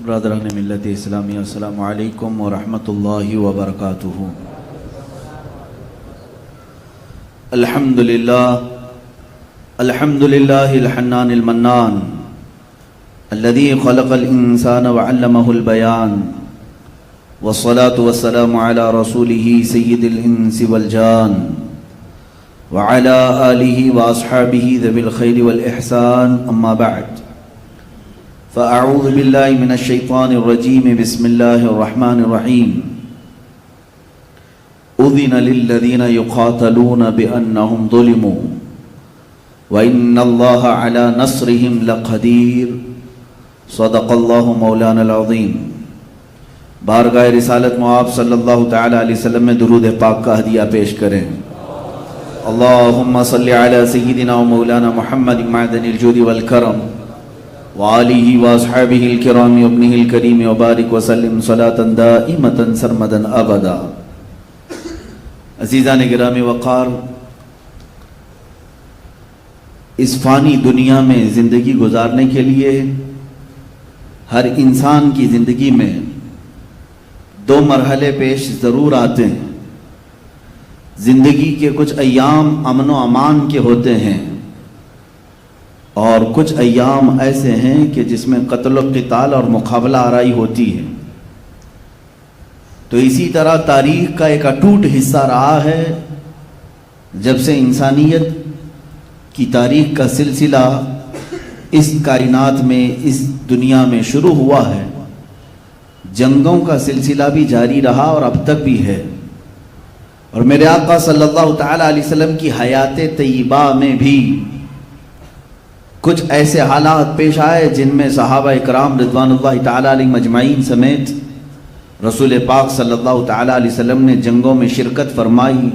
برادران ملت اسلامی، السلام علیکم ورحمۃ اللہ وبرکاتہ۔ الحمد للہ الحنان المنان الذي خلق الانسان وعلمه البيان، والصلاة والسلام على رسوله سید الانس والجان وعلى آلہ واصحابہ ذوی الخیر والاحسان، اما بعد فاعوذ باللہ من الشیطان الرجیم، بسم اللہ الرحمن الرحیم۔ اذن للذین یقاتلون بانہم ظلموا وان اللہ علی نصرہم لقدیر، صدق اللہ مولانا العظیم۔ بارگاہ رسالت مآب صلی اللہ تعالی علیہ وسلم میں درود پاک کا ہدیہ پیش کریں۔ اللہم صلی علی سیدنا و مولانا محمد معدن الجود والکرم وآلہ واصحابہ الکرام وابنہ الکریم وبارک وسلم صلاة دائمة سرمدا ابدا۔ عزیزان گرامی وقار، اس فانی دنیا میں زندگی گزارنے کے لیے ہر انسان کی زندگی میں دو مرحلے پیش ضرور آتے ہیں۔ زندگی کے کچھ ایام امن و امان کے ہوتے ہیں، اور کچھ ایام ایسے ہیں کہ جس میں قتل و قتال اور مقابلہ آرائی ہوتی ہے۔ تو اسی طرح تاریخ کا ایک اٹوٹ حصہ رہا ہے، جب سے انسانیت کی تاریخ کا سلسلہ اس کائنات میں، اس دنیا میں شروع ہوا ہے۔ جنگوں کا سلسلہ بھی جاری رہا اور اب تک بھی ہے، اور میرے آقا صلی اللہ تعالی علیہ وسلم کی حیات طیبہ میں بھی کچھ ایسے حالات پیش آئے جن میں صحابہ اکرام رضوان اللہ تعالی علیہ مجمعین سمیت رسول پاک صلی اللہ تعالی علیہ وسلم نے جنگوں میں شرکت فرمائی،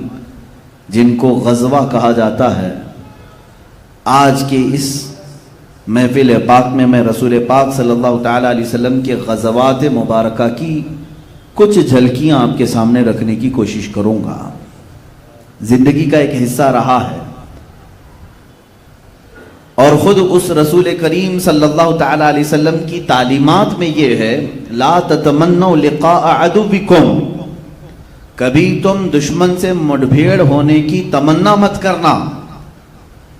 جن کو غزوہ کہا جاتا ہے۔ آج کے اس محفل پاک میں رسول پاک صلی اللہ تعالی علیہ وسلم کے غزوات مبارکہ کی کچھ جھلکیاں آپ کے سامنے رکھنے کی کوشش کروں گا۔ زندگی کا ایک حصہ رہا ہے، اور خود اس رسول کریم صلی اللہ تعالی علیہ وسلم کی تعلیمات میں یہ ہے، لا تتمنوا لقاء عدوکم، کبھی تم دشمن سے مٹبھیڑ ہونے کی تمنا مت کرنا۔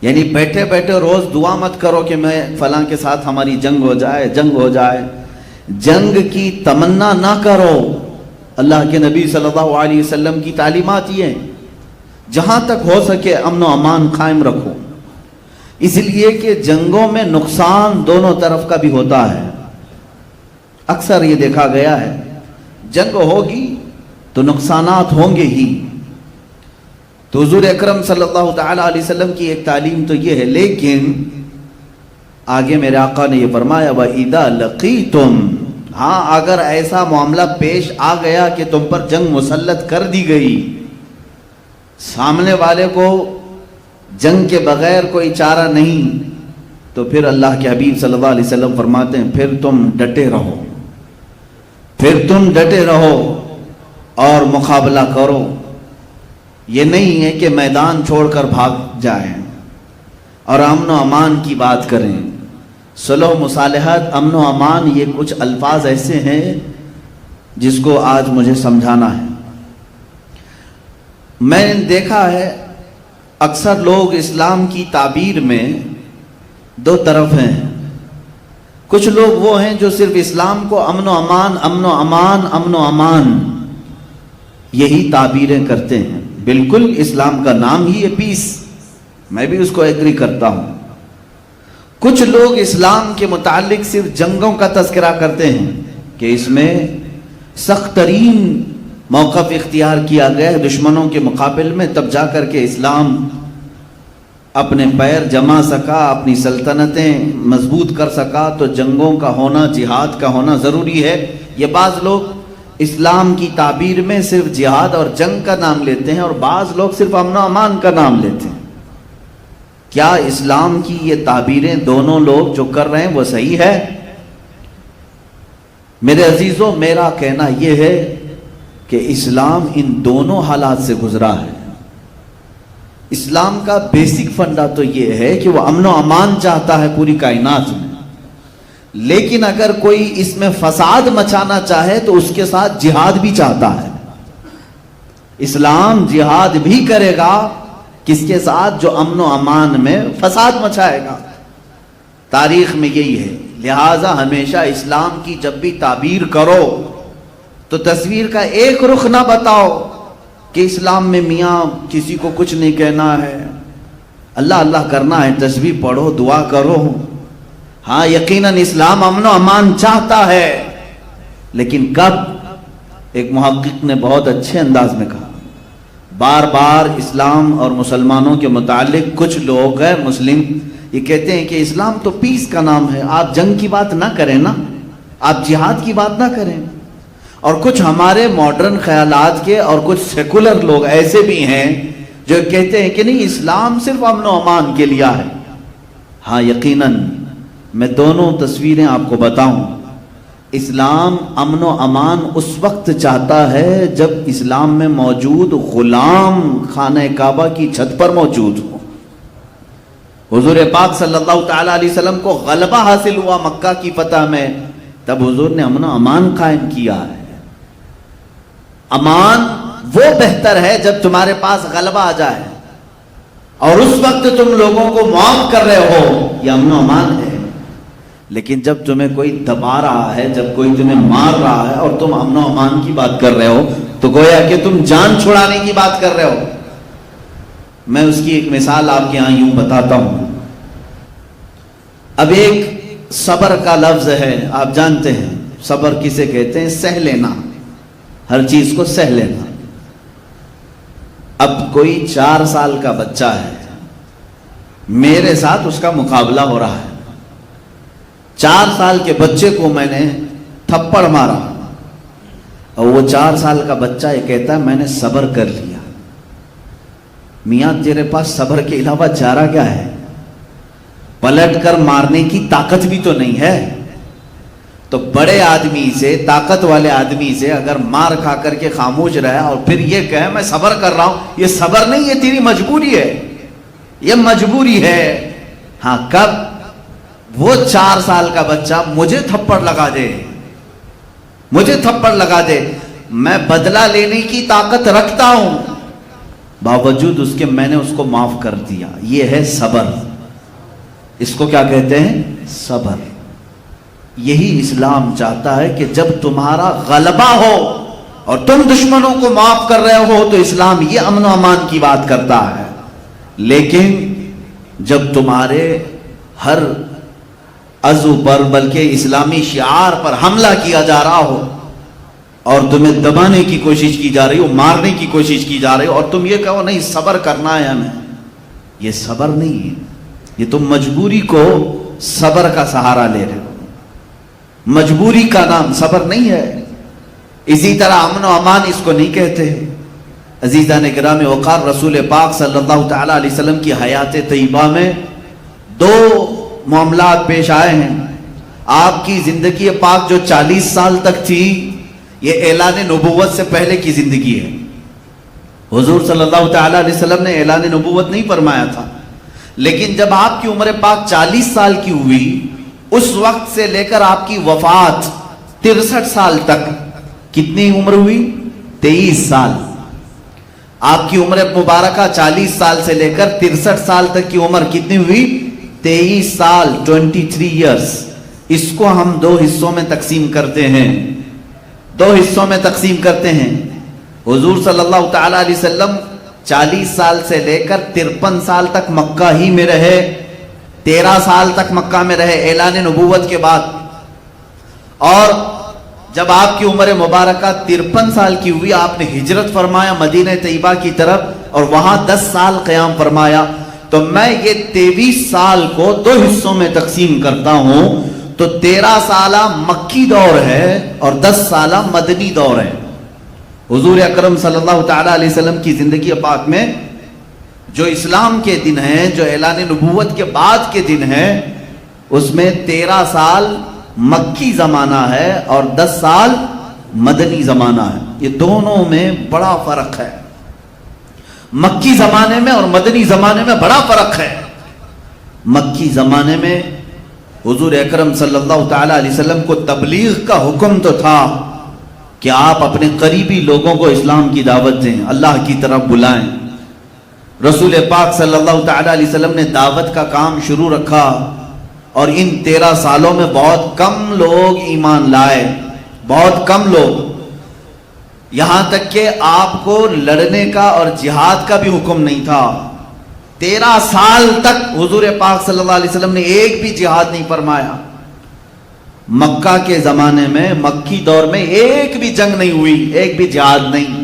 یعنی بیٹھے بیٹھے روز دعا مت کرو کہ میں فلاں کے ساتھ ہماری جنگ ہو جائے، جنگ ہو جائے، جنگ کی تمنا نہ کرو۔ اللہ کے نبی صلی اللہ علیہ وسلم کی تعلیمات یہ ہیں، جہاں تک ہو سکے امن و امان قائم رکھو، اس لیے کہ جنگوں میں نقصان دونوں طرف کا بھی ہوتا ہے۔ اکثر یہ دیکھا گیا ہے، جنگ ہوگی تو نقصانات ہوں گے ہی۔ تو حضور اکرم صلی اللہ تعالی علیہ وسلم کی ایک تعلیم تو یہ ہے، لیکن آگے میرے آقا نے یہ فرمایا وَإِذَا لَقِيتُمْ، ہاں اگر ایسا معاملہ پیش آ گیا کہ تم پر جنگ مسلط کر دی گئی، سامنے والے کو جنگ کے بغیر کوئی چارہ نہیں، تو پھر اللہ کے حبیب صلی اللہ علیہ وسلم فرماتے ہیں پھر تم ڈٹے رہو، پھر تم ڈٹے رہو اور مقابلہ کرو۔ یہ نہیں ہے کہ میدان چھوڑ کر بھاگ جائیں اور امن و امان کی بات کریں۔ صلح و مصالحت، امن و امان، یہ کچھ الفاظ ایسے ہیں جس کو آج مجھے سمجھانا ہے۔ میں نے دیکھا ہے اکثر لوگ اسلام کی تعبیر میں دو طرف ہیں۔ کچھ لوگ وہ ہیں جو صرف اسلام کو امن و امان، امن و امان، امن و امان یہی تعبیریں کرتے ہیں۔ بالکل اسلام کا نام ہی ہے پیس، میں بھی اس کو ایگری کرتا ہوں۔ کچھ لوگ اسلام کے متعلق صرف جنگوں کا تذکرہ کرتے ہیں کہ اس میں سخت ترین موقف اختیار کیا گیا ہے دشمنوں کے مقابل میں، تب جا کر کے اسلام اپنے پیر جما سکا، اپنی سلطنتیں مضبوط کر سکا، تو جنگوں کا ہونا، جہاد کا ہونا ضروری ہے۔ یہ بعض لوگ اسلام کی تعبیر میں صرف جہاد اور جنگ کا نام لیتے ہیں، اور بعض لوگ صرف امن و امان کا نام لیتے ہیں۔ کیا اسلام کی یہ تعبیریں دونوں لوگ جو کر رہے ہیں وہ صحیح ہے؟ میرے عزیزوں، میرا کہنا یہ ہے کہ اسلام ان دونوں حالات سے گزرا ہے۔ اسلام کا بیسک فنڈا تو یہ ہے کہ وہ امن و امان چاہتا ہے پوری کائنات میں، لیکن اگر کوئی اس میں فساد مچانا چاہے تو اس کے ساتھ جہاد بھی چاہتا ہے. اسلام جہاد بھی کرے گا کس کے ساتھ؟ جو امن و امان میں فساد مچائے گا. تاریخ میں یہی ہے. لہذا ہمیشہ اسلام کی جب بھی تعبیر کرو تو تصویر کا ایک رخ نہ بتاؤ کہ اسلام میں میاں کسی کو کچھ نہیں کہنا ہے, اللہ اللہ کرنا ہے, تسبیح پڑھو, دعا کرو. ہاں یقیناً اسلام امن و امان چاہتا ہے, لیکن کب؟ ایک محقق نے بہت اچھے انداز میں کہا, بار بار اسلام اور مسلمانوں کے متعلق کچھ لوگ ہیں مسلم یہ کہتے ہیں کہ اسلام تو پیس کا نام ہے, آپ جنگ کی بات نہ کریں نا, آپ جہاد کی بات نہ کریں. اور کچھ ہمارے ماڈرن خیالات کے اور کچھ سیکولر لوگ ایسے بھی ہیں جو کہتے ہیں کہ نہیں اسلام صرف امن و امان کے لیے ہے. ہاں یقیناً میں دونوں تصویریں آپ کو بتاؤں. اسلام امن و امان اس وقت چاہتا ہے جب اسلام میں موجود غلام خانہ کعبہ کی چھت پر موجود ہو. حضور پاک صلی اللہ تعالی علیہ وسلم کو غلبہ حاصل ہوا مکہ کی فتح میں, تب حضور نے امن و امان قائم کیا ہے. امان وہ بہتر ہے جب تمہارے پاس غلبہ آ جائے, اور اس وقت تم لوگوں کو معاف کر رہے ہو, یہ امن و امان ہے. لیکن جب تمہیں کوئی دبا رہا ہے, جب کوئی تمہیں مار رہا ہے اور تم امن و امان کی بات کر رہے ہو تو گویا کہ تم جان چھڑانے کی بات کر رہے ہو. میں اس کی ایک مثال آپ کے یہاں یوں بتاتا ہوں. اب ایک صبر کا لفظ ہے, آپ جانتے ہیں صبر کسے کہتے ہیں؟ سہ لینا, ہر چیز کو سہ لینا. اب کوئی 4 سال کا بچہ ہے, میرے ساتھ اس کا مقابلہ ہو رہا ہے. 4 سال کے بچے کو میں نے تھپڑ مارا اور وہ 4 سال کا بچہ یہ کہتا ہے میں نے صبر کر لیا. میاں تیرے پاس صبر کے علاوہ چارہ کیا ہے؟ پلٹ کر مارنے کی طاقت بھی تو نہیں ہے. تو بڑے آدمی سے, طاقت والے آدمی سے اگر مار کھا کر کے خاموش رہے اور پھر یہ کہے میں صبر کر رہا ہوں, یہ صبر نہیں, یہ تیری مجبوری ہے, یہ مجبوری ہے. ہاں کب؟ وہ 4 سال کا بچہ مجھے تھپڑ لگا دے, مجھے تھپڑ لگا دے, میں بدلہ لینے کی طاقت رکھتا ہوں, باوجود اس کے میں نے اس کو معاف کر دیا. یہ ہے صبر. اس کو کیا کہتے ہیں؟ صبر. یہی اسلام چاہتا ہے کہ جب تمہارا غلبہ ہو اور تم دشمنوں کو معاف کر رہے ہو تو اسلام یہ امن و امان کی بات کرتا ہے. لیکن جب تمہارے ہر عضو پر بلکہ اسلامی شعار پر حملہ کیا جا رہا ہو اور تمہیں دبانے کی کوشش کی جا رہی ہو, مارنے کی کوشش کی جا رہی ہو, اور تم یہ کہو نہیں صبر کرنا ہے ہمیں, یہ صبر نہیں ہے, یہ تم مجبوری کو صبر کا سہارا لے رہے ہو. مجبوری کا نام صبر نہیں ہے. اسی طرح امن و امان اس کو نہیں کہتے. عزیزان گرامی وقار, رسول پاک صلی اللہ تعالی علیہ وسلم کی حیات طیبہ میں 2 معاملات پیش آئے ہیں. آپ کی زندگی پاک جو 40 سال تک تھی, یہ اعلان نبوت سے پہلے کی زندگی ہے. حضور صلی اللہ تعالی علیہ وسلم نے اعلان نبوت نہیں فرمایا تھا, لیکن جب آپ کی عمر پاک 40 سال کی ہوئی, اس وقت سے لے کر آپ کی وفات 63 سال تک کتنی عمر ہوئی؟ 23 سال. آپ کی عمر مبارکہ 40 سال سے لے کر 63 سال تک کی عمر کتنی ہوئی؟ 23 سال, 23 ایئرس. اس کو ہم 2 حصوں میں تقسیم کرتے ہیں, 2 حصوں میں تقسیم کرتے ہیں. حضور صلی اللہ تعالی علیہ وسلم 40 سال سے لے کر 53 سال تک مکہ ہی میں رہے, 13 سال تک مکہ میں رہے اعلان نبوت کے بعد. اور جب آپ کی عمر مبارکہ 53 سال کی ہوئی, آپ نے ہجرت فرمایا مدینہ طیبہ کی طرف اور وہاں 10 سال قیام فرمایا. تو میں یہ 23 سال کو 2 حصوں میں تقسیم کرتا ہوں, تو 13 سالہ مکی دور ہے اور 10 سالہ مدنی دور ہے. حضور اکرم صلی اللہ تعالی علیہ وسلم کی زندگی پاک میں جو اسلام کے دن ہیں, جو اعلان نبوت کے بعد کے دن ہیں, اس میں 13 سال مکی زمانہ ہے اور 10 سال مدنی زمانہ ہے. یہ دونوں میں بڑا فرق ہے. مکی زمانے میں اور مدنی زمانے میں بڑا فرق ہے. مکی زمانے میں حضور اکرم صلی اللہ تعالی علیہ وسلم کو تبلیغ کا حکم تو تھا کہ آپ اپنے قریبی لوگوں کو اسلام کی دعوت دیں، اللہ کی طرف بلائیں۔ رسول پاک صلی اللہ تعالی علیہ وسلم نے دعوت کا کام شروع رکھا، اور ان 13 سالوں میں بہت کم لوگ ایمان لائے، بہت کم لوگ، یہاں تک کہ آپ کو لڑنے کا اور جہاد کا بھی حکم نہیں تھا۔ 13 سال تک حضور پاک صلی اللہ علیہ وسلم نے ایک بھی جہاد نہیں فرمایا۔ مکہ کے زمانے میں، مکی دور میں ایک بھی جنگ نہیں ہوئی، ایک بھی جہاد نہیں۔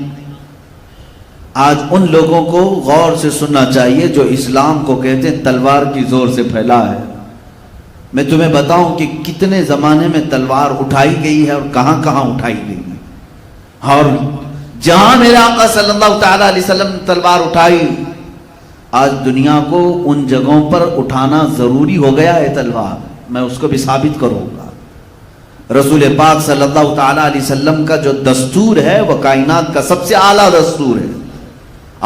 آج ان لوگوں کو غور سے سننا چاہیے جو اسلام کو کہتے ہیں تلوار کی زور سے پھیلا ہے۔ میں تمہیں بتاؤں کہ کتنے زمانے میں تلوار اٹھائی گئی ہے اور کہاں کہاں اٹھائی گئی ہے، اور جہاں میرے آقا صلی اللہ تعالی علیہ وسلم نے تلوار اٹھائی، آج دنیا کو ان جگہوں پر اٹھانا ضروری ہو گیا ہے تلوار۔ میں اس کو بھی ثابت کروں گا۔ رسول پاک صلی اللہ تعالی علیہ وسلم کا جو دستور ہے وہ کائنات کا سب سے اعلیٰ دستور ہے۔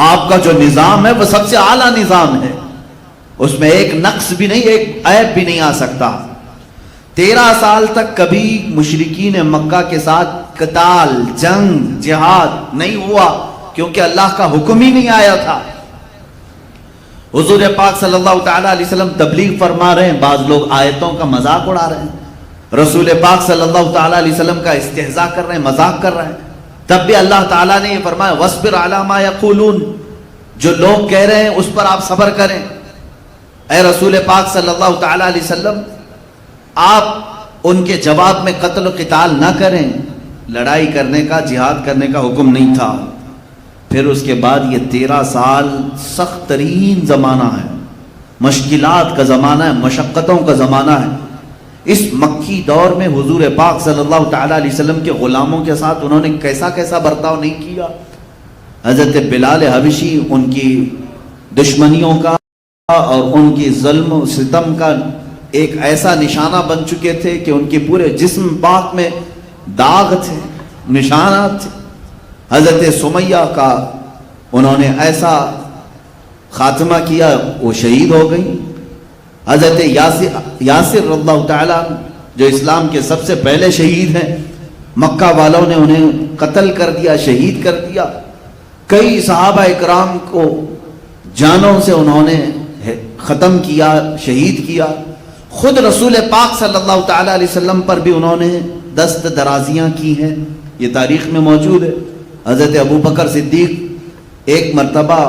آپ کا جو نظام ہے وہ سب سے اعلیٰ نظام ہے، اس میں ایک نقص بھی نہیں، ایک عیب بھی نہیں آ سکتا۔ 13 سال تک کبھی مشرکین مکہ کے ساتھ قتال، جنگ، جہاد نہیں ہوا، کیونکہ اللہ کا حکم ہی نہیں آیا تھا۔ حضور پاک صلی اللہ تعالی علیہ وسلم تبلیغ فرما رہے ہیں، بعض لوگ آیتوں کا مذاق اڑا رہے ہیں، رسول پاک صلی اللہ تعالی علیہ وسلم کا استہزاء کر رہے ہیں، مذاق کر رہے ہیں، تب بھی اللہ تعالیٰ نے یہ فرمایا وَاصْبِرْ عَلَىٰ مَا يَقُولُونَ، جو لوگ کہہ رہے ہیں اس پر آپ صبر کریں۔ اے رسول پاک صلی اللہ تعالی علیہ وسلم، آپ ان کے جواب میں قتل و قتال نہ کریں، لڑائی کرنے کا، جہاد کرنے کا حکم نہیں تھا۔ پھر اس کے بعد یہ 13 سال سخت ترین زمانہ ہے، مشکلات کا زمانہ ہے، مشقتوں کا زمانہ ہے۔ اس مکی دور میں حضور پاک صلی اللہ تعالی علیہ وسلم کے غلاموں کے ساتھ انہوں نے کیسا کیسا برتاؤ نہیں کیا۔ حضرت بلال حبشی ان کی دشمنیوں کا اور ان کی ظلم و ستم کا ایک ایسا نشانہ بن چکے تھے کہ ان کے پورے جسم پاک میں داغ تھے، نشانات تھے۔ حضرت سمیہ کا انہوں نے ایسا خاتمہ کیا، وہ شہید ہو گئی۔ حضرت یاسر رضی اللہ تعالیٰ جو اسلام کے سب سے پہلے شہید ہیں، مکہ والوں نے انہیں قتل کر دیا، شہید کر دیا۔ کئی صحابہ اکرام کو جانوں سے انہوں نے ختم کیا، شہید کیا۔ خود رسول پاک صلی اللہ تعالی علیہ وسلم پر بھی انہوں نے دست درازیاں کی ہیں، یہ تاریخ میں موجود ہے۔ حضرت ابو بکر صدیق ایک مرتبہ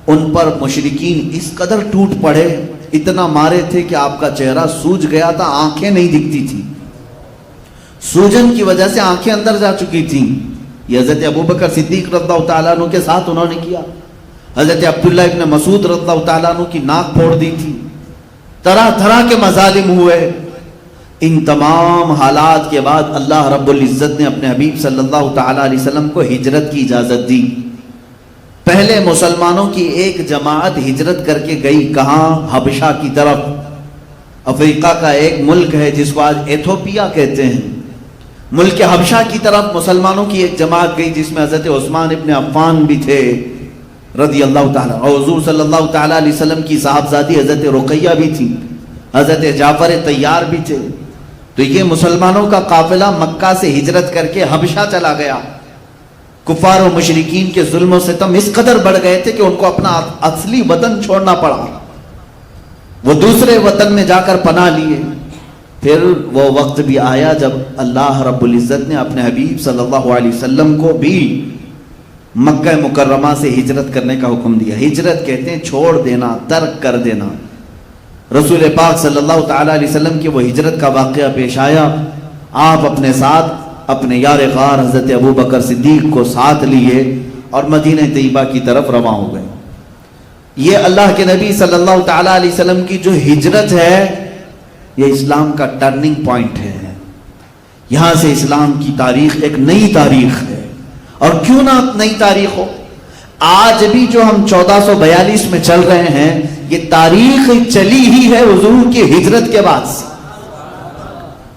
ان پر مشرکین اس قدر ٹوٹ پڑے، اتنا مارے تھے کہ آپ کا چہرہ سوج گیا تھا، آنکھیں نہیں دکھتی تھی، سوجن کی وجہ سے آنکھیں اندر جا چکی تھیں۔ یہ حضرت ابو بکر صدیق رضی اللہ تعالیٰ عنہ کے ساتھ انہوں نے کیا۔ حضرت عبداللہ ابن مسعود رضی اللہ تعالیٰ عنہ کی ناک پھوڑ دی تھی، طرح طرح کے مظالم ہوئے۔ ان تمام حالات کے بعد اللہ رب العزت نے اپنے حبیب صلی اللہ تعالیٰ علیہ وسلم کو ہجرت کی اجازت دی۔ پہلے مسلمانوں کی ایک جماعت ہجرت کر کے گئی، کہاں؟ حبشہ کی طرف۔ افریقہ کا ایک ملک ہے جس کو آج ایتھوپیا کہتے ہیں، ملک حبشہ کی طرف مسلمانوں کی ایک جماعت گئی، جس میں حضرت عثمان ابن عفان بھی تھے رضی اللہ تعالیٰ، اور حضور صلی اللہ تعالیٰ علیہ وسلم کی صاحبزادی حضرت رقیہ بھی تھی، حضرت جعفر طیار بھی تھے۔ تو یہ مسلمانوں کا قافلہ مکہ سے ہجرت کر کے حبشہ چلا گیا۔ کفار و مشرکین کے ظلم و ستم اس قدر بڑھ گئے تھے کہ ان کو اپنا اصلی وطن چھوڑنا پڑا، وہ دوسرے وطن میں جا کر پناہ لیے۔ پھر وہ وقت بھی آیا جب اللہ رب العزت نے اپنے حبیب صلی اللہ علیہ وسلم کو بھی مکہ مکرمہ سے ہجرت کرنے کا حکم دیا۔ ہجرت کہتے ہیں چھوڑ دینا، ترک کر دینا۔ رسول پاک صلی اللہ تعالی علیہ وسلم کی وہ ہجرت کا واقعہ پیش آیا، آپ اپنے ساتھ اپنے یار غار حضرت ابو بکر صدیق کو ساتھ لیے اور مدینہ طیبہ کی طرف رواں ہو گئے۔ یہ اللہ کے نبی صلی اللہ تعالی علیہ وسلم کی جو ہجرت ہے، یہ اسلام کا ٹرننگ پوائنٹ ہے۔ یہاں سے اسلام کی تاریخ ایک نئی تاریخ ہے، اور کیوں نہ نئی تاریخ ہو، آج بھی جو ہم 1442 میں چل رہے ہیں، یہ تاریخ چلی ہی ہے حضور کی ہجرت کے بعد سے۔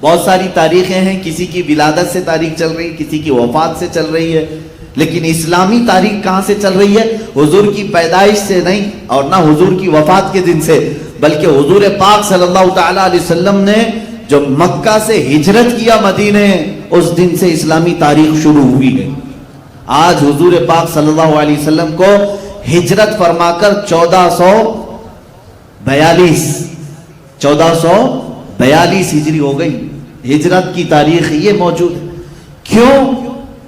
بہت ساری تاریخیں ہیں، کسی کی ولادت سے تاریخ چل رہی ہے، کسی کی وفات سے چل رہی ہے، لیکن اسلامی تاریخ کہاں سے چل رہی ہے؟ حضور کی پیدائش سے نہیں، اور نہ حضور کی وفات کے دن سے، بلکہ حضور پاک صلی اللہ تعالی علیہ وسلم نے جو مکہ سے ہجرت کیا مدینے، اس دن سے اسلامی تاریخ شروع ہوئی ہے۔ آج حضور پاک صلی اللہ علیہ وسلم کو ہجرت فرما کر 1442 ہجری ہو گئی، ہجرت کی تاریخ یہ موجود ہے۔ کیوں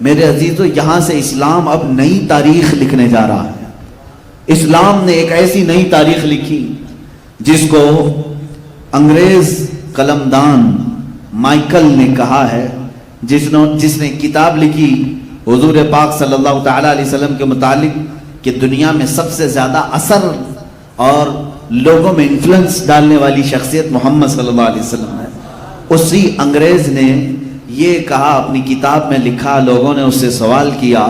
میرے عزیزو؟ یہاں سے اسلام اب نئی تاریخ لکھنے جا رہا ہے۔ اسلام نے ایک ایسی نئی تاریخ لکھی جس کو انگریز قلمدان مائیکل نے کہا ہے، جس نے کتاب لکھی حضور پاک صلی اللہ تعالی علیہ وسلم کے متعلق کہ دنیا میں سب سے زیادہ اثر اور لوگوں میں انفلوئنس ڈالنے والی شخصیت محمد صلی اللہ علیہ وسلم ہے۔ اسی انگریز نے یہ کہا، اپنی کتاب میں لکھا، لوگوں نے اس سے سوال کیا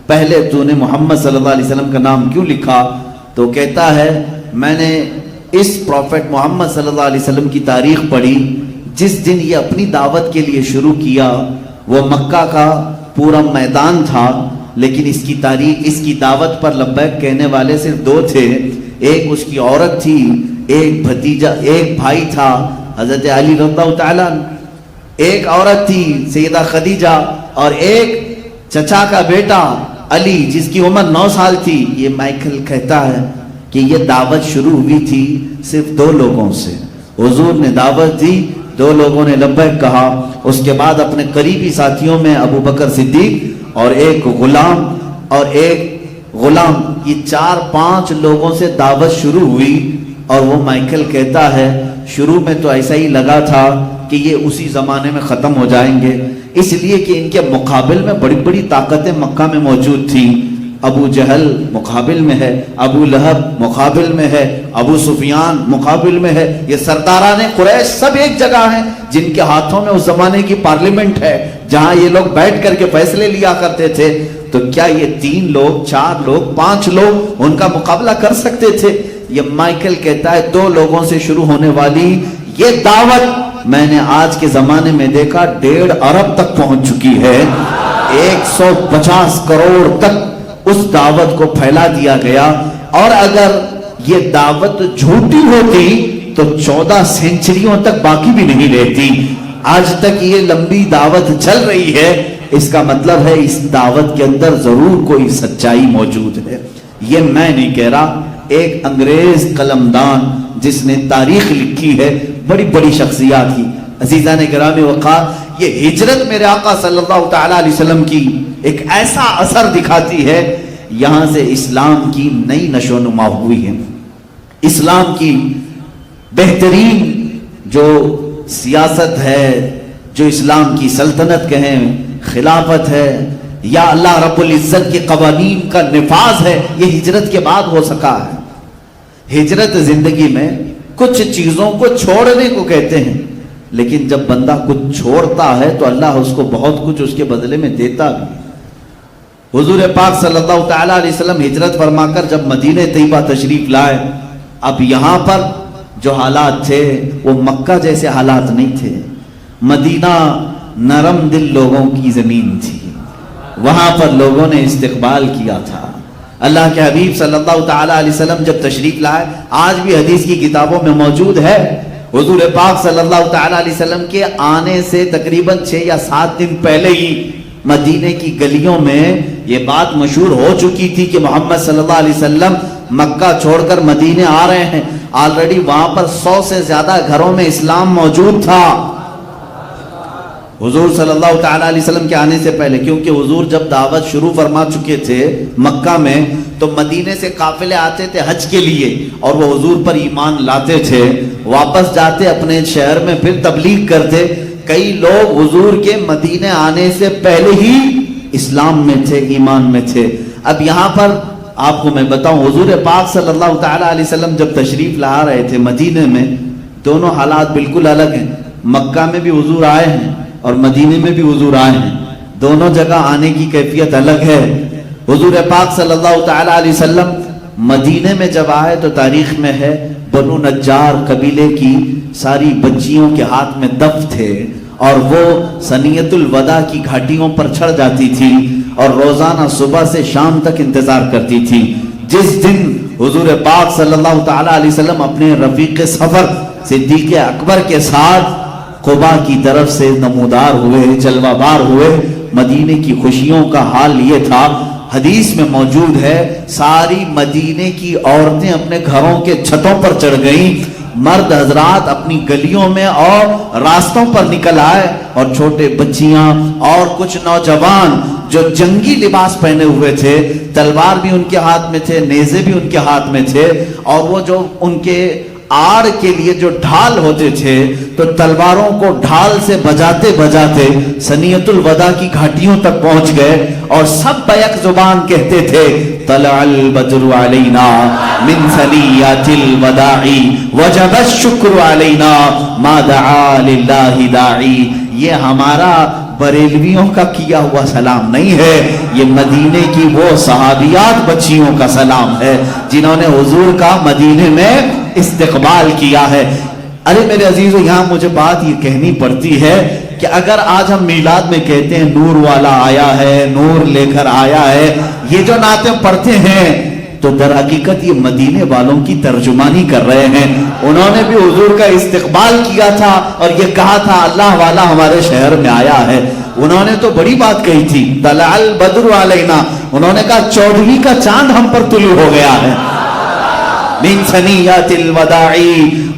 پہلے تو نے محمد صلی اللہ علیہ وسلم کا نام کیوں لکھا؟ تو کہتا ہے میں نے اس پروفٹ محمد صلی اللہ علیہ وسلم کی تاریخ پڑھی، جس دن یہ اپنی دعوت کے لیے شروع کیا وہ مکہ کا پورا میدان تھا، لیکن اس کی تاریخ، اس کی دعوت پر لبیک کہنے والے صرف 2 تھے، ایک اس کی عورت تھی، ایک بھتیجا، ایک بھائی تھا حضرت علی رضی اللہ تعالیٰ، ایک عورت تھی سیدہ خدیجہ، اور ایک چچا کا بیٹا علی جس کی عمر 9 سال تھی۔ یہ مائیکل کہتا ہے کہ یہ دعوت شروع ہوئی تھی صرف 2 لوگوں سے، حضور نے دعوت دی، 2 لوگوں نے لبیک کہا، اس کے بعد اپنے قریبی ساتھیوں میں ابو بکر صدیق اور ایک غلام، یہ 4-5 لوگوں سے دعوت شروع ہوئی۔ اور وہ مائیکل کہتا ہے شروع میں تو ایسا ہی لگا تھا کہ یہ اسی زمانے میں ختم ہو جائیں گے، اس لیے کہ ان کے مقابل میں بڑی بڑی طاقتیں مکہ میں موجود تھیں۔ ابو جہل مقابل میں ہے، ابو لہب مقابل میں ہے، ابو سفیان مقابل میں ہے، یہ سرداران قریش سب ایک جگہ ہیں جن کے ہاتھوں میں اس زمانے کی پارلیمنٹ ہے جہاں یہ لوگ بیٹھ کر کے فیصلے لیا کرتے تھے۔ تو کیا یہ 3 لوگ، 4 لوگ، 5 لوگ ان کا مقابلہ کر سکتے تھے؟ یہ مائیکل کہتا ہے 2 لوگوں سے شروع ہونے والی یہ دعوت میں نے آج کے زمانے میں دیکھا 1.5 ارب تک پہنچ چکی ہے، 150 کروڑ تک اس دعوت کو پھیلا دیا گیا۔ اور اگر یہ دعوت جھوٹی ہوتی تو 14 سینچریوں تک باقی بھی نہیں رہتی۔ آج تک یہ لمبی دعوت چل رہی ہے، اس کا مطلب ہے اس دعوت کے اندر ضرور کوئی سچائی موجود ہے۔ یہ میں نہیں کہہ رہا، ایک انگریز قلمدان جس نے تاریخ لکھی ہے، بڑی بڑی شخصیات کی۔ عزیزان گرامی وقار، یہ ہجرت میرے آقا صلی اللہ تعالی علیہ وسلم کی ایک ایسا اثر دکھاتی ہے، یہاں سے اسلام کی نئی نشو و نما ہوئی ہے۔ اسلام کی بہترین جو سیاست ہے، جو اسلام کی سلطنت کہیں، خلافت ہے، یا اللہ رب العزت کے قوانین کا نفاذ ہے، یہ ہجرت کے بعد ہو سکا ہے۔ ہجرت زندگی میں کچھ چیزوں کو چھوڑنے کو کہتے ہیں، لیکن جب بندہ کچھ چھوڑتا ہے تو اللہ اس کو بہت کچھ اس کے بدلے میں دیتا بھی ہے۔ حضور پاک صلی اللہ تعالی علیہ وسلم ہجرت فرما کر جب مدینہ طیبہ تشریف لائے، اب یہاں پر جو حالات تھے وہ مکہ جیسے حالات نہیں تھے۔ مدینہ نرم دل لوگوں کی زمین تھی، وہاں پر لوگوں نے استقبال کیا تھا۔ اللہ کے حبیب صلی اللہ تعالی علیہ وسلم جب تشریف لائے، آج بھی حدیث کی کتابوں میں موجود ہے، حضور پاک صلی اللہ تعالی علیہ وسلم کے آنے سے تقریباً 6 یا 7 دن پہلے ہی مدینہ کی گلیوں میں یہ بات مشہور ہو چکی تھی کہ محمد صلی اللہ علیہ وسلم مکہ چھوڑ کر مدینہ آ رہے ہیں۔ آلریڈی وہاں پر 100 سے زیادہ گھروں میں اسلام موجود تھا حضور صلی اللہ تعالی علیہ وسلم کے آنے سے پہلے، کیونکہ حضور جب دعوت شروع فرما چکے تھے مکہ میں تو مدینے سے قافلے آتے تھے حج کے لیے، اور وہ حضور پر ایمان لاتے تھے، واپس جاتے اپنے شہر میں پھر تبلیغ کرتے۔ کئی لوگ حضور کے مدینے آنے سے پہلے ہی اسلام میں تھے، ایمان میں تھے۔ اب یہاں پر آپ کو میں بتاؤں، حضور پاک صلی اللہ تعالی علیہ وسلم جب تشریف لا رہے تھے مدینے میں، دونوں حالات بالکل الگ ہیں۔ مکہ میں بھی حضور آئے ہیں اور مدینے میں بھی حضور آئے ہیں، دونوں جگہ آنے کی کیفیت الگ ہے۔ حضور پاک صلی اللہ تعالی علیہ وسلم مدینے میں جب آئے تو تاریخ میں ہے بنو نجار قبیلے کی ساری بچیوں کے ہاتھ میں دف تھے، اور وہ سنیت الوداع کی گھاٹیوں پر چڑھ جاتی تھی اور روزانہ صبح سے شام تک انتظار کرتی تھی۔ جس دن حضور پاک صلی اللہ تعالیٰ علیہ وسلم اپنے رفیق سفر صدیق اکبر کے ساتھ قبا کی طرف سے نمودار ہوئے، جلوہ بار ہوئے۔ مدینے کی خوشیوں کا حال یہ تھا، حدیث میں موجود ہے، ساری مدینے کی عورتیں اپنے گھروں کے چھتوں پر چڑھ گئیں، مرد حضرات اپنی گلیوں میں اور راستوں پر نکل آئے، اور چھوٹے بچیاں اور کچھ نوجوان جو جنگی لباس پہنے ہوئے تھے، تلوار بھی ان کے ہاتھ میں تھے، نیزے بھی ان کے ہاتھ میں تھے، اور وہ جو ان کے آڑ کے لیے جو ڈھال ہوتے تھے تو تلواروں کو ڈھال سے بجاتے بجاتے سنیت الوداع کی گھاٹیوں تک پہنچ گئے، اور سب بیک زبان کہتے تھے طلع البدر علینا من ثنیات الوداع وجب الشکر علینا ما دعا للہ داعی۔ یہ ہمارا بریلویوں کا کیا ہوا سلام نہیں ہے، یہ مدینے کی وہ صحابیات بچیوں کا سلام ہے جنہوں نے حضور کا مدینے میں استقبال کیا ہے۔ ارے میرے عزیزو، یہاں مجھے بات یہ کہنی پڑتی ہے کہ اگر آج ہم میلاد میں کہتے ہیں نور والا آیا ہے، نور لے کر آیا ہے، یہ جو نعتیں پڑھتے ہیں تو در حقیقت یہ مدینے والوں کی ترجمانی کر رہے ہیں۔ انہوں نے بھی حضور کا استقبال کیا تھا اور یہ کہا تھا اللہ والا ہمارے شہر میں آیا ہے۔ انہوں نے تو بڑی بات کہی تھی، طلع البدر علینا، انہوں نے کہا 14ویں کا چاند ہم پر طلوع ہو گیا ہے۔ من ثنیات الوداع،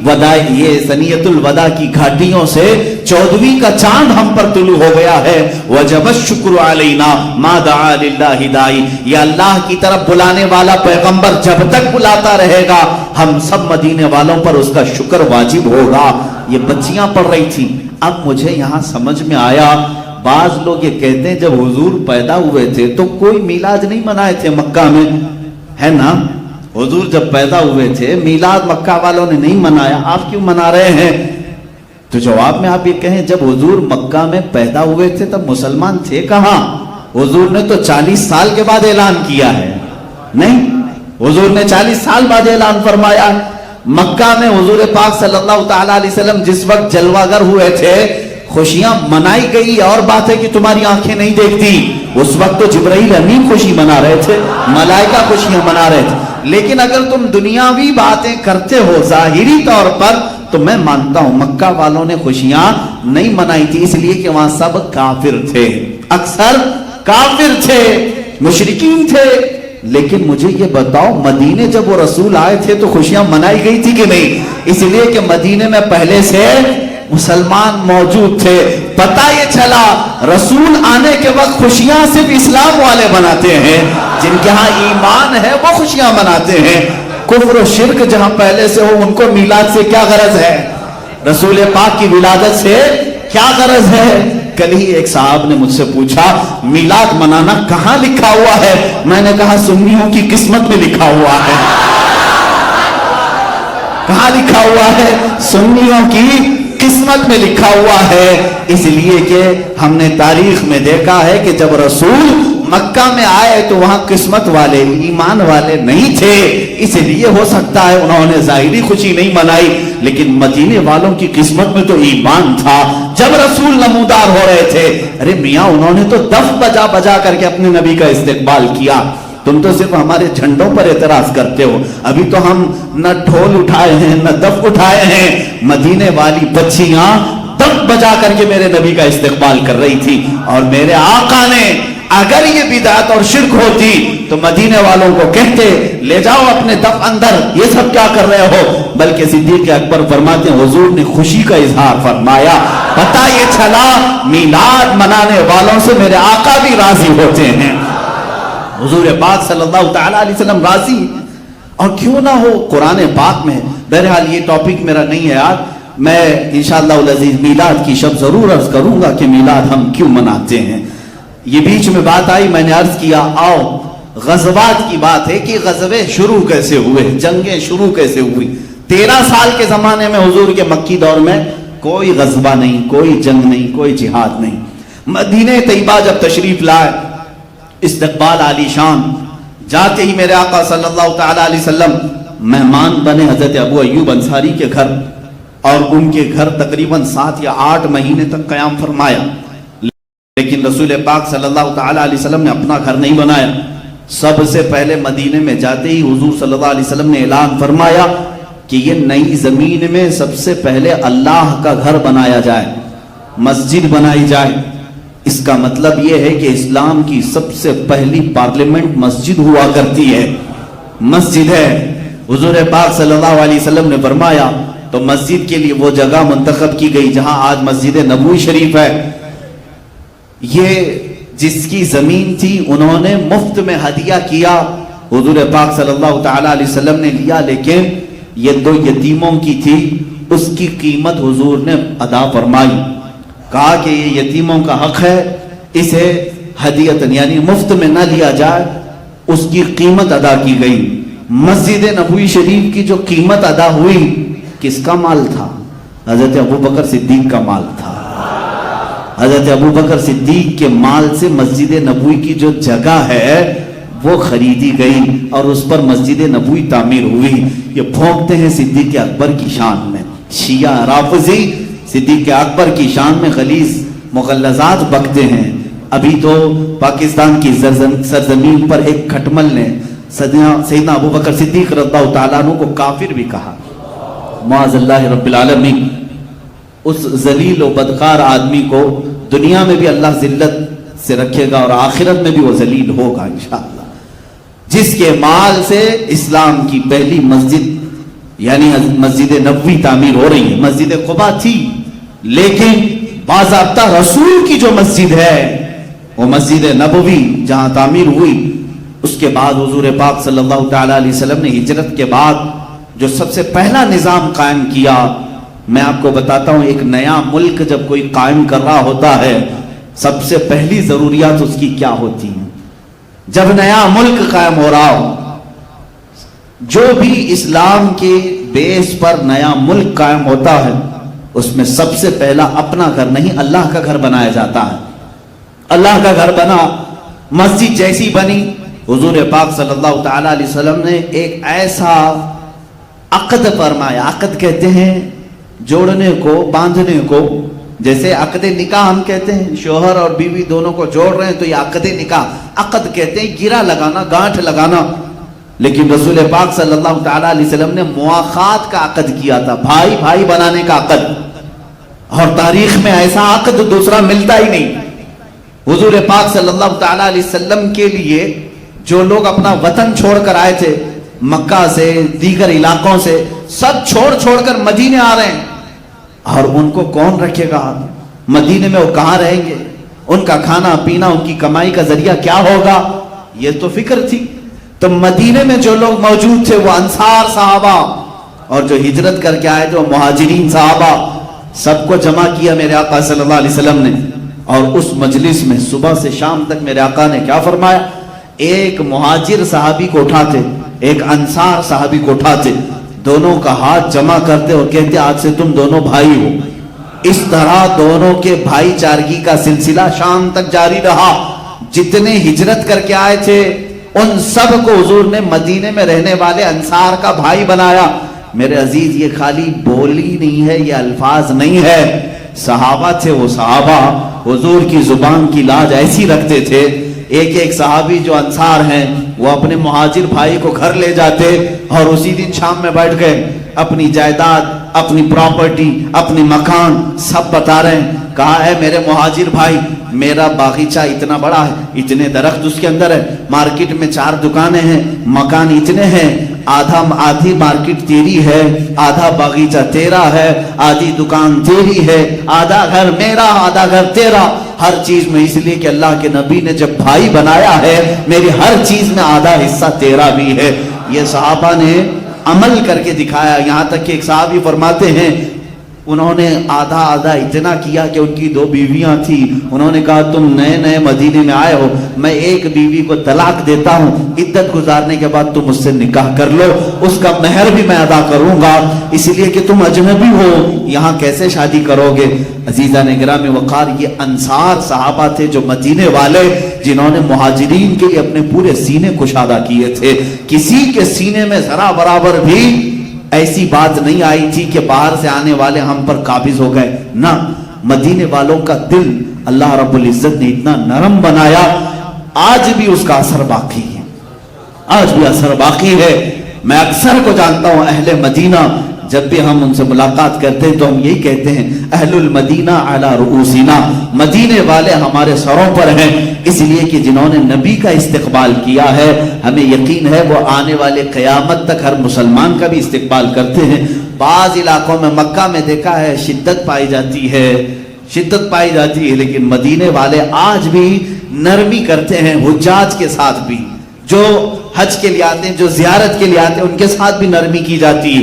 وداع یہ سنیت الوداع کی گھاٹیوں سے 14ویں کا چاند ہم پر طلوع ہو گیا ہے۔ وجب الشکر علینا ما دعا للہ داعی، یہ اللہ کی طرف بلانے والا پیغمبر جب تک بلاتا رہے گا ہم سب مدینے والوں پر اس کا شکر واجب ہوگا۔ یہ بچیاں پڑھ رہی تھیں۔ اب مجھے یہاں سمجھ میں آیا، بعض لوگ یہ کہتے ہیں جب حضور پیدا ہوئے تھے تو کوئی میلاد نہیں منائے تھے مکہ میں، ہے نا؟ حضور جب پیدا ہوئے تھے میلاد مکہ والوں نے نہیں منایا، آپ کیوں منا رہے ہیں؟ تو جواب میں آپ یہ کہیں جب حضور مکہ میں پیدا ہوئے تھے تب مسلمان تھے کہاں؟ حضور نے تو 40 سال کے بعد اعلان کیا ہے، نہیں، حضور نے 40 سال بعد اعلان فرمایا۔ مکہ میں حضور پاک صلی اللہ تعالیٰ علیہ وسلم جس وقت جلوہ گر ہوئے تھے، خوشیاں منائی گئی، اور بات ہے کہ تمہاری آنکھیں نہیں دیکھتی، اس وقت تو جبرائیل امین خوشی منا رہے تھے، ملائکہ خوشیاں منا رہے تھے۔ لیکن اگر تم دنیاوی باتیں کرتے ہو ظاہری طور پر تو میں مانتا ہوں مکہ والوں نے خوشیاں نہیں منائی تھی، اس لیے کہ وہاں سب کافر تھے، اکثر کافر تھے، مشرکین تھے۔ لیکن مجھے یہ بتاؤ مدینے جب وہ رسول آئے تھے تو خوشیاں منائی گئی تھی کہ نہیں؟ اس لیے کہ مدینے میں پہلے سے مسلمان موجود تھے۔ پتہ یہ چلا رسول آنے کے وقت خوشیاں صرف اسلام والے مناتے ہیں، جن کے ہاں ایمان ہے وہ خوشیاں مناتے ہیں۔ کفر و شرک جہاں پہلے سے ہو ان کو میلاد سے کیا غرض ہے؟ رسول پاک کی ولادت سے کیا غرض ہے؟ کل ہی ایک صاحب نے مجھ سے پوچھا میلاد منانا کہاں لکھا ہوا ہے؟ میں نے کہا سنیوں کی قسمت میں لکھا ہوا ہے۔ کہاں لکھا ہوا ہے؟ سنیوں کی قسمت میں لکھا ہوا ہے، اس لیے کہ ہم نے تاریخ میں دیکھا ہے کہ جب رسول مکہ میں آئے تو وہاں قسمت والے ایمان والے نہیں تھے، اس لیے ہو سکتا ہے انہوں نے ظاہری خوشی نہیں منائی، لیکن مدینے والوں کی قسمت میں تو ایمان تھا۔ جب رسول نمودار ہو رہے تھے، ارے میاں انہوں نے تو دف بجا بجا کر کے اپنے نبی کا استقبال کیا، تم تو صرف ہمارے جھنڈوں پر اعتراض کرتے ہو۔ ابھی تو ہم نہ ڈھول اٹھائے ہیں نہ دف اٹھائے ہیں، مدینے والی بچیاں دف بجا کر کے میرے نبی کا استقبال کر رہی تھی، اور میرے آقا نے اگر یہ بدعت اور شرک ہوتی تو مدینے والوں کو کہتے لے جاؤ اپنے دف اندر، یہ سب کیا کر رہے ہو؟ بلکہ صدیق اکبر فرماتے ہیں حضور نے خوشی کا اظہار فرمایا۔ پتہ یہ چلا میلاد منانے والوں سے میرے آقا بھی راضی ہوتے ہیں، حضور پاک صلی اللہ تعالیٰ علیہ وسلم راضی، اور کیوں نہ ہو قرآن پاک میں۔ بہرحال یہ ٹاپک میرا نہیں ہے آج، میں انشاءاللہ العزیز میلاد کی شب ضرور عرض کروں گا کہ میلاد ہم کیوں مناتے ہیں۔ یہ بیچ میں بات آئی، میں نے عرض کیا آؤ غزوات کی بات ہے کہ غزوے شروع کیسے ہوئے، جنگیں شروع کیسے ہوئی۔ 13 سال کے زمانے میں حضور کے مکی دور میں کوئی غزوہ نہیں، کوئی جنگ نہیں، کوئی جہاد نہیں۔ مدینہ طیبہ جب تشریف لائے، استقبال عالی شان، جاتے ہی میرے آقا صلی اللہ تعالیٰ علیہ وسلم مہمان بنے حضرت ابو ایوب انصاری کے گھر، اور ان کے گھر تقریباً 7 یا 8 مہینے تک قیام فرمایا۔ لیکن رسول پاک صلی اللہ تعالیٰ علیہ وسلم نے اپنا گھر نہیں بنایا، سب سے پہلے مدینے میں جاتے ہی حضور صلی اللہ علیہ وسلم نے اعلان فرمایا کہ یہ نئی زمین میں سب سے پہلے اللہ کا گھر بنایا جائے، مسجد بنائی جائے۔ اس کا مطلب یہ ہے کہ اسلام کی سب سے پہلی پارلیمنٹ مسجد ہوا کرتی ہے، مسجد ہے۔ حضور پاک صلی اللہ علیہ وسلم نے فرمایا تو مسجد کے لیے وہ جگہ منتخب کی گئی جہاں آج مسجد نبوی شریف ہے۔ یہ جس کی زمین تھی انہوں نے مفت میں ہدیہ کیا، حضور پاک صلی اللہ تعالی علیہ وسلم نے لیا، لیکن یہ 2 یتیموں کی تھی، اس کی قیمت حضور نے ادا فرمائی۔ کہا کہ یہ یتیموں کا حق ہے، اسے ہدیتاً یعنی مفت میں نہ لیا جائے، اس کی قیمت ادا کی گئی۔ مسجد نبوی شریف کی جو قیمت ادا ہوئی کس کا مال تھا؟ حضرت ابوبکر صدیق کا مال تھا۔ حضرت ابوبکر صدیق کے مال سے مسجد نبوی کی جو جگہ ہے وہ خریدی گئی اور اس پر مسجد نبوی تعمیر ہوئی۔ یہ پھونکتے ہیں صدیق اکبر کی شان میں، شیعہ رافضی صدیق اکبر کی شان میں غلیظ مغلظات بکتے ہیں۔ ابھی تو پاکستان کی سرزمین پر ایک کھٹمل نے سیدنا ابوبکر صدیق رضی اللہ تعالیٰ عنہ کو کافر بھی کہا، معاذ اللہ رب العالمین۔ اس ذلیل و بدکار آدمی کو دنیا میں بھی اللہ ذلت سے رکھے گا اور آخرت میں بھی وہ ذلیل ہوگا انشاءاللہ۔ جس کے مال سے اسلام کی پہلی مسجد یعنی مسجد نبوی تعمیر ہو رہی ہے۔ مسجد قباء تھی لیکن باضابطہ رسول کی جو مسجد ہے وہ مسجد نبوی جہاں تعمیر ہوئی۔ اس کے بعد حضور پاک صلی اللہ تعالی علیہ وسلم نے ہجرت کے بعد جو سب سے پہلا نظام قائم کیا، میں آپ کو بتاتا ہوں، ایک نیا ملک جب کوئی قائم کر رہا ہوتا ہے سب سے پہلی ضروریات اس کی کیا ہوتی ہیں؟ جب نیا ملک قائم ہو رہا ہو، جو بھی اسلام کے بیس پر نیا ملک قائم ہوتا ہے اس میں سب سے پہلا اپنا گھر نہیں اللہ کا گھر بنایا جاتا ہے۔ اللہ کا گھر بنا، مسجد جیسی بنی، حضور پاک صلی اللہ تعالی علیہ وسلم نے ایک ایسا عقد فرمایا۔ عقد کہتے ہیں جوڑنے کو، باندھنے کو، جیسے عقد نکاح ہم کہتے ہیں شوہر اور بیوی دونوں کو جوڑ رہے ہیں تو یہ عقد نکاح، عقد کہتے ہیں گرہ لگانا، گانٹھ لگانا۔ لیکن رسول پاک صلی اللہ تعالی علیہ وسلم نے مواخات کا عقد کیا تھا، بھائی بھائی بنانے کا عقد، اور تاریخ میں ایسا عقد دوسرا ملتا ہی نہیں۔ حضور پاک صلی اللہ تعالی علیہ وسلم کے لیے جو لوگ اپنا وطن چھوڑ کر آئے تھے، مکہ سے دیگر علاقوں سے، سب چھوڑ کر مدینے آ رہے ہیں، اور ان کو کون رکھے گا؟ مدینے میں وہ کہاں رہیں گے؟ ان کا کھانا پینا، ان کی کمائی کا ذریعہ کیا ہوگا؟ یہ تو فکر تھی۔ تو مدینے میں جو لوگ موجود تھے وہ انصار صحابہ، اور جو ہجرت کر کے آئے تھے وہ مہاجرین صحابہ، سب کو جمع کیا میرے آقا صلی اللہ علیہ وسلم نے۔ اور اس مجلس میں صبح سے شام تک میرے آقا نے کیا فرمایا؟ ایک مہاجر صحابی کو اٹھاتے، ایک انصار صحابی کو اٹھاتے، دونوں کا ہاتھ جمع کرتے اور کہتے آج سے تم دونوں بھائی ہو۔ اس طرح دونوں کے بھائی چارگی کا سلسلہ شام تک جاری رہا۔ جتنے ہجرت کر کے آئے تھے ان سب کو حضور نے مدینے میں رہنے والے انصار کا بھائی بنایا۔ میرے عزیز، یہ خالی بولی نہیں ہے، یہ الفاظ نہیں ہے، صحابہ تھے وہ صحابہ، حضور کی زبان کی لاج ایسی رکھتے تھے۔ ایک ایک صحابی جو انصار ہیں وہ اپنے مہاجر بھائی کو گھر لے جاتے اور اسی دن شام میں بیٹھ گئے اپنی جائیداد، اپنی پراپرٹی، اپنی مکان سب بتا رہے ہیں۔ کہا ہے میرے مہاجر بھائی، میرا باغیچہ اتنا بڑا ہے، اتنے درخت اس کے اندر ہے، مارکیٹ میں 4 دکانیں ہیں، مکان اتنے ہیں، آدھی مارکیٹ تیری ہے، آدھا باغیچہ تیرا ہے، آدھی دکان تیری ہے، آدھا گھر میرا، آدھا گھر تیرا، ہر چیز میں، اس لیے کہ اللہ کے نبی نے جب بھائی بنایا ہے میری ہر چیز میں آدھا حصہ تیرا بھی ہے۔ یہ صحابہ نے عمل کر کے دکھایا، یہاں تک کہ ایک صحابی فرماتے ہیں انہوں نے آدھا اتنا کیا کہ ان کی 2 بیویاں تھی، انہوں نے کہا تم نئے مدینے میں آئے ہو، میں ایک بیوی کو طلاق دیتا ہوں، عدت گزارنے کے بعد تم اس سے نکاح کر لو، اس کا مہر بھی میں ادا کروں گا، اس لیے کہ تم اجنبی ہو، یہاں کیسے شادی کرو گے؟ عزیزان گرامی وقار، یہ انصار صحابہ تھے جو مدینے والے، جنہوں نے مہاجرین کے لیے اپنے پورے سینے کشادہ کیے تھے۔ کسی کے سینے میں ذرا برابر بھی ایسی بات نہیں آئی تھی کہ باہر سے آنے والے ہم پر قابض ہو گئے، نہ، مدینے والوں کا دل اللہ رب العزت نے اتنا نرم بنایا، آج بھی اس کا اثر باقی ہے۔ آج بھی اثر باقی ہے. میں اکثر کو جانتا ہوں اہل مدینہ جب بھی ہم ان سے ملاقات کرتے ہیں تو ہم یہی کہتے ہیں اہل المدینہ علی رؤوسنا، مدینے والے ہمارے سروں پر ہیں، اس لیے کہ جنہوں نے نبی کا استقبال کیا ہے ہمیں یقین ہے وہ آنے والے قیامت تک ہر مسلمان کا بھی استقبال کرتے ہیں. بعض علاقوں میں مکہ میں دیکھا ہے شدت پائی جاتی ہے، لیکن مدینے والے آج بھی نرمی کرتے ہیں حجاج کے ساتھ بھی، جو حج کے لیے آتے ہیں، جو زیارت کے لیے آتے ہیں، ان کے ساتھ بھی نرمی کی جاتی ہے.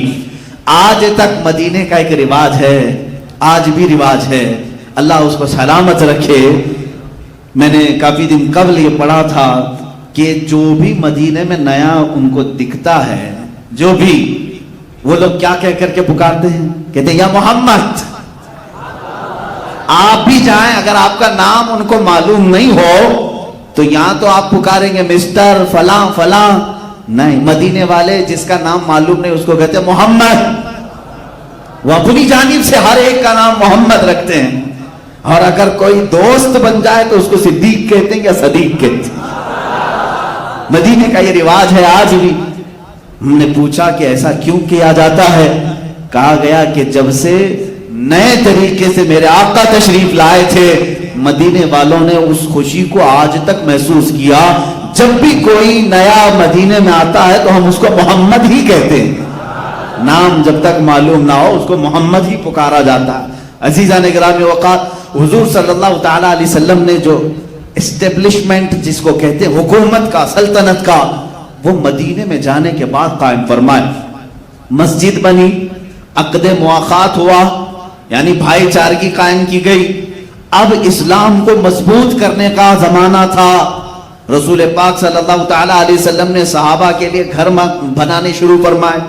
آج تک مدینے کا ایک رواج ہے، آج بھی رواج ہے، اللہ اس کو سلامت رکھے. میں نے کافی دن قبل یہ پڑھا تھا کہ جو بھی مدینے میں نیا ان کو دکھتا ہے، جو بھی، وہ لوگ کیا کہہ کر کے پکارتے ہیں؟ کہتے ہیں یا محمد. آپ بھی جائیں، اگر آپ کا نام ان کو معلوم نہیں ہو تو یہاں تو آپ پکاریں گے مسٹر فلاں فلاں، نہیں، مدینے والے جس کا نام معلوم نہیں اس کو کہتے ہیں محمد. وہ اپنی جانب سے ہر ایک کا نام محمد رکھتے ہیں، اور اگر کوئی دوست بن جائے تو اس کو صدیق کہتے ہیں یا صدیق کہتے ہیں. مدینے کا یہ رواج ہے آج بھی. ہم نے پوچھا کہ ایسا کیوں کیا جاتا ہے؟ کہا گیا کہ جب سے نئے طریقے سے میرے آقا تشریف لائے تھے مدینے والوں نے اس خوشی کو آج تک محسوس کیا. جب بھی کوئی نیا مدینے میں آتا ہے تو ہم اس کو محمد ہی کہتے ہیں، نام جب تک معلوم نہ ہو اس کو محمد ہی پکارا جاتا ہے. عزیزان گرامی اوقات، حضور صلی اللہ تعالی علیہ وسلم نے جو اسٹیبلشمنٹ جس کو کہتے ہیں حکومت کا، سلطنت کا، وہ مدینے میں جانے کے بعد قائم فرمائے. مسجد بنی، عقد مواخات ہوا، یعنی بھائی چارگی قائم کی گئی. اب اسلام کو مضبوط کرنے کا زمانہ تھا. رسول پاک صلی اللہ تعالی علیہ وسلم نے صحابہ کے لیے گھر بنانے شروع فرمائے.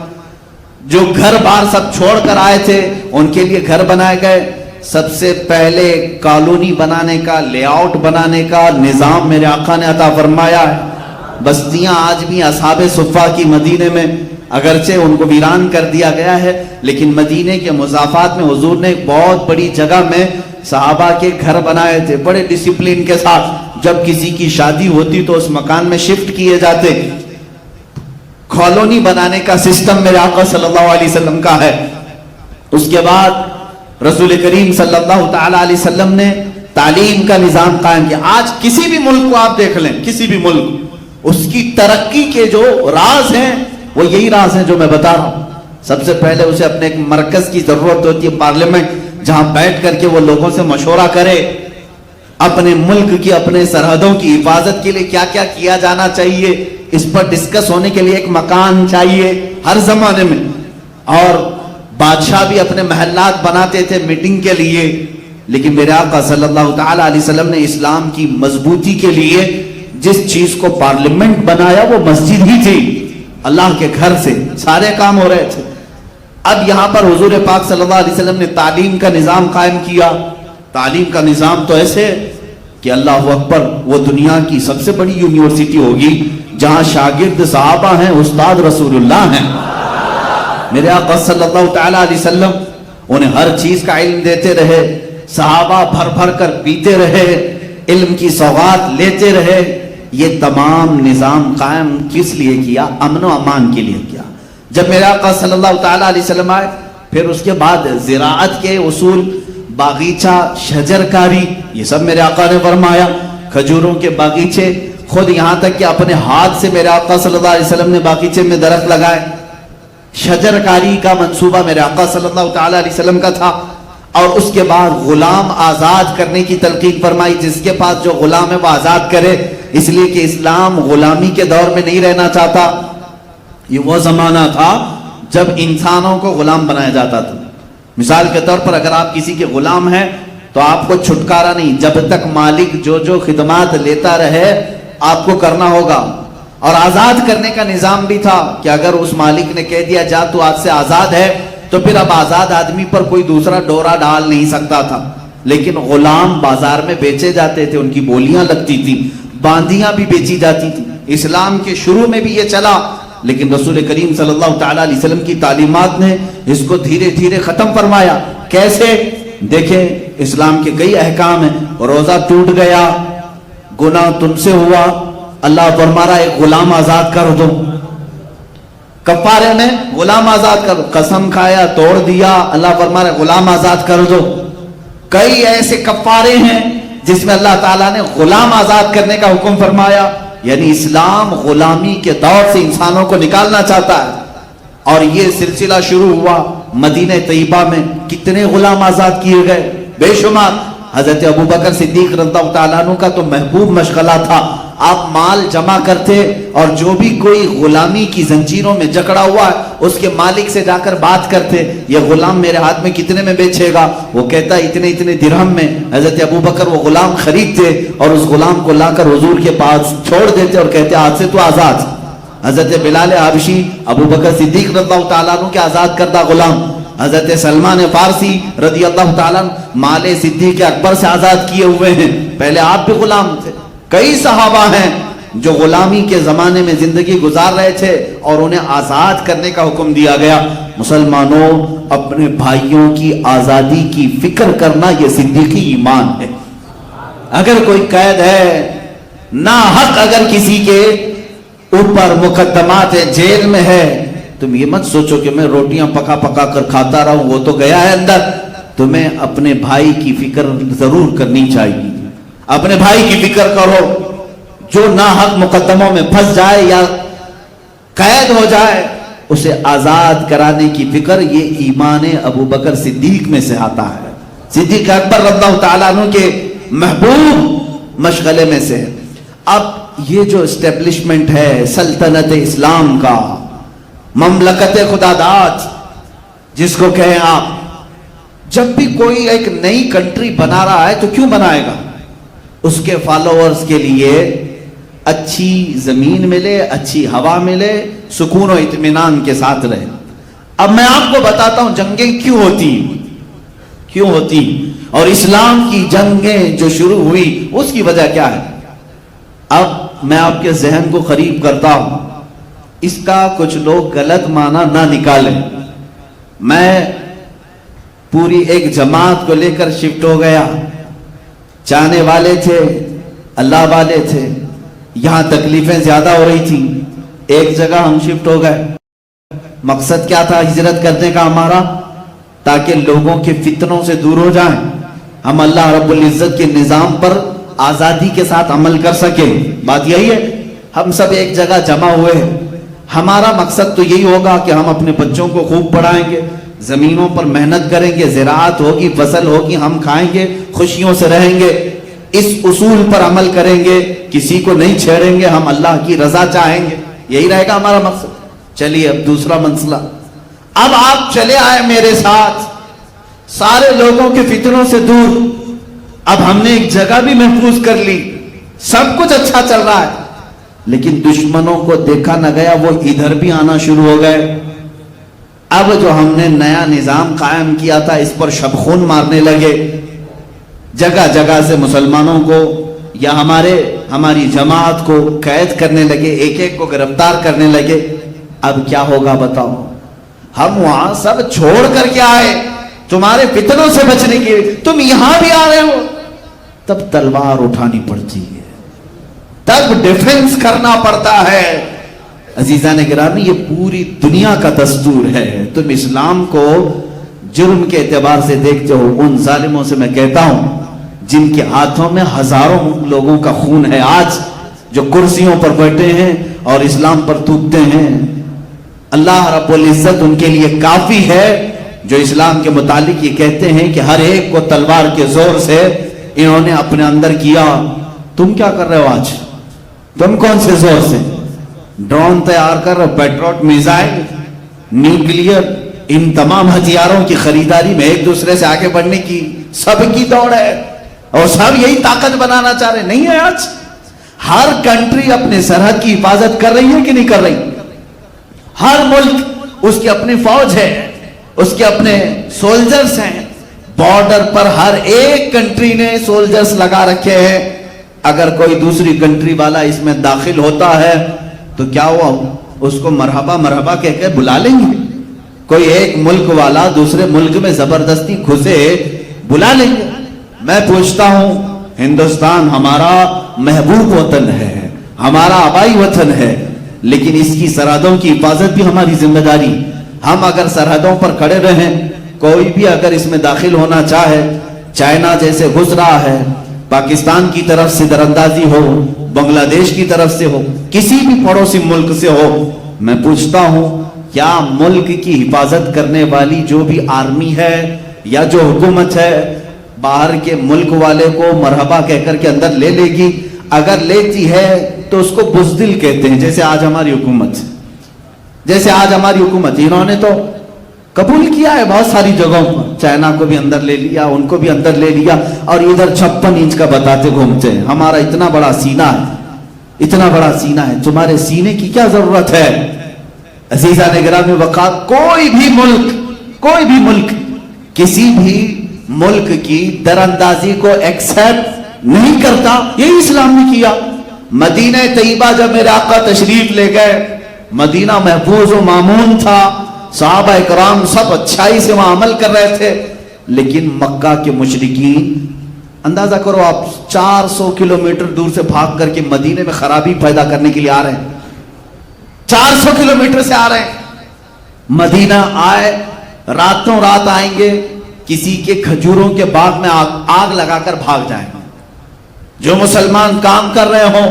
جو گھر بار سب چھوڑ کر آئے تھے ان کے لیے گھر بنائے گئے. سب سے پہلے کالونی بنانے کا، لے آؤٹ بنانے کا نظام میرے آقا نے عطا فرمایا ہے. بستیاں آج بھی اصحاب صفہ کی مدینے میں، اگرچہ ان کو ویران کر دیا گیا ہے، لیکن مدینے کے مضافات میں حضور نے ایک بہت بڑی جگہ میں صحابہ کے گھر بنائے تھے بڑے ڈسپلن کے ساتھ. جب کسی کی شادی ہوتی تو اس مکان میں شفٹ کیے جاتے. کالونی بنانے کا سسٹم میرے آقا صلی اللہ علیہ وسلم کا ہے. اس کے بعد رسول کریم صلی اللہ تعالی علیہ وسلم نے تعلیم کا نظام قائم کیا. آج کسی بھی ملک کو آپ دیکھ لیں، کسی بھی ملک، اس کی ترقی کے جو راز ہیں وہ یہی راز ہیں جو میں بتا رہا ہوں. سب سے پہلے اسے اپنے ایک مرکز کی ضرورت ہوتی ہے، پارلیمنٹ، جہاں بیٹھ کر کے وہ لوگوں سے مشورہ کرے. اپنے ملک کی، اپنے سرحدوں کی حفاظت کے لیے کیا کیا کیا جانا چاہیے، اس پر ڈسکس ہونے کے لیے ایک مکان چاہیے ہر زمانے میں. اور بادشاہ بھی اپنے محلات بناتے تھے میٹنگ کے لیے. لیکن میرے آقا صلی اللہ تعالی علیہ وسلم نے اسلام کی مضبوطی کے لیے جس چیز کو پارلیمنٹ بنایا وہ مسجد ہی تھی. اللہ کے گھر سے سارے کام ہو رہے تھے. اب یہاں پر حضور پاک صلی اللہ علیہ وسلم نے تعلیم کا نظام قائم کیا. تعلیم کا نظام تو ایسے کہ اللہ اکبر، وہ دنیا کی سب سے بڑی یونیورسٹی ہوگی جہاں شاگرد صحابہ ہیں، استاد رسول اللہ ہیں. میرے آقا صلی اللہ تعالی علیہ وسلم انہیں ہر چیز کا علم دیتے رہے. صحابہ بھر بھر کر پیتے رہے، علم کی سوغات لیتے رہے. یہ تمام نظام قائم کس لیے کیا؟ امن و امان کے لیے کیا. جب میرے آقا صلی اللہ تعالی علیہ وسلم آئے، پھر اس کے بعد زراعت کے اصول، باغیچہ، شجرکاری، یہ سب میرے آقا نے فرمایا. کھجوروں کے باغیچے، خود یہاں تک کہ اپنے ہاتھ سے میرے آقا صلی اللہ علیہ وسلم نے باغیچے میں درخت لگائے. شجرکاری کا منصوبہ میرے آقا صلی اللہ تعالی علیہ وسلم کا تھا. اور اس کے بعد غلام آزاد کرنے کی تلقین فرمائی. جس کے پاس جو غلام ہے وہ آزاد کرے، اس لیے کہ اسلام غلامی کے دور میں نہیں رہنا چاہتا. یہ وہ زمانہ تھا جب انسانوں کو غلام بنایا جاتا تھا. مثال کے طور پر اگر آپ کسی کے غلام ہیں تو آپ کو چھٹکارا نہیں، جب تک مالک جو خدمات لیتا رہے آپ کو کرنا ہوگا. اور آزاد کرنے کا نظام بھی تھا کہ اگر اس مالک نے کہہ دیا جا تو آج سے آزاد ہے، تو پھر اب آزاد آدمی پر کوئی دوسرا ڈورا ڈال نہیں سکتا تھا. لیکن غلام بازار میں بیچے جاتے تھے، ان کی بولیاں لگتی تھی، باندیاں بھی بیچی جاتی تھی. اسلام کے شروع میں بھی یہ چلا، لیکن رسول کریم صلی اللہ تعالی علیہ وسلم کی تعلیمات نے اس کو دھیرے دھیرے ختم فرمایا. کیسے؟ دیکھیں اسلام کے کئی احکام ہیں. روزہ ٹوٹ گیا، گناہ تم سے ہوا، اللہ فرما رہا ہے ایک غلام آزاد کر دو، کفارے میں غلام آزاد کر دو، قسم کھایا توڑ دیا، اللہ فرما رہا ہے غلام آزاد کر دو۔ کئی ایسے کفارے ہیں جس میں اللہ تعالیٰ نے غلام آزاد کرنے کا حکم فرمایا، یعنی اسلام غلامی کے دور سے انسانوں کو نکالنا چاہتا ہے۔ اور یہ سلسلہ شروع ہوا مدینہ طیبہ میں، کتنے غلام آزاد کیے گئے، بے شمار۔ حضرت ابوبکر صدیق رضی اللہ تعالیٰ عنہ کا تو محبوب مشغلہ تھا، آپ مال جمع کرتے اور جو بھی کوئی غلامی کی زنجیروں میں جکڑا ہوا ہے اس کے مالک سے جا کر بات کرتے، یہ غلام میرے ہاتھ میں کتنے میں بیچے گا؟ وہ کہتا اتنے اتنے درہم میں۔ حضرت ابوبکر وہ غلام خریدتے اور اس غلام کو لا کر حضور کے پاس چھوڑ دیتے اور کہتے آج سے تو آزاد۔ حضرت بلال حبشی ابوبکر صدیق رضی اللہ تعالیٰ عنہ کے آزاد کردہ غلام، حضرت سلمان فارسی رضی اللہ تعالیٰ مال صدیق اکبر سے آزاد کیے ہوئے ہیں، پہلے آپ بھی غلام تھے۔ کئی صحابہ ہیں جو غلامی کے زمانے میں زندگی گزار رہے تھے اور انہیں آزاد کرنے کا حکم دیا گیا۔ مسلمانوں، اپنے بھائیوں کی آزادی کی فکر کرنا یہ صدیقی ایمان ہے۔ اگر کوئی قید ہے، ناحق اگر کسی کے اوپر مقدمات ہے، جیل میں ہے، تم یہ مت سوچو کہ میں روٹیاں پکا پکا کر کھاتا رہوں، وہ تو گیا ہے اندر۔ تمہیں اپنے بھائی کی فکر ضرور کرنی چاہیے، اپنے بھائی کی فکر کرو، جو ناحق مقدموں میں پھنس جائے یا قید ہو جائے اسے آزاد کرانے کی فکر، یہ ایمان ابوبکر صدیق میں سے آتا ہے، صدیق اکبر رضی اللہ تعالیٰ عنہ کے محبوب مشغلے میں سے۔ اب یہ جو اسٹیبلشمنٹ ہے سلطنت اسلام کا، مملکت خدا داد جس کو کہیں آپ، جب بھی کوئی ایک نئی کنٹری بنا رہا ہے تو کیوں بنائے گا؟ اس کے فالوورز کے لیے اچھی زمین ملے، اچھی ہوا ملے، سکون و اطمینان کے ساتھ رہے۔ اب میں آپ کو بتاتا ہوں جنگیں کیوں ہوتی اور اسلام کی جنگیں جو شروع ہوئی اس کی وجہ کیا ہے۔ اب میں آپ کے ذہن کو قریب کرتا ہوں، اس کا کچھ لوگ غلط معنی نہ نکالیں۔ میں پوری ایک جماعت کو لے کر شفٹ ہو گیا، چاہنے والے تھے، اللہ والے تھے، یہاں تکلیفیں زیادہ ہو رہی تھی، ایک جگہ ہم شفٹ ہو گئے۔ مقصد کیا تھا ہجرت کرنے کا ہمارا؟ تاکہ لوگوں کے فتنوں سے دور ہو جائیں، ہم اللہ رب العزت کے نظام پر آزادی کے ساتھ عمل کر سکیں۔ بات یہی ہے، ہم سب ایک جگہ جمع ہوئے ہیں، ہمارا مقصد تو یہی ہوگا کہ ہم اپنے بچوں کو خوب پڑھائیں گے، زمینوں پر محنت کریں گے، زراعت ہوگی، فصل ہوگی، ہم کھائیں گے، خوشیوں سے رہیں گے، اس اصول پر عمل کریں گے، کسی کو نہیں چھیڑیں گے، ہم اللہ کی رضا چاہیں گے، یہی رہے گا ہمارا مقصد۔ چلیے اب دوسرا مسئلہ، اب آپ چلے آئے میرے ساتھ سارے لوگوں کے فتنوں سے دور، اب ہم نے ایک جگہ بھی محفوظ کر لی، سب کچھ اچھا چل رہا ہے، لیکن دشمنوں کو دیکھا نہ گیا، وہ ادھر بھی آنا شروع ہو گئے۔ اب جو ہم نے نیا نظام قائم کیا تھا اس پر شب خون مارنے لگے، جگہ جگہ سے مسلمانوں کو یا ہماری جماعت کو قید کرنے لگے، ایک ایک کو گرفتار کرنے لگے۔ اب کیا ہوگا بتاؤ؟ ہم وہاں سب چھوڑ کر کے آئے تمہارے فتنوں سے بچنے کے، تم یہاں بھی آ رہے ہو، تب تلوار اٹھانی پڑتی ہے، تب ڈیفنس کرنا پڑتا ہے۔ عزیزان گرامی، یہ پوری دنیا کا دستور ہے۔ تم اسلام کو جرم کے اعتبار سے دیکھتے ہو، ان ظالموں سے میں کہتا ہوں جن کے ہاتھوں میں ہزاروں لوگوں کا خون ہے آج، جو کرسیوں پر بیٹھے ہیں اور اسلام پر تھوکتے ہیں، اللہ رب العزت ان کے لیے کافی ہے، جو اسلام کے متعلق یہ کہتے ہیں کہ ہر ایک کو تلوار کے زور سے انہوں نے اپنے اندر کیا۔ تم کیا کر رہے ہو آج؟ تم کون سے زور سے ڈرون تیار کر رہے ہو، پیٹروٹ، میزائل، نیوکلیئر، ان تمام ہتھیاروں کی خریداری میں ایک دوسرے سے آگے بڑھنے کی سب کی دوڑ ہے اور سب یہی طاقت بنانا چاہ رہے، نہیں ہے؟ آج ہر کنٹری اپنے سرحد کی حفاظت کر رہی ہے کہ نہیں کر رہی؟ ہر ملک اس کی اپنی فوج ہے، اس کے اپنے سولجرز ہیں، بارڈر پر ہر ایک کنٹری نے سولجرز لگا رکھے ہیں۔ اگر کوئی دوسری کنٹری والا اس میں داخل ہوتا ہے تو کیا ہوا؟ اس کو مرحبا مرحبا کہہ کے بلا لیں گے۔ کوئی ایک ملک والا دوسرے ملک میں زبردستی گھسے، بلا لیں گے۔ میں پوچھتا ہوں، ہندوستان ہمارا محبوب وطن ہے، ہمارا آبائی وطن ہے، لیکن اس کی سرحدوں کی حفاظت بھی ہماری ذمہ داری. ہم اگر سرحدوں پر کھڑے رہیں، کوئی بھی اگر اس میں داخل ہونا چاہے، چائنا جیسے گھس رہا ہے، پاکستان کی طرف سے دراندازی ہو، بنگلہ دیش کی طرف سے ہو، کسی بھی پڑوسی ملک سے ہو، میں پوچھتا ہوں کیا ملک کی حفاظت کرنے والی جو بھی آرمی ہے یا جو حکومت ہے باہر کے ملک والے کو مرحبا کہہ کر کے اندر لے لے گی؟ اگر لیتی ہے تو اس کو بزدل کہتے ہیں. جیسے آج ہماری حکومت انہوں نے تو قبول کیا ہے بہت ساری جگہوں پر، چائنا کو بھی اندر لے لیا، ان کو بھی اندر لے لیا، اور ادھر 56 انچ کا بتاتے گھومتے ہیں ہمارا اتنا بڑا سینہ ہے، اتنا بڑا سینہ ہے. تمہارے سینے کی کیا ضرورت ہے؟ عزیزان گرامی وقار، کوئی بھی ملک کسی بھی ملک کی دراندازی کو ایکسپٹ نہیں کرتا. یہی اسلام نے کیا. مدینہ طیبہ جب میرے آقا تشریف لے گئے، مدینہ محفوظ و مامون تھا، صحابہ اکرام سب اچھائی سے وہاں عمل کر رہے تھے، لیکن مکہ کے مشرکین، اندازہ کرو آپ 400 کلومیٹر دور سے بھاگ کر کے مدینے میں خرابی پیدا کرنے کے لیے آ رہے ہیں. 400 کلومیٹر سے آ رہے ہیں. مدینہ آئے، راتوں رات آئیں گے، کسی کے کھجوروں کے باغ میں آگ لگا کر بھاگ جائیں گے. جو مسلمان کام کر رہے ہوں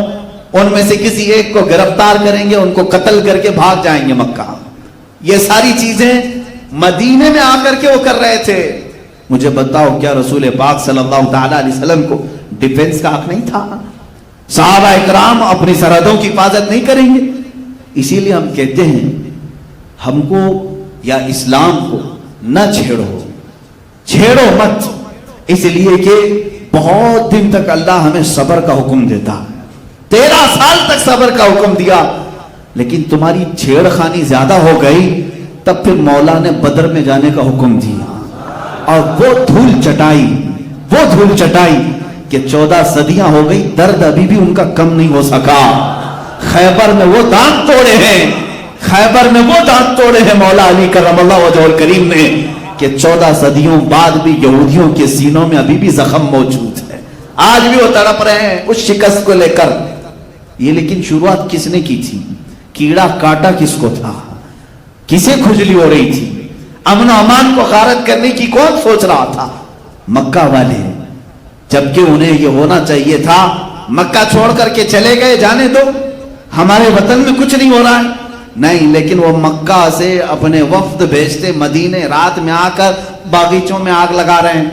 ان میں سے کسی ایک کو گرفتار کریں گے، ان کو قتل کر کے بھاگ جائیں گے مکہ. یہ ساری چیزیں مدینے میں آ کر کے وہ کر رہے تھے. مجھے بتاؤ کیا رسول پاک صلی اللہ تعالی علیہ وسلم کو ڈیفنس کا حق نہیں تھا؟ صحابہ اکرام اپنی سرحدوں کی حفاظت نہیں کریں گے؟ اسی لیے ہم کہتے ہیں ہم کو یا اسلام کو نہ چھیڑو مت، اس لیے کہ بہت دن تک اللہ ہمیں صبر کا حکم دیتا ہے. 13 سال تک صبر کا حکم دیا، لیکن تمہاری چھیڑ خانی زیادہ ہو گئی، تب پھر مولا نے بدر میں جانے کا حکم دیا، اور وہ دھول چٹائی کہ 14 صدیاں ہو گئی، درد ابھی بھی ان کا کم نہیں ہو سکا. خیبر میں وہ دانت توڑے ہیں مولا علی کرم اللہ وجہہ الکریم نے، کہ 14 صدیوں بعد بھی یہودیوں کے سینوں میں ابھی بھی زخم موجود ہے. آج بھی وہ تڑپ رہے ہیں اس شکست کو لے کر. یہ لیکن شروعات کس نے کی تھی؟ کیڑا کاٹا کس کو تھا؟ کسے کھجلی ہو رہی تھی؟ امن و امان کو غارت کرنے کی کون سوچ رہا تھا؟ مکہ والے. جبکہ انہیں یہ ہونا چاہیے تھا مکہ چھوڑ کر کے چلے گئے، جانے دو، ہمارے وطن میں کچھ نہیں ہو رہا ہے. نہیں، لیکن وہ مکہ سے اپنے وفد بھیجتے، مدینے رات میں آ کر باغیچوں میں آگ لگا رہے ہیں،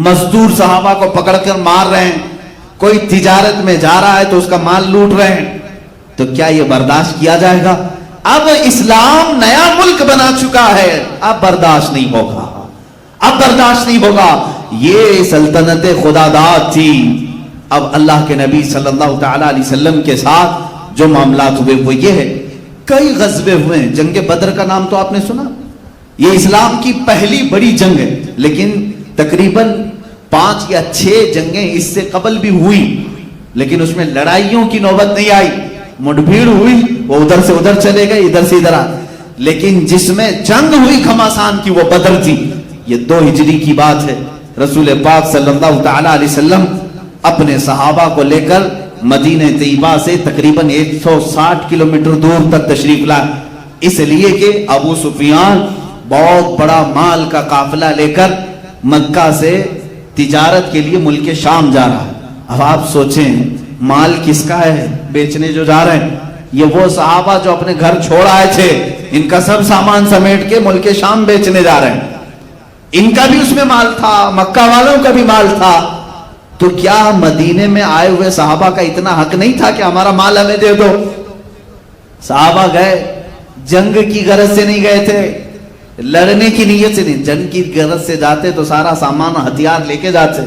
مزدور صحابہ کو پکڑ کر مار رہے ہیں، کوئی تجارت میں جا رہا ہے تو اس کا مال لوٹ رہے ہیں. تو کیا یہ برداشت کیا جائے گا؟ اب اسلام نیا ملک بنا چکا ہے، اب برداشت نہیں ہوگا. یہ سلطنت خدا داد تھی. اب اللہ کے نبی صلی اللہ تعالی علیہ وسلم کے ساتھ جو معاملات ہوئے وہ یہ ہے، کئی غزوے ہوئے ہیں. جنگ بدر کا نام تو آپ نے سنا، یہ اسلام کی پہلی بڑی جنگ ہے، لیکن تقریباً 5 یا 6 جنگیں اس سے قبل بھی ہوئی، لیکن اس میں لڑائیوں کی نوبت نہیں آئی. مڈبھیڑ ہوئی، وہ ادھر سے ادھر چلے گئے، ادھر سے ادھر آ، لیکن جس میں جنگ ہوئی گھماسان کی وہ بدر تھی. یہ 2 ہجری کی بات ہے. رسول پاک صلی اللہ تعالی علیہ وسلم اپنے صحابہ کو لے کر مدینہ طیبہ سے تقریباً 160 کلومیٹر دور تک تشریف لائے، اس لیے کہ ابو سفیان بہت بڑا مال کا قافلہ لے کر مکہ سے تجارت کے لیے ملک شام جا رہا ہے. اب آپ سوچیں مال کس کا ہے بیچنے جو جا رہے ہیں؟ یہ وہ صحابہ جو اپنے گھر چھوڑ آئے تھے، ان کا سب سامان سمیٹ کے ملک شام بیچنے جا رہے ہیں. ان کا بھی اس میں مال تھا، مکہ والوں کا بھی مال تھا. تو کیا مدینے میں آئے ہوئے صحابہ کا اتنا حق نہیں تھا کہ ہمارا مال ہمیں دے دو؟ صحابہ گئے، جنگ کی غرض سے نہیں گئے تھے، لڑنے کی نیت سے نہیں. جنگ کی غرض سے جاتے تو سارا سامان ہتھیار لے کے جاتے.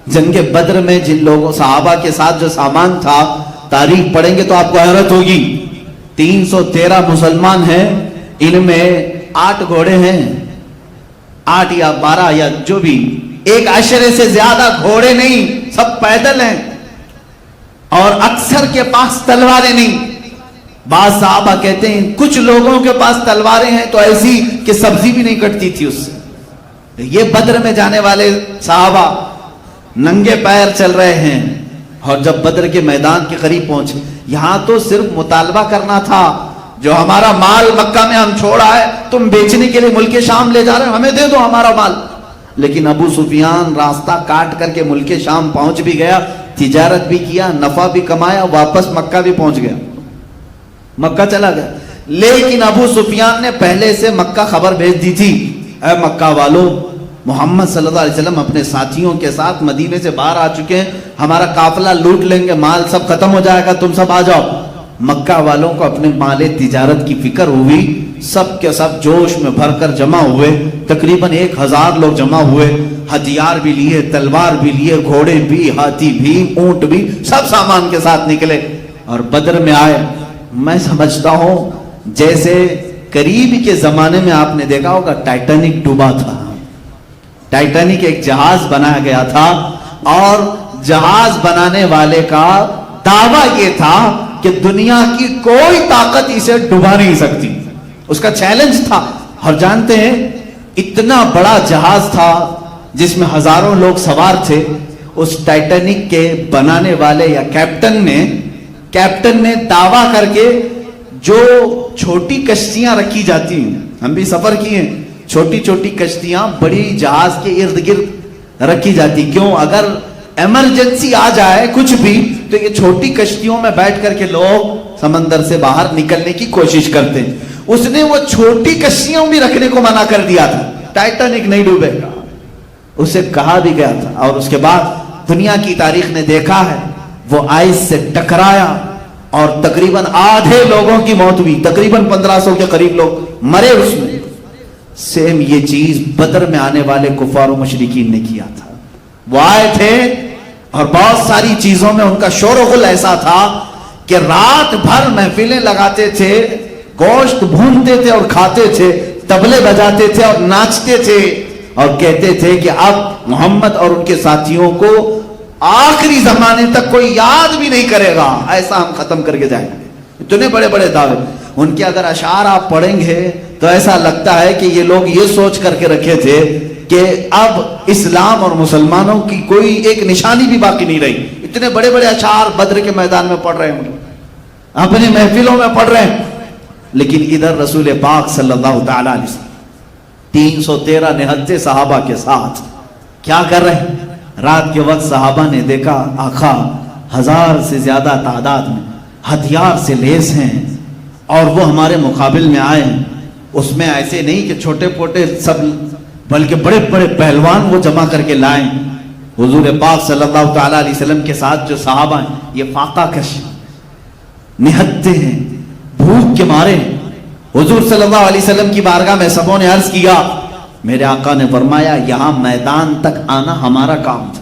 جنگ بدر میں جن لوگوں صحابہ کے ساتھ جو سامان تھا، تاریخ پڑھیں گے تو آپ کو حیرت ہوگی. 313 مسلمان ہیں، ان میں 8 گھوڑے ہیں، 8 یا 12 یا جو بھی، 1 عشرے سے زیادہ گھوڑے نہیں، سب پیدل ہیں، اور اکثر کے پاس تلواریں نہیں. بعض صحابہ کہتے ہیں کچھ لوگوں کے پاس تلواریں ہیں تو ایسی کہ سبزی بھی نہیں کٹتی تھی اس سے. یہ بدر میں جانے والے صحابہ ننگے پیر چل رہے ہیں، اور جب بدر کے میدان کے قریب پہنچے، یہاں تو صرف مطالبہ کرنا تھا، جو ہمارا مال مکہ میں ہم چھوڑا ہے تم بیچنے کے لیے ملک شام لے جا رہے ہو، ہمیں دے دو ہمارا مال۔ لیکن ابو سفیان راستہ کاٹ کر کے ملک شام پہنچ بھی گیا، تجارت بھی کیا، نفع بھی کمایا، واپس مکہ بھی پہنچ گیا، مکہ چلا گیا۔ لیکن ابو سفیان نے پہلے سے مکہ خبر بھیج دی تھی، اے مکہ والو، محمد صلی اللہ علیہ وسلم اپنے ساتھیوں کے ساتھ مدینے سے باہر آ چکے ہیں، ہمارا قافلہ لوٹ لیں گے، مال سب ختم ہو جائے گا، تم سب آ جاؤ۔ مکہ والوں کو اپنے مال تجارت کی فکر ہوئی، سب کے سب جوش میں بھر کر جمع ہوئے، تقریباً 1000 لوگ جمع ہوئے، ہتھیار بھی لیے، تلوار بھی لیے، گھوڑے بھی، ہاتھی بھی، اونٹ بھی، سب سامان کے ساتھ نکلے اور بدر میں آئے۔ میں سمجھتا ہوں جیسے قریب کے زمانے میں آپ نے دیکھا ہوگا ٹائٹینک ڈوبا تھا، ٹائٹینک ایک جہاز بنایا گیا تھا، اور جہاز بنانے والے کا دعویٰ یہ تھا کہ دنیا کی کوئی طاقت اسے ڈبا نہیں سکتی، اس کا چیلنج تھا۔ اور جانتے ہیں اتنا بڑا جہاز تھا جس میں ہزاروں لوگ سوار تھے، اس ٹائٹینک کے بنانے والے یا کیپٹن نے دعویٰ کر کے جو چھوٹی کشتیاں رکھی جاتی ہیں، ہم بھی سفر کیے ہیں، چھوٹی چھوٹی کشتیاں بڑی جہاز کے ارد گرد رکھی جاتی، کیوں؟ اگر ایمرجنسی آ جائے کچھ بھی تو یہ چھوٹی کشتیوں میں بیٹھ کر کے لوگ سمندر سے باہر نکلنے کی کوشش کرتے ہیں۔ اس نے وہ چھوٹی کشتیوں بھی رکھنے کو منع کر دیا تھا، ٹائٹینک نہیں ڈوبے گا، اسے کہا بھی گیا تھا۔ اور اس کے بعد دنیا کی تاریخ نے دیکھا ہے وہ آئس سے ٹکرایا اور تقریباً آدھے لوگوں کی موت ہوئی، تقریباً 1500 کے قریب لوگ مرے اس میں۔ سیم یہ چیز بدر میں آنے والے کفار و مشرکین نے کیا تھا، وہ آئے تھے اور بہت ساری چیزوں میں ان کا شور و غل ایسا تھا کہ رات بھر محفلیں لگاتے تھے، گوشت بھونتے تھے اور کھاتے تھے، طبلے بجاتے تھے اور ناچتے تھے، اور کہتے تھے کہ اب محمد اور ان کے ساتھیوں کو آخری زمانے تک کوئی یاد بھی نہیں کرے گا، ایسا ہم ختم کر کے جائیں گے۔ اتنے بڑے بڑے دعوے ان کے، اگر اشعار آپ پڑھیں گے تو ایسا لگتا ہے کہ یہ لوگ یہ سوچ کر کے رکھے تھے کہ اب اسلام اور مسلمانوں کی کوئی ایک نشانی بھی باقی نہیں رہی۔ اتنے بڑے بڑے اشعار بدر کے میدان میں پڑھ رہے ہیں، اپنی محفلوں میں پڑھ رہے ہیں، لیکن ادھر رسول پاک صلی اللہ تعالی علیہ وسلم 313 نہتے صحابہ کے ساتھ کیا کر رہے ہیں؟ رات کے وقت صحابہ نے دیکھا آقا 1000 سے زیادہ تعداد میں ہتھیار سے لیس ہیں اور وہ ہمارے مقابل میں آئے ہیں، اس میں ایسے نہیں کہ چھوٹے پوٹے سب، بلکہ بڑے بڑے پہلوان وہ جمع کر کے لائیں۔ حضور پاک صلی اللہ تعالی علیہ وسلم کے ساتھ جو صحابہ ہیں یہ فاقہ کش نہتے ہیں، بھوک کے مارے۔ حضور صلی اللہ علیہ وسلم کی بارگاہ میں سبوں نے عرض کیا، میرے آقا نے فرمایا یہاں میدان تک آنا ہمارا کام تھا،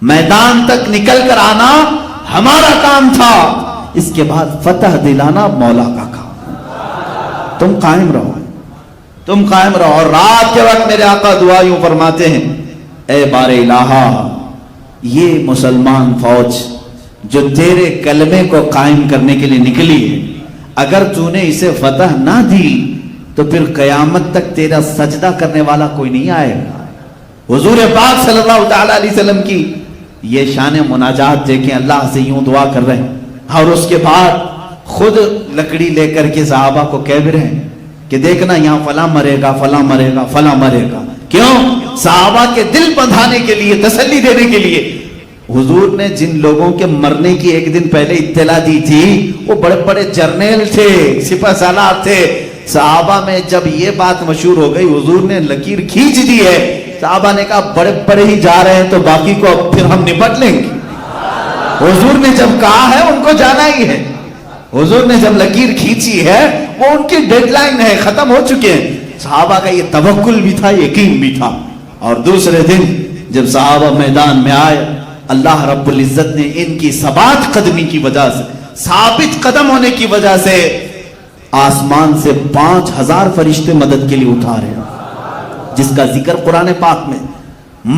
میدان تک نکل کر آنا ہمارا کام تھا، اس کے بعد فتح دلانا مولا کا کام، تم قائم رہو، تم قائم رہو۔ اور رات کے وقت میرے آقا دعا یوں فرماتے ہیں، اے بار الہا، یہ مسلمان فوج جو تیرے کلمے کو قائم کرنے کے لیے نکلی ہے، اگر تو نے اسے فتح نہ دی تو پھر قیامت تک تیرا سجدہ کرنے والا کوئی نہیں آئے گا۔ حضور پاک صلی اللہ تعالی علیہ وسلم کی یہ شان مناجات دیکھیں، اللہ سے یوں دعا کر رہے ہیں، اور اس کے بعد خود لکڑی لے کر کے صحابہ کو کہہ بھی رہے ہیں کہ دیکھنا یہاں فلاں مرے گا، فلاں مرے گا، فلاں مرے گا۔ کیوں؟ صحابہ کے دل بندھانے کے لیے، تسلی دینے کے لیے۔ حضور نے جن لوگوں کے مرنے کی ایک دن پہلے اطلاع دی تھی وہ بڑے بڑے جرنیل تھے، سپہ سالار تھے۔ صحابہ میں جب یہ بات مشہور ہو گئی، حضور نے لکیر کھینچ دی ہے، صحابہ نے کہا بڑے بڑے ہی جا رہے ہیں تو باقی کو اب پھر ہم نپٹ لیں گے۔ حضور نے جب کہا ہے ان کو جانا ہی ہے، حضور نے جب لکیر کھینچی ہے وہ ان کی ڈیڈ لائن ہے، ختم ہو چکے ہیں۔ صحابہ کا یہ توکل بھی تھا، یقین بھی تھا۔ اور دوسرے دن جب صحابہ میدان میں آئے، اللہ رب العزت نے ان کی ثبات قدمی کی وجہ سے، ثابت قدم ہونے کی وجہ سے آسمان سے 5000 فرشتے مدد کے لیے اٹھا رہے ہیں، جس کا ذکر قرآن پاک میں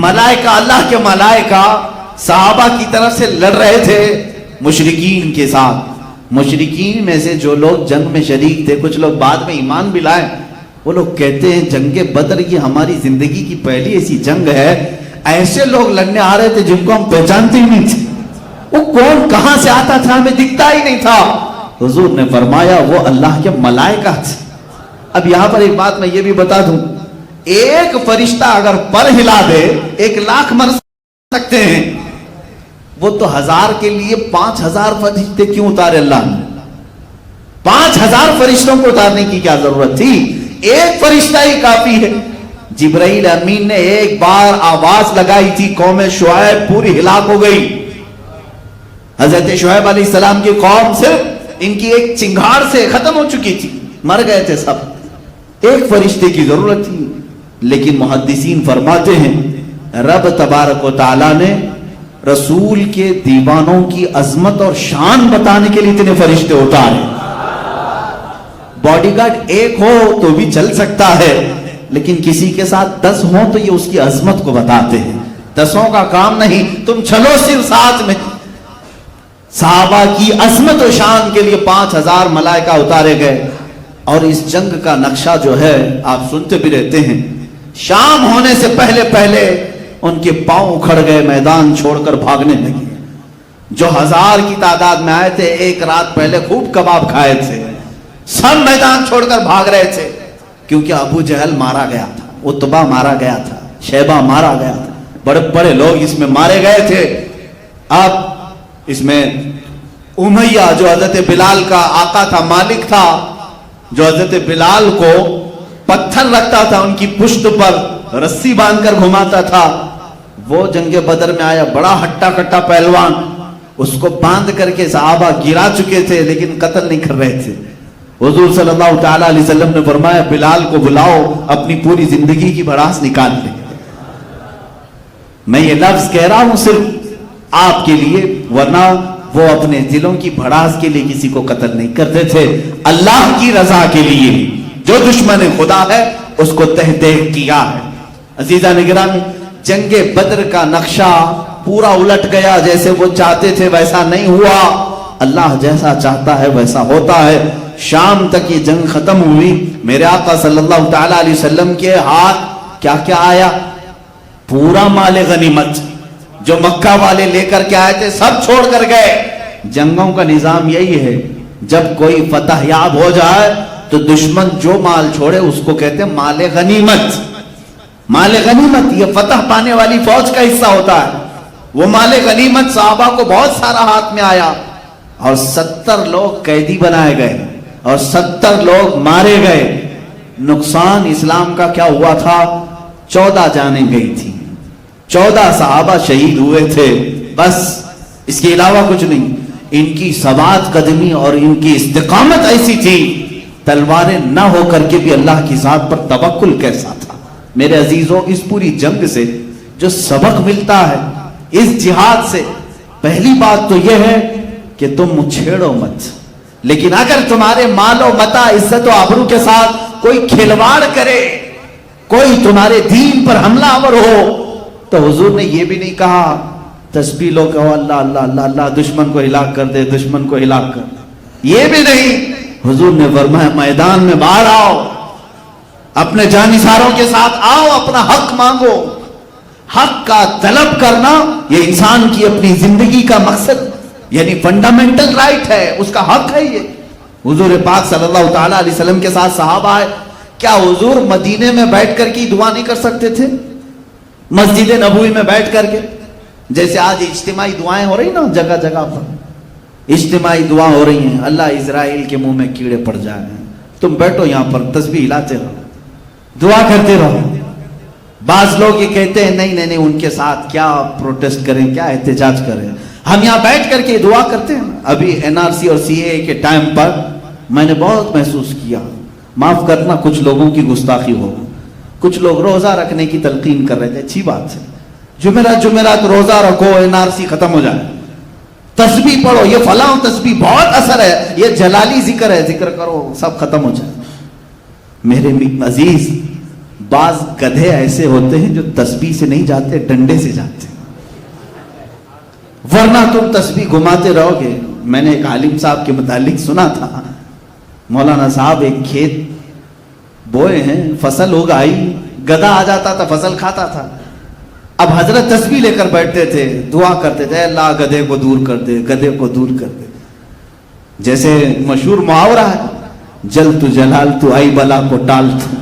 ملائکہ، اللہ کے ملائکہ صحابہ کی طرف سے لڑ رہے تھے مشرکین کے ساتھ۔ مشرکین میں سے جو لوگ جنگ میں شریک تھے، کچھ لوگ بعد میں ایمان بھی لائے، وہ لوگ کہتے ہیں جنگ بدر یہ ہماری زندگی کی پہلی ایسی جنگ ہے، ایسے لوگ لڑنے آ رہے تھے جن کو ہم پہچانتے ہی نہیں تھے، وہ کون کہاں سے آتا تھا ہمیں دکھتا ہی نہیں تھا. حضور نے فرمایا وہ اللہ کے ملائکہ تھے. اب یہاں پر ایک بات میں یہ بھی بتا دوں, ایک فرشتہ اگر پر ہلا دے 1,00,000 مر سکتے ہیں, وہ تو 1000 کے لیے 5000 فرشتے کیوں اتارے اللہ نے؟ 5000 فرشتوں کو اتارنے کی کیا ضرورت تھی؟ ایک فرشتہ ہی کافی ہے. جبرائیل امین نے ایک بار آواز لگائی تھی, قوم شعیب پوری ہلاک ہو گئی. حضرت شعیب علیہ السلام کی قوم صرف ان کی ایک چنگھاڑ سے ختم ہو چکی تھی, مر گئے تھے سب. ایک فرشتے کی ضرورت تھی. لیکن محدثین فرماتے ہیں رب تبارک و تعالی نے رسول کے دیوانوں کی عظمت اور شان بتانے کے لیے اتنے فرشتے اتارے. باڈی گارڈ ایک ہو تو بھی چل سکتا ہے, لیکن کسی کے ساتھ 10 ہوں تو یہ اس کی عظمت کو بتاتے ہیں. 10 کا کام نہیں, تم چلو صرف ساتھ میں. صحابہ کی عظمت و شان کے لیے 5000 ملائکہ اتارے گئے. اور اس جنگ کا نقشہ جو ہے آپ سنتے بھی رہتے ہیں, شام ہونے سے پہلے پہلے ان کے پاؤں اکھڑ گئے, میدان چھوڑ کر بھاگنے لگے. جو 1000 کی تعداد میں آئے تھے, ایک رات پہلے خوب کباب کھائے تھے, سب میدان چھوڑ کر بھاگ رہے تھے. کیونکہ ابو جہل مارا گیا تھا, عتبہ مارا گیا تھا, شیبہ مارا گیا تھا, بڑے بڑے لوگ اس میں مارے گئے تھے. اب اس میں امیہ جو حضرت بلال کا آقا تھا, مالک تھا, جو حضرت بلال کو پتھر رکھتا تھا ان کی پشت پر, رسی باندھ کر گھماتا تھا, وہ جنگ بدر میں آیا. بڑا ہٹا کٹا پہلوان, اس کو باندھ کر کے صحابہ گرا چکے تھے لیکن قتل نہیں کر رہے تھے. حضور صلی اللہ تعالی علیہ وسلم نے فرمایا بلال کو بلاؤ, اپنی پوری زندگی کی بھڑاس نکال لے. میں یہ لفظ کہہ رہا ہوں صرف آپ کے لیے, ورنہ وہ اپنے دلوں کی بھڑاس کے لیے کسی کو قتل نہیں کرتے تھے, اللہ کی رضا کے لیے. جو دشمن خدا ہے اس کو تہ تہ کیا ہے. عزیزہ نگرامی, جنگ بدر کا نقشہ پورا الٹ گیا. جیسے وہ چاہتے تھے ویسا نہیں ہوا, اللہ جیسا چاہتا ہے ویسا ہوتا ہے. شام تک یہ جنگ ختم ہوئی. میرے آقا صلی اللہ تعالی علیہ وسلم کے ہاتھ کیا کیا آیا؟ پورا مال غنیمت جو مکہ والے لے کر کے آئے تھے سب چھوڑ کر گئے. جنگوں کا نظام یہی ہے, جب کوئی فتح یاب ہو جائے تو دشمن جو مال چھوڑے اس کو کہتے ہیں مال غنیمت. مال غنیمت یہ فتح پانے والی فوج کا حصہ ہوتا ہے. وہ مال غنیمت صحابہ کو بہت سارا ہاتھ میں آیا, اور 70 لوگ قیدی بنائے گئے اور 70 لوگ مارے گئے. نقصان اسلام کا کیا ہوا تھا؟ 14 جانیں گئی تھی, 14 صحابہ شہید ہوئے تھے, بس اس کے علاوہ کچھ نہیں. ان کی ثبات قدمی اور ان کی استقامت ایسی تھی, تلواریں نہ ہو کر کے بھی اللہ کی ذات پر توکل کیسا تھا. میرے عزیزوں, اس پوری جنگ سے جو سبق ملتا ہے, اس جہاد سے, پہلی بات تو یہ ہے کہ تم چھیڑو مت. لیکن اگر تمہارے مال و متاع, عزت و آبرو کے ساتھ کوئی کھلواڑ کرے, کوئی تمہارے دین پر حملہ آور ہو, تو حضور نے یہ بھی نہیں کہا تسبیح لو کہو اللہ اللہ اللہ اللہ, دشمن کو ہلاک کر دے, دشمن کو ہلاک کر دے, یہ بھی نہیں. حضور نے فرمایا میدان میں باہر آؤ, اپنے جانثاروں کے ساتھ آؤ, اپنا حق مانگو. حق کا طلب کرنا یہ انسان کی اپنی زندگی کا مقصد, یعنی فنڈامنٹل رائٹ ہے, اس کا حق ہے یہ. حضور پاک صلی اللہ تعالی علیہ وسلم کے ساتھ صحابہ آئے, کیا حضور مدینے میں بیٹھ کر کی دعا نہیں کر سکتے تھے؟ مسجد نبوی میں بیٹھ کر کے, جیسے آج اجتماعی دعائیں ہو رہی نا جگہ جگہ پر, اجتماعی دعا ہو رہی ہیں, اللہ اسرائیل کے منہ میں کیڑے پڑ جائیں, تم بیٹھو یہاں پر تسبیح ہلاتے رہو, دعا کرتے رہو. بعض لوگ یہ کہتے ہیں نہیں نہیں نہیں, ان کے ساتھ کیا پروٹیسٹ کریں, کیا احتجاج کریں, ہم یہاں بیٹھ کر کے دعا کرتے ہیں. ابھی NRC اور CAA کے ٹائم پر میں نے بہت محسوس کیا, معاف کرنا کچھ لوگوں کی گستاخی ہو, کچھ لوگ روزہ رکھنے کی تلقین کر رہے تھے, اچھی بات ہے, جمعرات روزہ رکھو, NRC ختم ہو جائے, تسبیح پڑھو, یہ فلاں تسبیح بہت اثر ہے, یہ جلالی ذکر ہے, ذکر کرو, سب ختم ہو جائے. میرے عزیز, بعض گدھے ایسے ہوتے ہیں جو تسبیح سے نہیں جاتے, ڈنڈے سے جاتے, ورنہ تم تسبیح گھماتے رہو گے. میں نے ایک عالم صاحب کے متعلق سنا تھا, مولانا صاحب ایک کھیت بوئے ہیں, فصل اگائی, گدھا آ جاتا تھا, فصل کھاتا تھا. اب حضرت تسبیح لے کر بیٹھتے تھے, دعا کرتے تھے, اللہ گدھے کو دور کر دے, گدھے کو دور کر دے. جیسے مشہور محاورہ ہے, جل تو جلال تو آئی بلا کو ٹال تو.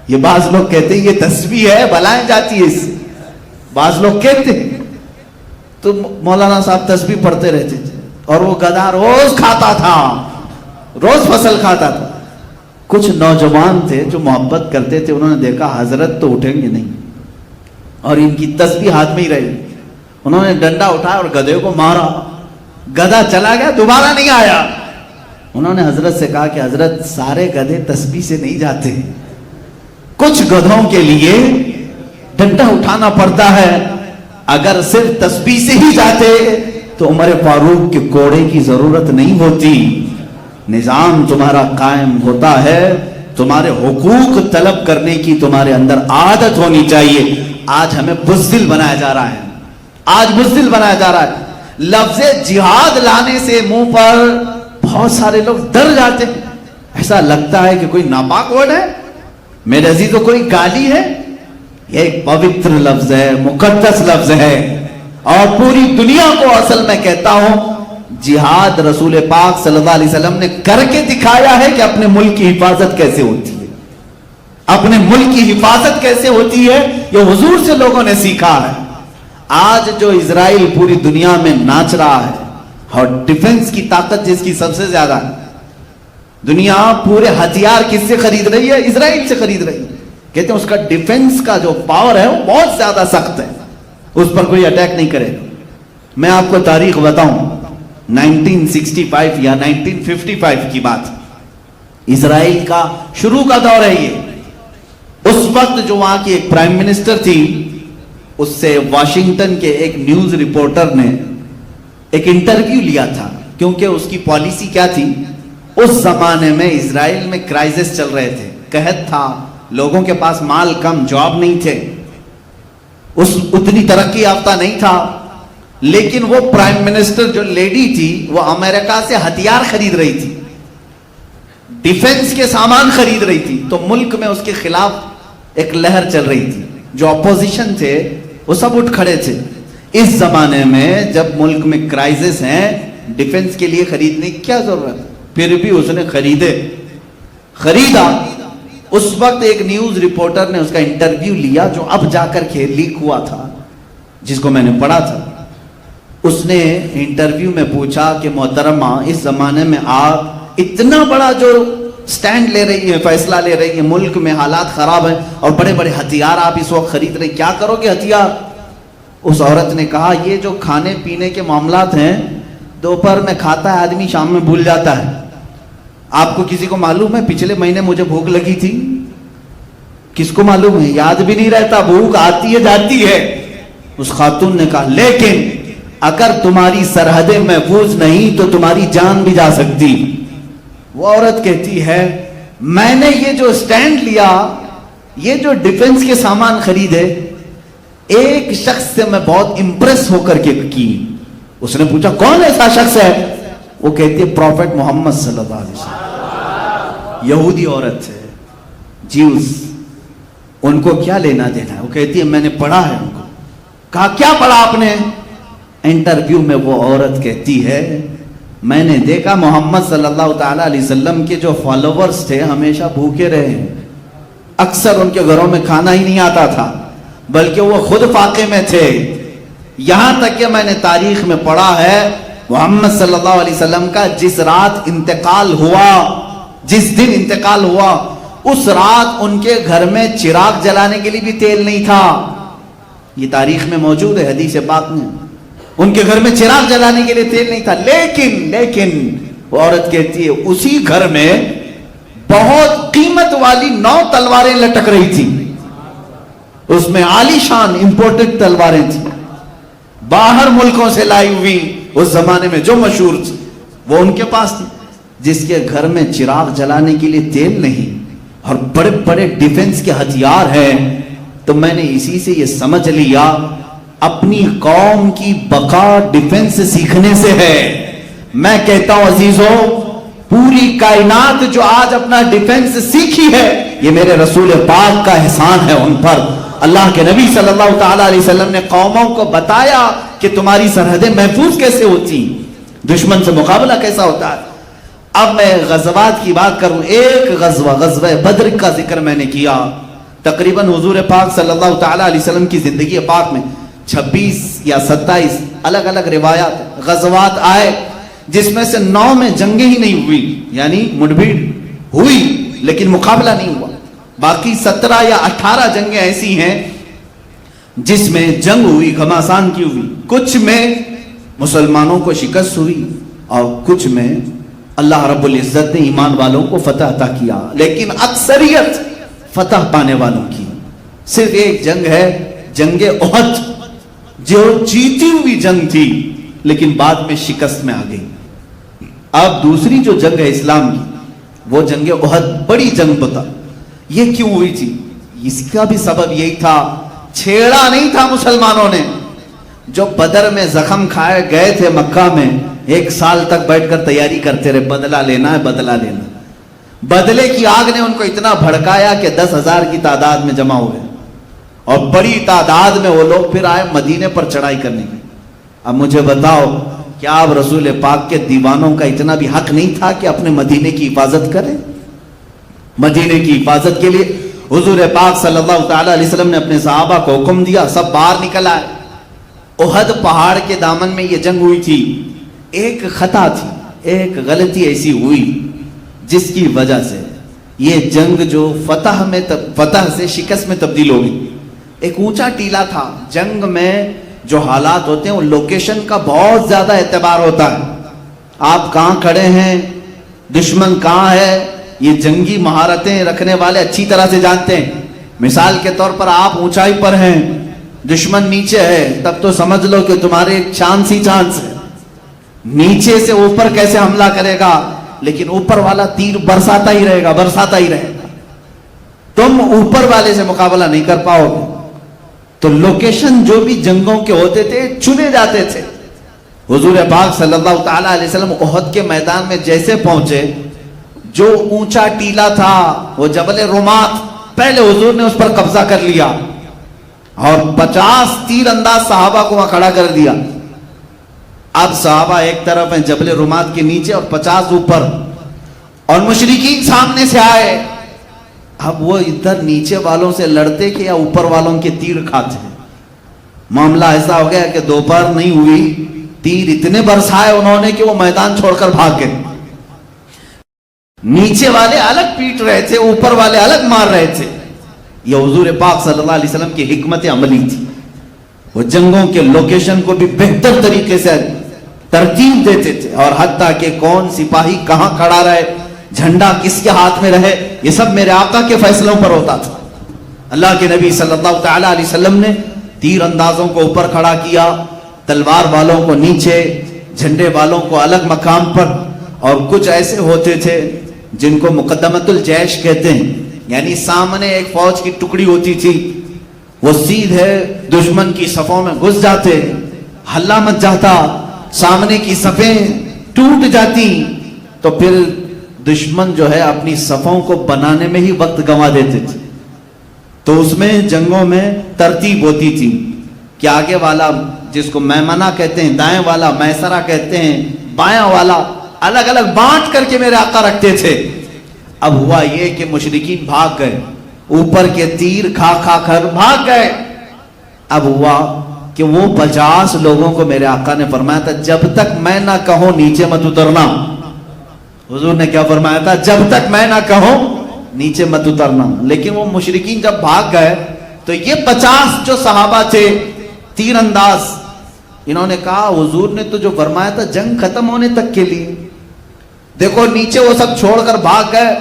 یہ بعض لوگ کہتے ہیں یہ تسبیح ہے, بلائیں جاتی ہے اس سے, بعض لوگ کہتے ہیں. تو مولانا صاحب تسبیح پڑھتے رہتے تھے اور وہ گدھا روز کھاتا تھا, روز فصل کھاتا تھا. کچھ نوجوان تھے جو محبت کرتے تھے, انہوں نے دیکھا حضرت تو اٹھیں گے نہیں اور ان کی تسبیح ہاتھ میں ہی رہی. انہوں نے ڈنڈا اٹھایا اور گدھے کو مارا, گدھا چلا گیا, دوبارہ نہیں آیا. انہوں نے حضرت سے کہا کہ حضرت سارے گدھے تسبیح سے نہیں جاتے, کچھ گدھوں کے لیے ڈنڈا اٹھانا پڑتا ہے. اگر صرف تسبیح سے ہی جاتے تو عمر فاروق کے کوڑے کی ضرورت نہیں ہوتی. نظام تمہارا قائم ہوتا ہے, تمہارے حقوق طلب کرنے کی تمہارے اندر عادت ہونی چاہیے. آج ہمیں بزدل بنایا جا رہا ہے, آج بزدل بنایا جا رہا ہے. لفظ جہاد لانے سے منہ پر بہت سارے لوگ ڈر جاتے ہیں, ایسا لگتا ہے کہ کوئی ناپاک ورڈ ہے. میرے عزیزو, کوئی گالی ہے؟ یہ ایک پوتر لفظ ہے, مقدس لفظ ہے, اور پوری دنیا کو اصل میں کہتا ہوں جہاد رسول پاک صلی اللہ علیہ وسلم نے کر کے دکھایا ہے کہ اپنے ملک کی حفاظت کیسے ہوتی ہے, اپنے ملک کی حفاظت کیسے ہوتی ہے, یہ حضور سے لوگوں نے سیکھا ہے. آج جو اسرائیل پوری دنیا میں ناچ رہا ہے اور ڈیفنس کی طاقت جس کی سب سے زیادہ ہے, دنیا پورے ہتھیار کس سے خرید رہی ہے؟ اسرائیل سے خرید رہی ہے. کہتے ہیں اس کا ڈیفنس کا جو پاور ہے وہ بہت زیادہ سخت ہے, اس پر کوئی اٹیک نہیں کرے گا. میں آپ کو تاریخ بتاؤں, 1965 یا 1955 کی بات, اسرائیل کا شروع کا دور ہے یہ. اس وقت جو وہاں کی ایک پرائم منسٹر تھی, اس سے واشنگٹن کے ایک نیوز رپورٹر نے ایک انٹرویو لیا تھا, کیونکہ اس کی پالیسی کیا تھی, اس زمانے میں اسرائیل میں کرائسس چل رہے تھے, قحط تھا, لوگوں کے پاس مال کم, جاب نہیں تھے, اتنی ترقی یافتہ نہیں تھا. لیکن وہ پرائم منسٹر جو لیڈی تھی وہ امریکہ سے ہتھیار خرید رہی تھی, ڈیفنس کے سامان خرید رہی تھی. تو ملک میں اس کے خلاف ایک لہر چل رہی تھی, جو اپوزیشن تھے وہ سب اٹھ کھڑے تھے. اس زمانے میں جب ملک میں کرائسس ہیں, ڈیفنس کے لیے خریدنے کی کیا ضرورت, پھر بھی اس نے خریدا. اس وقت ایک نیوز رپورٹر نے اس کا انٹرویو لیا, جو اب جا کر کے لیک ہوا تھا, جس کو میں نے پڑھا تھا. اس نے انٹرویو میں پوچھا کہ محترمہ, اس زمانے میں آپ اتنا بڑا جو سٹینڈ لے رہی ہے, فیصلہ لے رہی ہے, ملک میں حالات خراب ہیں اور بڑے بڑے ہتھیار آپ اس وقت خرید رہے ہیں, کیا کرو گے ہتھیار؟ اس عورت نے کہا یہ جو کھانے پینے کے معاملات ہیں, دوپہر میں کھاتا ہے آدمی, شام میں بھول جاتا ہے. آپ کو کسی کو معلوم ہے پچھلے مہینے مجھے بھوک لگی تھی؟ کس کو معلوم ہے؟ یاد بھی نہیں رہتا, بھوک آتی ہے جاتی ہے. اس خاتون نے کہا لیکن اگر تمہاری سرحدیں محفوظ نہیں تو تمہاری جان بھی جا سکتی. وہ عورت کہتی ہے میں نے یہ جو سٹینڈ لیا, یہ جو ڈیفنس کے سامان خریدے, ایک شخص سے میں بہت امپریس ہو کر کے کی. اس نے پوچھا کون ایسا شخص ہے؟ وہ کہتی ہے پروفیٹ محمد صلی اللہ علیہ وسلم. یہودی عورت ہے, جیوز, ان کو کیا لینا دینا ہے؟ وہ کہتی ہے میں نے پڑھا ہے. ان کو کہا کیا پڑھا آپ نے؟ انٹرویو میں وہ عورت کہتی ہے میں نے دیکھا محمد صلی اللہ تعالی علیہ وسلم کے جو فالوورز تھے ہمیشہ بھوکے رہے, اکثر ان کے گھروں میں کھانا ہی نہیں آتا تھا, بلکہ وہ خود فاقے میں تھے. یہاں تک کہ میں نے تاریخ میں پڑھا ہے محمد صلی اللہ علیہ وسلم کا جس رات انتقال ہوا, جس دن انتقال ہوا, اس رات ان کے گھر میں چراغ جلانے کے لیے بھی تیل نہیں تھا. یہ تاریخ میں موجود ہے, حدیث پاک میں, ان کے گھر میں چراغ جلانے کے لیے تیل نہیں تھا. لیکن وہ عورت کہتی ہے اسی گھر میں بہت قیمت والی 9 تلواریں لٹک رہی تھی, اس میں عالی شان امپورٹڈ تلواریں تھیں, باہر ملکوں سے لائی ہوئی, اس زمانے میں جو مشہور تھی وہ ان کے پاس تھی. جس کے گھر میں چراغ جلانے کے لیے تیل نہیں اور بڑے بڑے ڈیفنس کے ہتھیار ہیں, تو میں نے اسی سے یہ سمجھ لیا اپنی قوم کی بقا ڈیفنس سیکھنے سے ہے. میں کہتا ہوں عزیزوں, پوری کائنات جو آج اپنا ڈیفنس سیکھی ہے, یہ میرے رسول پاک کا احسان ہے ان پر. اللہ کے نبی صلی اللہ تعالی علیہ وسلم نے قوموں کو بتایا کہ تمہاری سرحدیں محفوظ کیسے ہوتی، دشمن سے مقابلہ کیسا ہوتا ہے۔ اب میں غزوات کی بات کروں، ایک غزوہ بدر کا ذکر میں نے کیا، تقریباً حضور پاک صلی اللہ تعالی علیہ وسلم کی زندگی پاک میں 26 یا 27 الگ الگ روایات غزوات آئے، جس میں سے 9 میں جنگیں ہی نہیں ہوئی، یعنی مڈبھیڑ ہوئی لیکن مقابلہ نہیں ہوا۔ باقی 17 یا 18 جنگیں ایسی ہیں جس میں جنگ ہوئی، گھماسان کی ہوئی، کچھ میں مسلمانوں کو شکست ہوئی اور کچھ میں اللہ رب العزت نے ایمان والوں کو فتح عطا کیا، لیکن اکثریت فتح پانے والوں کی۔ صرف ایک جنگ ہے، جنگ احد، جو جیتی ہوئی جنگ تھی لیکن بعد میں شکست میں آ گئی۔ اب دوسری جو جنگ ہے اسلام کی، وہ جنگ احد، بڑی جنگ بتا۔ یہ کیوں ہوئی تھی؟ اس کا بھی سبب یہی تھا، چھیڑا نہیں تھا مسلمانوں نے، جو بدر میں زخم کھائے گئے تھے مکہ میں، 1 سال تک بیٹھ کر تیاری کرتے رہے، بدلہ لینا ہے بدلہ لینا۔ بدلے کی آگ نے ان کو اتنا بھڑکایا کہ 10,000 کی تعداد میں جمع ہوئے، اور بڑی تعداد میں وہ لوگ پھر آئے مدینے پر چڑھائی کرنے کے۔ اب مجھے بتاؤ، کیا اب رسول پاک کے دیوانوں کا اتنا بھی حق نہیں تھا کہ اپنے مدینے کی حفاظت کریں؟ مدینے کی حفاظت کے لیے حضور پاک صلی اللہ تعالی علیہ وسلم نے اپنے صحابہ کو حکم دیا، سب باہر نکل آئے۔ احد پہاڑ کے دامن میں یہ جنگ ہوئی تھی، ایک خطا تھی، ایک غلطی ایسی ہوئی جس کی وجہ سے یہ جنگ جو فتح سے شکست میں تبدیل ہو گئی۔ ایک اونچا ٹیلا تھا، جنگ میں جو حالات ہوتے ہیں وہ لوکیشن کا بہت زیادہ اعتبار ہوتا ہے، آپ کہاں کھڑے ہیں، دشمن کہاں ہے، یہ جنگی مہارتیں رکھنے والے اچھی طرح سے جانتے ہیں۔ مثال کے طور پر آپ اونچائی پر ہیں، دشمن نیچے ہے، تب تو سمجھ لو کہ تمہارے ایک چانس ہی چانس ہے، نیچے سے اوپر کیسے حملہ کرے گا، لیکن اوپر والا تیر برساتا ہی رہے گا، برساتا ہی رہے گا، تم اوپر والے سے مقابلہ نہیں کر پاؤ گے۔ تو لوکیشن جو بھی جنگوں کے ہوتے تھے چنے جاتے تھے۔ حضور پاک صلی اللہ تعالی علیہ وسلم احد کے میدان میں جیسے پہنچے، جو اونچا ٹیلا تھا وہ جبل رمات، پہلے حضور نے اس پر قبضہ کر لیا اور 50 تیر انداز صحابہ کو وہاں کھڑا کر دیا۔ اب صحابہ ایک طرف ہیں جبل رمات کے نیچے اور 50 اوپر، اور مشرکین سامنے سے آئے۔ اب وہ ادھر نیچے والوں سے لڑتے کہ یا اوپر والوں کے تیر کھاتے؟ معاملہ ایسا ہو گیا کہ دوپہر نہیں ہوئی، تیر اتنے برسائے انہوں نے کہ وہ میدان چھوڑ کر بھاگ گئے۔ نیچے والے الگ پیٹ رہے تھے، اوپر والے الگ مار رہے تھے۔ یہ حضور پاک صلی اللہ علیہ وسلم کی حکمت عملی تھی، وہ جنگوں کے لوکیشن کو بھی بہتر طریقے سے ترتیب دیتے تھے، اور حتیٰ کہ کون سپاہی کہاں کھڑا رہے، جھنڈا کس کے ہاتھ میں رہے، یہ سب میرے آقا کے فیصلوں پر ہوتا تھا۔ اللہ کے نبی صلی اللہ تعالی علیہ وسلم نے تیر اندازوں کو اوپر کھڑا کیا، تلوار والوں کو نیچے، جھنڈے والوں کو الگ مقام پر، اور کچھ ایسے ہوتے تھے جن کو مقدمت الجیش کہتے ہیں، یعنی سامنے ایک فوج کی ٹکڑی ہوتی تھی، وہ سیدھے دشمن کی صفوں میں گھس جاتے، ہلا مچ جاتا، سامنے کی صفیں ٹوٹ جاتی، تو پھر دشمن جو ہے اپنی صفوں کو بنانے میں ہی وقت گنوا دیتے تھے۔ تو اس میں جنگوں میں ترتیب ہوتی تھی کہ آگے والا، جس کو میمنہ کہتے ہیں، دائیں والا میسرہ کہتے ہیں، بایاں والا، الگ الگ بانٹ کر کے میرے آقا رکھتے تھے۔ اب ہوا یہ کہ مشرکین بھاگ گئے، اوپر کے تیر کھا کھا کر بھاگ گئے۔ اب ہوا کہ وہ 50 لوگوں کو میرے آقا نے فرمایا تھا جب تک میں نہ کہوں نیچے مت اترنا۔ حضور نے کیا فرمایا تھا؟ جب تک میں نہ کہوں نیچے مت اترنا۔ لیکن وہ مشرکین جب بھاگ گئے تو یہ 50 جو صحابہ تھے تیر انداز، انہوں نے کہا حضور نے تو جو فرمایا تھا جنگ ختم ہونے تک کے لیے، دیکھو نیچے وہ سب چھوڑ کر بھاگ گئے،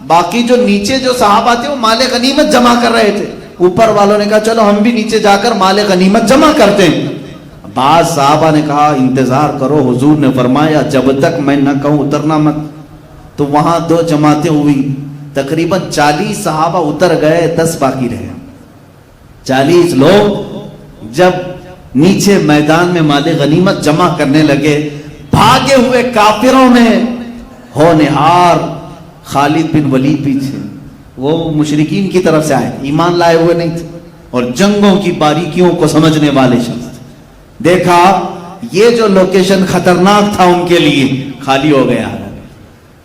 باقی جو نیچے جو صحابہ تھے وہ مال غنیمت جمع کر رہے تھے۔ اوپر والوں نے کہا چلو ہم بھی نیچے جا کر مال غنیمت جمع کرتے ہیں۔ بعض صحابہ نے کہا انتظار کرو، حضور نے فرمایا جب تک میں نہ کہوں اترنا مت۔ تو وہاں 2 جماعتیں ہوئی، تقریباً 40 صحابہ اتر گئے، 10 باقی رہے۔ 40 لوگ جب نیچے میدان میں مال غنیمت جمع کرنے لگے، بھاگے ہوئے کافروں میں ہونہار خالد بن ولید پیچھے، وہ مشرکین کی طرف سے آئے، ایمان لائے ہوئے نہیں تھے، اور جنگوں کی باریکیوں کو سمجھنے والے شخص. دیکھا یہ جو لوکیشن خطرناک تھا ان کے لیے خالی ہو گیا.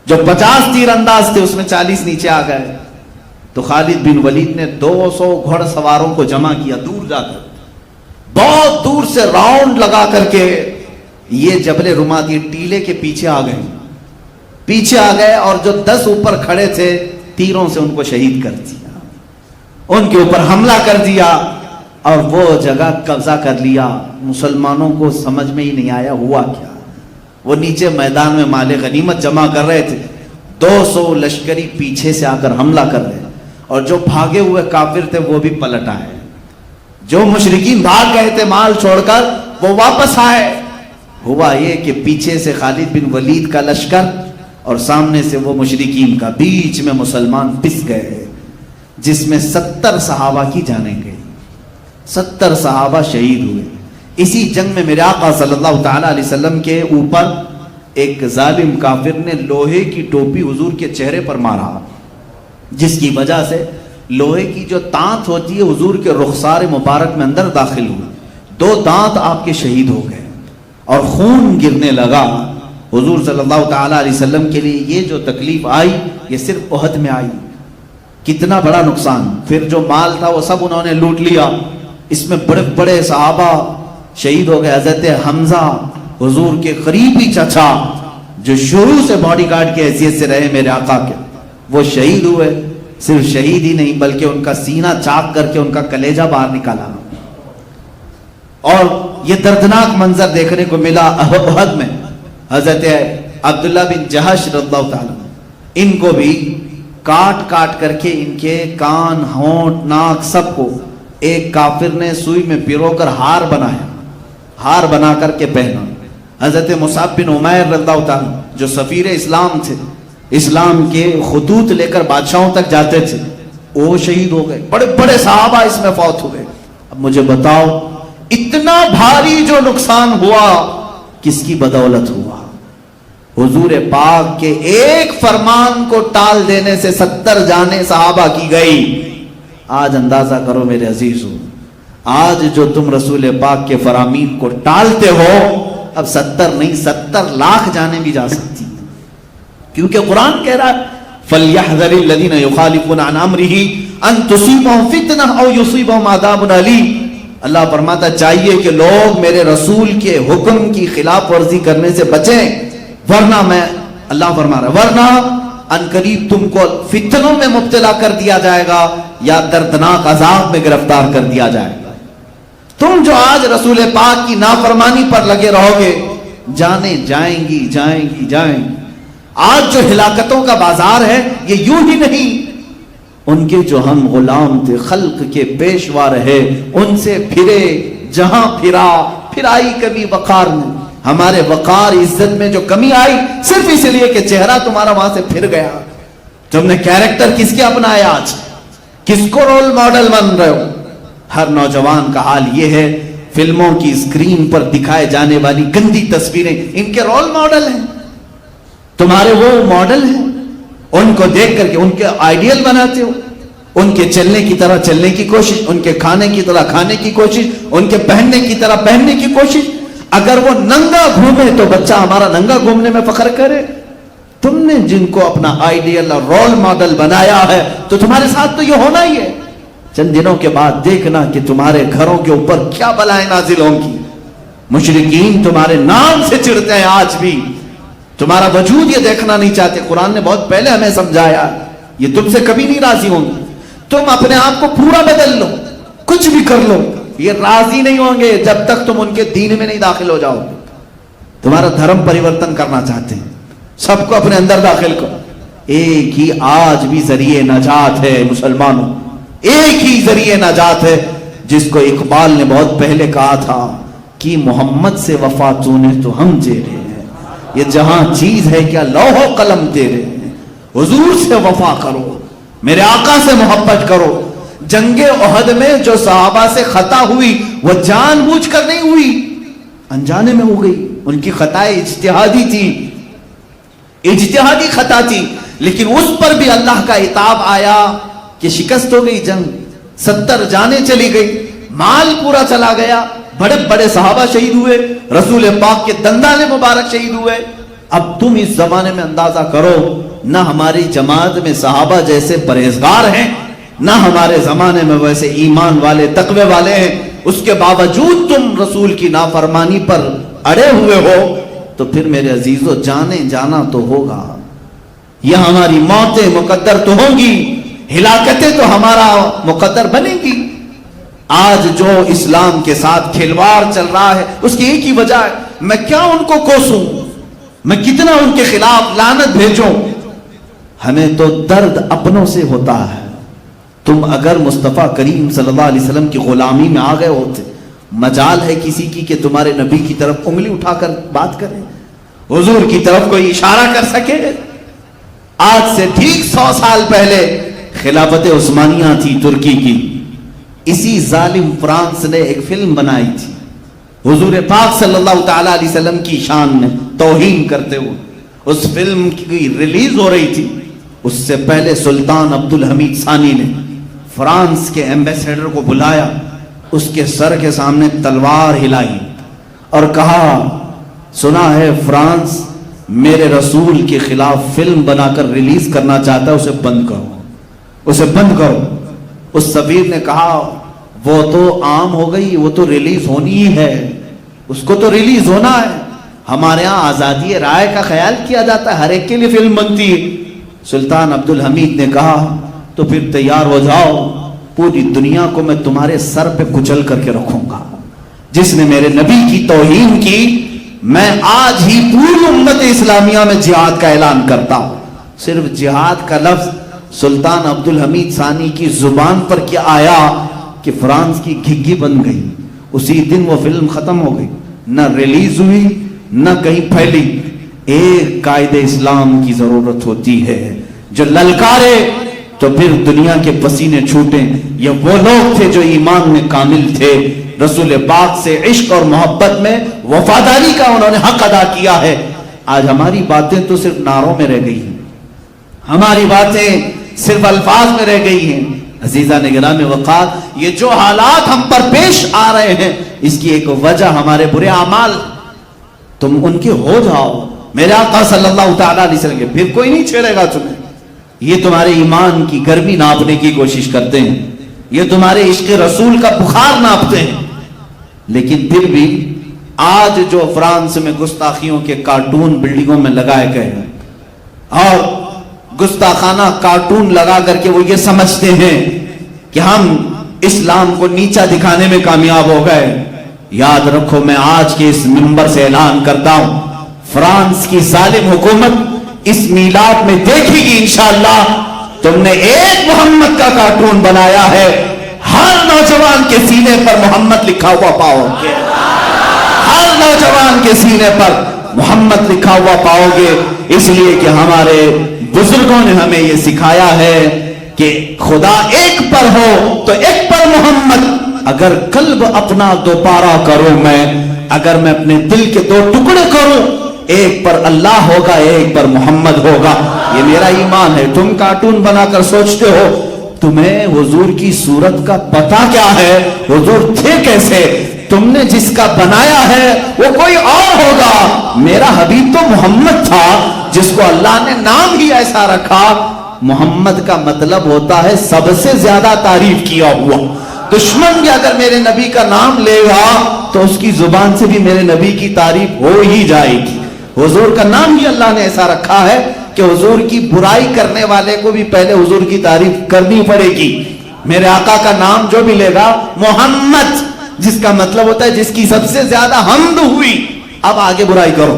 جو 50 تیر انداز تھے اس میں 40 نیچے آ گئے. تو خالد بن ولید نے 200 گھڑ سواروں کو جمع کیا دور جا کر, بہت دور سے راؤنڈ لگا کر کے یہ جبل رمات, یہ ٹیلے کے پیچھے آ گئے اور جو 10 اوپر کھڑے تھے تیروں سے ان کو شہید کر دیا, ان کے اوپر حملہ کر دیا اور وہ جگہ قبضہ کر لیا. مسلمانوں کو سمجھ میں ہی نہیں آیا ہوا کیا. وہ نیچے میدان میں مال غنیمت جمع کر رہے تھے, 200 لشکری پیچھے سے آ کر حملہ کر رہے, اور جو بھاگے ہوئے کافر تھے وہ بھی پلٹ آئے. جو مشرکین بھاگ گئے تھے مال چھوڑ کر وہ واپس آئے. ہوا یہ کہ پیچھے سے خالد بن ولید کا لشکر اور سامنے سے وہ مشرکین کا, بیچ میں مسلمان پس گئے, جس میں 70 صحابہ کی جانیں گئی, 70 صحابہ شہید ہوئے. اسی جنگ میں میرے آقا صلی اللہ تعالی علیہ وسلم کے اوپر ایک ظالم کافر نے لوہے کی ٹوپی حضور کے چہرے پر مارا, جس کی وجہ سے لوہے کی جو دانت ہوتی ہے حضور کے رخسار مبارک میں اندر داخل ہوئی, 2 دانت آپ کے شہید ہو گئے اور خون گرنے لگا. حضور صلی اللہ تعالی علیہ وسلم کے لیے یہ جو تکلیف آئی یہ صرف احد میں آئی. کتنا بڑا نقصان. پھر جو مال تھا وہ سب انہوں نے لوٹ لیا, اس میں بڑے بڑے صحابہ شہید ہو گئے. حضرت حمزہ حضور کے قریبی چچا جو شروع سے باڈی گارڈ کی حیثیت سے رہے میرے آقا کے, وہ شہید ہوئے. صرف شہید ہی نہیں بلکہ ان کا سینہ چاک کر کے ان کا کلیجہ باہر نکالا. اور یہ دردناک منظر دیکھنے کو ملا احد میں. حضرت عبداللہ بن جہش رضی اللہ تعالیٰ, ان کو بھی کاٹ کاٹ کر کے ان کے کان, ہونٹ, ناک سب کو ایک کافر نے سوئی میں پیرو کر ہار بنایا, ہار بنا کر کے پہنا. حضرت مصعب بن عمیر رضی اللہ تعالیٰ جو سفیر اسلام تھے, اسلام کے خطوط لے کر بادشاہوں تک جاتے تھے, وہ شہید ہو گئے. بڑے بڑے صحابہ اس میں فوت ہوئے. اب مجھے بتاؤ اتنا بھاری جو نقصان ہوا کس کی بدولت ہوا؟ حضور پاک کے ایک فرمان کو ٹال دینے سے 70 جانیں صحابہ کی گئی. آج اندازہ کرو میرے عزیزو, آج جو تم رسول پاک کے فرامین کو ٹالتے ہو, اب 70 نہیں 70 لاکھ جانیں بھی جا سکتی, کیونکہ قرآن کہہ رہا ہے فَلْيَحْذَرِ الَّذِينَ يُخَالِفُونَ عَنْ أَمْرِهِ أَن تُصِيبَهُمْ فِتْنَةٌ أَوْ يُصِيبَهُمْ عَذَابٌ أَلِيمٌ. اللہ فرماتا چاہیے کہ لوگ میرے رسول کے حکم کی خلاف ورزی کرنے سے بچیں, ورنہ میں, اللہ فرما رہا ورنہ ان قریب تم کو فتنوں میں مبتلا کر دیا جائے گا یا دردناک عذاب میں گرفتار کر دیا جائے گا. تم جو آج رسول پاک کی نافرمانی پر لگے رہو گے, جانے جائیں گی جائیں گی جائیں گی. آج جو ہلاکتوں کا بازار ہے یہ یوں ہی نہیں, ان کے جو ہم غلام تھے, خلق کے پیشوا رہے, ان سے پھرے, جہاں پھرائی کبھی وقار میں. ہمارے وقار عزت میں جو کمی آئی صرف اس لیے کہ چہرہ تمہارا وہاں سے پھر گیا. تم نے کیریکٹر کس کے اپنایا, آج کس کو رول ماڈل بن رہے ہو؟ ہر نوجوان کا حال یہ ہے, فلموں کی اسکرین پر دکھائے جانے والی گندی تصویریں ان کے رول ماڈل ہیں, تمہارے وہ ماڈل ہیں, ان کو دیکھ کر کے ان کے آئیڈیل بناتے ہو, ان کے چلنے کی طرح چلنے کی کوشش, ان کے کھانے کی طرح کھانے کی کوشش, ان کے پہننے کی طرح پہننے کی کوشش. اگر وہ ننگا گھومے تو بچہ ہمارا ننگا گھومنے میں فخر کرے. تم نے جن کو اپنا آئیڈیل اور رول ماڈل بنایا ہے تو تمہارے ساتھ تو یہ ہونا ہی ہے. چند دنوں کے بعد دیکھنا کہ تمہارے گھروں کے اوپر کیا بلائیں نازل ہوں گی. مشرکین تمہارے نام سے چڑھتے ہیں, آج بھی تمہارا وجود یہ دیکھنا نہیں چاہتے. قرآن نے بہت پہلے ہمیں سمجھایا, یہ تم سے کبھی نہیں راضی ہوں گے. تم اپنے آپ کو پورا بدل لو, کچھ بھی کر لو, یہ راضی نہیں ہوں گے جب تک تم ان کے دین میں نہیں داخل ہو جاؤ. تمہارا دھرم پریورتن کرنا چاہتے ہیں, سب کو اپنے اندر داخل کرو. ایک ہی آج بھی ذریعہ نجات ہے مسلمانوں, ایک ہی ذریعہ نجات ہے جس کو اقبال نے بہت پہلے کہا تھا کہ محمد سے وفا تو نے تو ہم تیرے ہیں, یہ جہاں چیز ہے کیا لوح و قلم تیرے ہیں. حضور سے وفا کرو, میرے آقا سے محبت کرو. جنگ احد میں جو صحابہ سے خطا ہوئی وہ جان بوجھ کر نہیں ہوئی, انجانے میں ہو گئی. ان کی خطائیں اجتہادی تھی, اجتہادی خطا تھی, لیکن اس پر بھی اللہ کا عتاب آیا کہ شکست ہو گئی جنگ. 70 جانیں چلی گئی, مال پورا چلا گیا, بڑے بڑے صحابہ شہید ہوئے, رسول پاک کے دندان مبارک شہید ہوئے. اب تم اس زمانے میں اندازہ کرو, نہ ہماری جماعت میں صحابہ جیسے پرہیزگار ہیں, نہ ہمارے زمانے میں ویسے ایمان والے تقوی والے ہیں, اس کے باوجود تم رسول کی نافرمانی پر اڑے ہوئے ہو, تو پھر میرے عزیزو جانے جانا تو ہوگا, یہ ہماری موتیں مقدر تو ہوں گی, ہلاکتیں تو ہمارا مقدر بنے گی. آج جو اسلام کے ساتھ کھلواڑ چل رہا ہے اس کی ایک ہی وجہ ہے, میں کیا ان کو کوسوں, میں کتنا ان کے خلاف لعنت بھیجوں, ہمیں تو درد اپنوں سے ہوتا ہے. تم اگر مصطفیٰ کریم صلی اللہ علیہ وسلم کی غلامی میں آ گئے ہوتے, مجال ہے کسی کی کہ تمہارے نبی کی طرف انگلی اٹھا کر بات کرے, حضور کی طرف کوئی اشارہ کر سکے؟ آج سے ٹھیک 100 سال پہلے خلافت عثمانیہ تھی ترکی کی, اسی ظالم فرانس نے ایک فلم بنائی تھی حضور پاک صلی اللہ تعالی علیہ وسلم کی شان میں توہین کرتے ہوئے. اس فلم کی ریلیز ہو رہی تھی, اس سے پہلے سلطان عبدالحمید ثانی نے فرانس کے ایمبیسیڈر کو بلایا, اس کے سر کے سامنے تلوار ہلائی اور کہا, سنا ہے فرانس میرے رسول کے خلاف فلم بنا کر ریلیز کرنا چاہتا ہے, اسے بند کرو, اسے بند کرو. اس سفیر نے کہا, وہ تو عام ہو گئی, وہ تو ریلیز ہونی ہی ہے, اس کو تو ریلیز ہونا ہے. ہمارے ہاں آزادی رائے کا خیال کیا جاتا ہے, ہر ایک کے لیے فلم بنتی ہے. سلطان عبدالحمید نے کہا, تو پھر تیار ہو جاؤ, پوری دنیا کو میں تمہارے سر پہ کچل کر کے رکھوں گا. جس نے میرے نبی کی توہین کی, میں آج ہی پوری امت اسلامیہ میں جہاد کا اعلان کرتا ہوں. صرف جہاد کا لفظ سلطان عبدالحمید ثانی کی زبان پر کیا آیا کہ فرانس کی گھگی بن گئی. اسی دن وہ فلم ختم ہو گئی, نہ ریلیز ہوئی نہ کہیں پھیلی. ایک قائد اسلام کی ضرورت ہوتی ہے جو للکارے تو پھر دنیا کے پسینے چھوٹیں. یہ وہ لوگ تھے جو ایمان میں کامل تھے, رسول پاک سے عشق اور محبت میں وفاداری کا انہوں نے حق ادا کیا ہے. آج ہماری باتیں تو صرف نعروں میں رہ گئی ہیں, ہماری باتیں صرف الفاظ میں رہ گئی ہیں. عزیزان گرامی وقار, یہ جو حالات ہم پر پیش آ رہے ہیں اس کی ایک وجہ ہمارے برے اعمال. تم ان کے ہو جاؤ میرے آقا صلی اللہ تعالی علیہ وسلم کے, پھر کوئی نہیں چھیڑے گا تمہیں. یہ تمہارے ایمان کی گرمی ناپنے کی کوشش کرتے ہیں, یہ تمہارے عشق رسول کا بخار ناپتے ہیں. لیکن پھر بھی آج جو فرانس میں گستاخیوں کے کارٹون بلڈنگوں میں لگائے گئے ہیں, اور گستاخانہ کارٹون لگا کر کے وہ یہ سمجھتے ہیں کہ ہم اسلام کو نیچا دکھانے میں کامیاب ہو گئے, یاد رکھو میں آج کے اس منبر سے اعلان کرتا ہوں, فرانس کی ظالم حکومت اس میلاد میں دیکھے گی انشاءاللہ. تم نے ایک محمد کا کارٹون بنایا ہے, ہر نوجوان کے سینے پر محمد لکھا ہوا پاؤ گے, ہر نوجوان کے سینے پر محمد لکھا ہوا پاؤ گے. اس لیے کہ ہمارے بزرگوں نے ہمیں یہ سکھایا ہے کہ خدا ایک پر ہو تو ایک پر محمد. اگر قلب اپنا دوبارہ کروں میں, اگر میں اپنے دل کے 2 ٹکڑے کروں, ایک پر اللہ ہوگا ایک پر محمد ہوگا. یہ میرا ایمان ہے. تم کارٹون بنا کر سوچتے ہو تمہیں حضور کی صورت کا پتہ کیا ہے, حضور تھے کیسے؟ تم نے جس کا بنایا ہے وہ کوئی اور ہوگا. میرا حبیب تو محمد تھا جس کو اللہ نے نام ہی ایسا رکھا. محمد کا مطلب ہوتا ہے سب سے زیادہ تعریف کیا ہوا. دشمن بھی اگر میرے نبی کا نام لے گا تو اس کی زبان سے بھی میرے نبی کی تعریف ہو ہی جائے گی. حضور کا نام ہی اللہ نے ایسا رکھا ہے کہ حضور کی برائی کرنے والے کو بھی پہلے حضور کی تعریف کرنی پڑے گی. میرے آقا کا نام جو بھی لے گا محمد, جس کا مطلب ہوتا ہے جس کی سب سے زیادہ حمد ہوئی. اب آگے برائی کرو,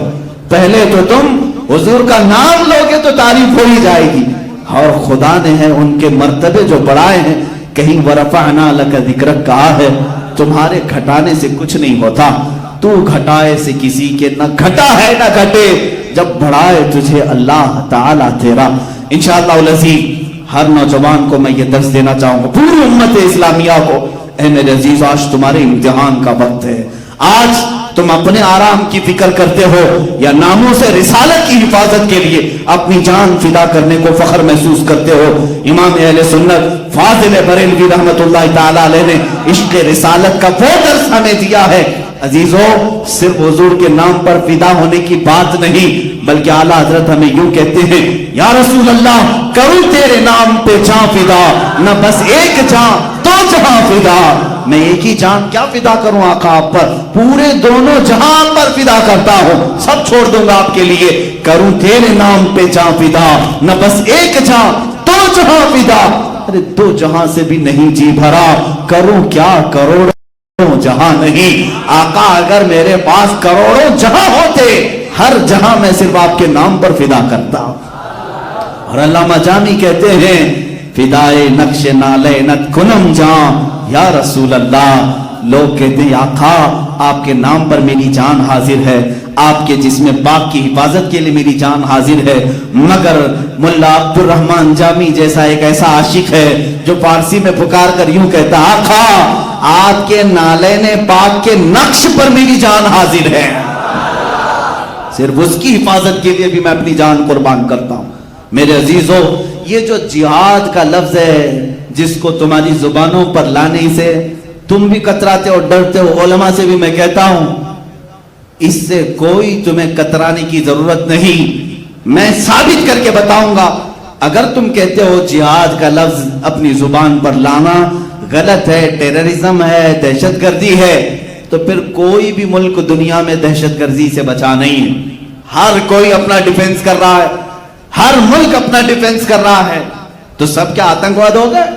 پہلے تو تم حضور کا نام لوگے تو تعریف ہو ہی جائے گی. اور خدا نے ہے ان کے مرتبے جو بڑھائے ہیں, کہیں ورفعنا لک ذکرک کہا ہے, تمہارے گھٹانے سے کچھ نہیں ہوتا. تو گھٹائے سے کسی کے نہ گھٹا ہے نہ گھٹے, جب بڑھائے تجھے اللہ تعالیٰ تیرا. انشاءاللہ العزیز ہر نوجوان کو میں یہ درس دینا چاہوں گا, پوری امت اسلامیہ کو, اے میرے عزیز آج تمہارے امتحان کا وقت ہے. آج تم اپنے آرام کی فکر کرتے ہو یا ناموں سے رسالت کی حفاظت کے لیے اپنی جان فدا کرنے کو فخر محسوس کرتے ہو. امام اہل سنت فاضل بریلوی رحمت اللہ تعالی علیہ نے عشق رسالت کا وہ درس ہمیں دیا ہے۔ عزیزو، صرف حضور کے نام پر فدا ہونے کی بات نہیں، بلکہ اعلیٰ حضرت ہمیں یوں کہتے ہیں، یا رسول اللہ کروں تیرے نام پہ جان فدا، نہ بس ایک جان دو جہاں فدا۔ میں ایک ہی جان کیا فدا کروں آقا آپ پر، پورے دونوں جہاں پر فدا کرتا ہوں، سب چھوڑ دوں گا آپ کے لیے۔ کروں تیرے نام پہ جان فدا، نہ بس ایک جان دو جہاں فدا۔ ارے دو جہاں سے بھی نہیں جی بھرا، کروں کیا کروڑوں جہاں نہیں۔ آقا اگر میرے پاس کروڑوں جہاں ہوتے، ہر جہاں میں صرف آپ کے نام پر فدا کرتا۔ اور علامہ جامی کہتے ہیں، فدائے نقش نالینت کنم جان یا رسول اللہ۔ لوگ کہتے ہیں آقا آپ کے نام پر میری جان حاضر ہے، آپ کے جسم پاک کی حفاظت کے لیے میری جان حاضر ہے، مگر ملا عبد الرحمن جامی جیسا ایک ایسا عاشق ہے جو فارسی میں پکار کر یوں کہتا، آقا آپ کے نالین پاک کے نقش پر میری جان حاضر ہے، صرف اس کی حفاظت کے لیے بھی میں اپنی جان قربان کرتا ہوں۔ میرے عزیزو، یہ جو جہاد کا لفظ ہے جس کو تمہاری زبانوں پر لانے سے تم بھی کتراتے ہو، ڈرتے ہو، علماء سے بھی میں کہتا ہوں اس سے کوئی تمہیں کترانے کی ضرورت نہیں، میں ثابت کر کے بتاؤں گا۔ اگر تم کہتے ہو جہاد کا لفظ اپنی زبان پر لانا غلط ہے، ٹیررزم ہے، دہشت گردی ہے، تو پھر کوئی بھی ملک دنیا میں دہشت گردی سے بچا نہیں ہے۔ ہر کوئی اپنا ڈیفنس کر رہا ہے، ہر ملک اپنا ڈیفنس کر رہا ہے، تو سب کیا آتنکواد ہو گئے؟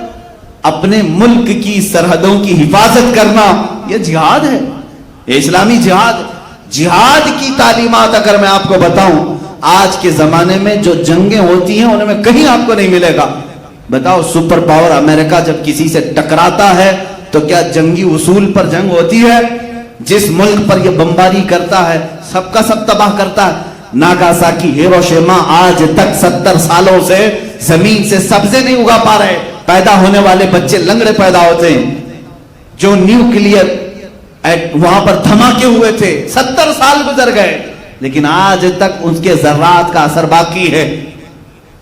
اپنے ملک کی سرحدوں کی حفاظت کرنا یہ جہاد ہے، یہ اسلامی جہاد۔ جہاد کی تعلیمات اگر میں آپ کو بتاؤں، آج کے زمانے میں جو جنگیں ہوتی ہیں ان میں کہیں آپ کو نہیں ملے گا۔ بتاؤ سپر پاور امریکہ جب کسی سے ٹکراتا ہے تو کیا جنگی اصول پر جنگ ہوتی ہے؟ جس ملک پر یہ بمباری کرتا ہے سب کا سب تباہ کرتا ہے۔ ناگاساکی، ہیروشیما آج تک 70 سالوں سے زمین سے سبزے نہیں اگا پا رہے، پیدا ہونے والے بچے لنگڑے پیدا ہوتے ہیں۔ جو نیوکلیئر وہاں پر دھماکے ہوئے تھے، 70 سال گزر گئے، لیکن آج تک اس کے ذرات کا اثر باقی ہے۔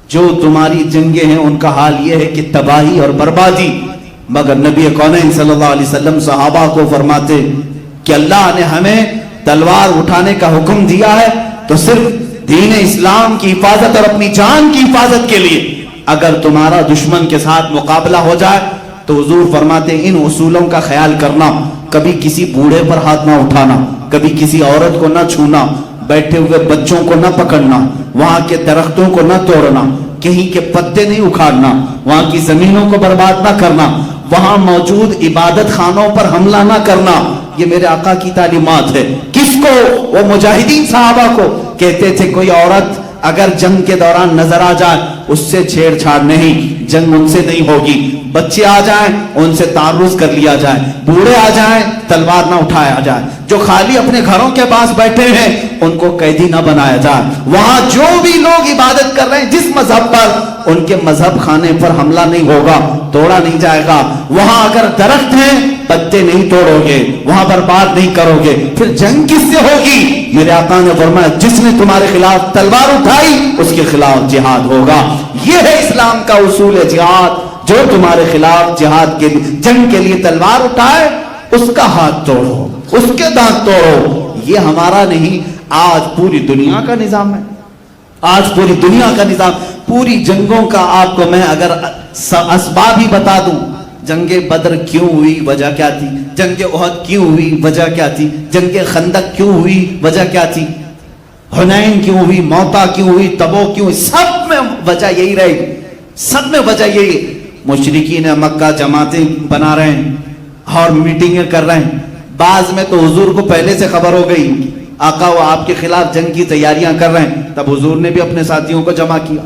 جو تمہاری جنگیں ہیں ان کا حال یہ ہے کہ تباہی اور بربادی، مگر نبی کونین صلی اللہ علیہ وسلم صحابہ کو فرماتے کہ اللہ نے ہمیں تلوار اٹھانے کا حکم دیا ہے تو صرف دین اسلام کی حفاظت اور اپنی جان کی حفاظت کے لیے۔ اگر تمہارا دشمن کے ساتھ مقابلہ ہو جائے تو حضور فرماتے ان اصولوں کا خیال کرنا، کبھی کسی بوڑھے پر ہاتھ نہ اٹھانا، کبھی کسی عورت کو نہ چھونا، بیٹھے ہوئے بچوں کو نہ پکڑنا، وہاں کے درختوں کو نہ توڑنا، کہیں کے پتے نہیں اکھاڑنا، وہاں کی زمینوں کو برباد نہ کرنا، وہاں موجود عبادت خانوں پر حملہ نہ کرنا۔ یہ میرے آقا کی تعلیمات ہے۔ کس کو؟ وہ مجاہدین صحابہ کو کہتے تھے کوئی عورت اگر جنگ کے دوران نظر آ جائے اس سے چھیڑ چھاڑ نہیں، جنگ ان سے نہیں ہوگی۔ بچے آ جائیں ان سے تعرض کر لیا جائے، بوڑھے آ جائیں تلوار نہ اٹھایا جائے، جو خالی اپنے گھروں کے پاس بیٹھے ہیں ان کو قیدی نہ بنایا جائے۔ وہاں جو بھی لوگ عبادت کر رہے ہیں جس مذہب پر، ان کے مذہب خانے پر حملہ نہیں ہوگا، توڑا نہیں جائے گا۔ وہاں اگر درخت ہیں پتے نہیں توڑو گے، وہاں برباد نہیں کرو گے، پھر جنگ کس سے ہوگی؟ میرے آقا نے فرمایا جس نے تمہارے خلاف تلوار اٹھائی اس کے خلاف جہاد ہوگا۔ یہ ہے اسلام کا اصول ہے جہاد۔ جو تمہارے خلاف جہاد کے لیے جنگ کے لیے تلوار اٹھائے اس کا ہاتھ توڑو، اس کے دانت توڑو۔ یہ ہمارا نہیں، آج پوری دنیا کا نظام ہے، آج پوری دنیا کا نظام۔ پوری جنگوں کا آپ کو میں اگر اسباب ہی بتا دوں، جنگ بدر کیوں ہوئی، وجہ کیا تھی؟ جنگ احد کیوں ہوئی، وجہ کیا تھی؟ جنگ خندق کیوں ہوئی، وجہ کیا تھی؟ حنین کیوں ہوئی، موتا کیوں ہوئی، تبوک کیوں ہوئی؟ سب میں وجہ یہی رہے گی، سب میں وجہ یہی۔ مشرکین مکہ جماعتیں بنا رہے ہیں اور میٹنگیں کر رہے ہیں، بعض میں تو حضور کو پہلے سے خبر ہو گئی آقا وہ آپ کے خلاف جنگ کی تیاریاں کر رہے ہیں، تب حضور نے بھی اپنے ساتھیوں کو جمع کیا۔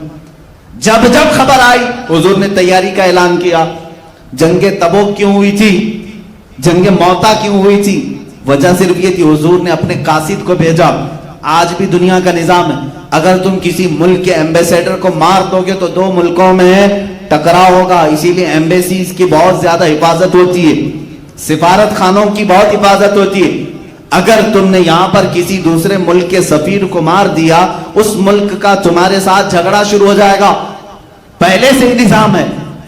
جب جب خبر آئی حضور نے تیاری کا اعلان کیا۔ جنگ تبوک کیوں ہوئی تھی، جنگ موتا کیوں ہوئی تھی؟ وجہ صرف یہ تھی حضور نے اپنے قاصد کو بھیجا۔ آج بھی دنیا کا نظام ہے، اگر تم کسی ملک کے ایمبیسیڈر کو مار دو گے تو دو ملکوں میں ٹکراؤ ہوگا، اسی لیے ایمبیسیز کی بہت زیادہ حفاظت ہوتی ہے، سفارت خانوں کی بہت حفاظت ہوتی ہے۔ اگر تم نے یہاں پر کسی دوسرے ملک کے سفیر کو مار دیا، اس ملک کا تمہارے ساتھ جھگڑا شروع ہو جائے گا، پہلے سے ہی نظام ہے۔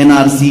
NRC,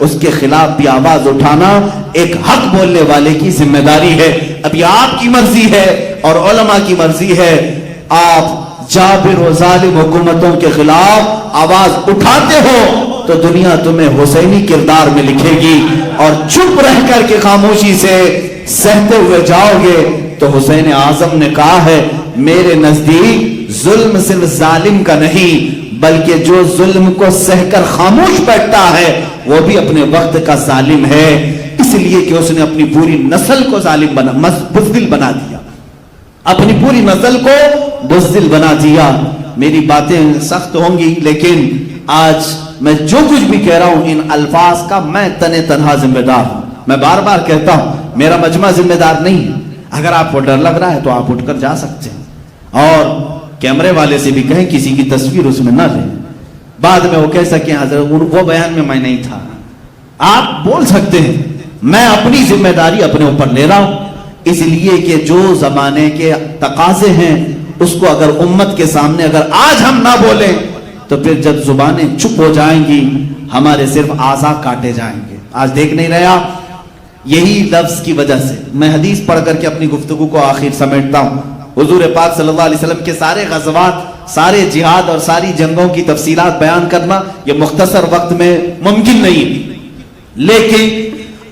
اس کے خلاف بھی آواز اٹھانا ایک حق بولنے والے کی ذمہ داری ہے. ابھی آپ کی مرضی ہے اور علماء کی مرضی ہے, آپ جابر و ظالم حکومتوں کے خلاف آواز اٹھاتے ہو تو دنیا تمہیں حسینی کردار میں لکھے گی, اور چپ رہ کر کے خاموشی سے سہتے ہوئے جاؤ گے تو حسین اعظم نے کہا ہے میرے نزدیک ظلم صرف ظالم کا نہیں بلکہ جو ظلم کو سہ کر خاموش بیٹھتا ہے وہ بھی اپنے وقت کا ظالم ہے, اس لیے کہ اس نے اپنی پوری نسل کو ظالم بزدل بنا دیا, اپنی پوری نسل کو بزدل بنا دیا. میری باتیں سخت ہوں گی لیکن آج میں جو کچھ بھی کہہ رہا ہوں ان الفاظ کا میں تنہا ذمہ دار ہوں. میں بار بار کہتا ہوں میرا مجمع ذمہ دار نہیں ہے. اگر آپ کو ڈر لگ رہا ہے تو آپ اٹھ کر جا سکتے ہیں اور کیمرے والے سے بھی کہیں کسی کی تصویر اس میں نہ لیں, بعد میں وہ کہہ سکیں حضرت وہ بیان میں میں نہیں تھا. آپ بول سکتے ہیں, میں اپنی ذمہ داری اپنے اوپر لے رہا ہوں, اس لیے کہ جو زمانے کے تقاضے ہیں اس کو اگر امت کے سامنے اگر آج ہم نہ بولیں تو پھر جب زبانیں چپ ہو جائیں گی ہمارے صرف اعضاء کاٹے جائیں گے. آج دیکھ نہیں رہا, یہی لفظ کی وجہ سے میں حدیث پڑھ کر کے اپنی گفتگو کو آخر سمیٹتا ہوں. حضور پاک صلی اللہ علیہ وسلم کے سارے غزوات, سارے جہاد اور ساری جنگوں کی تفصیلات بیان کرنا یہ مختصر وقت میں ممکن نہیں, لیکن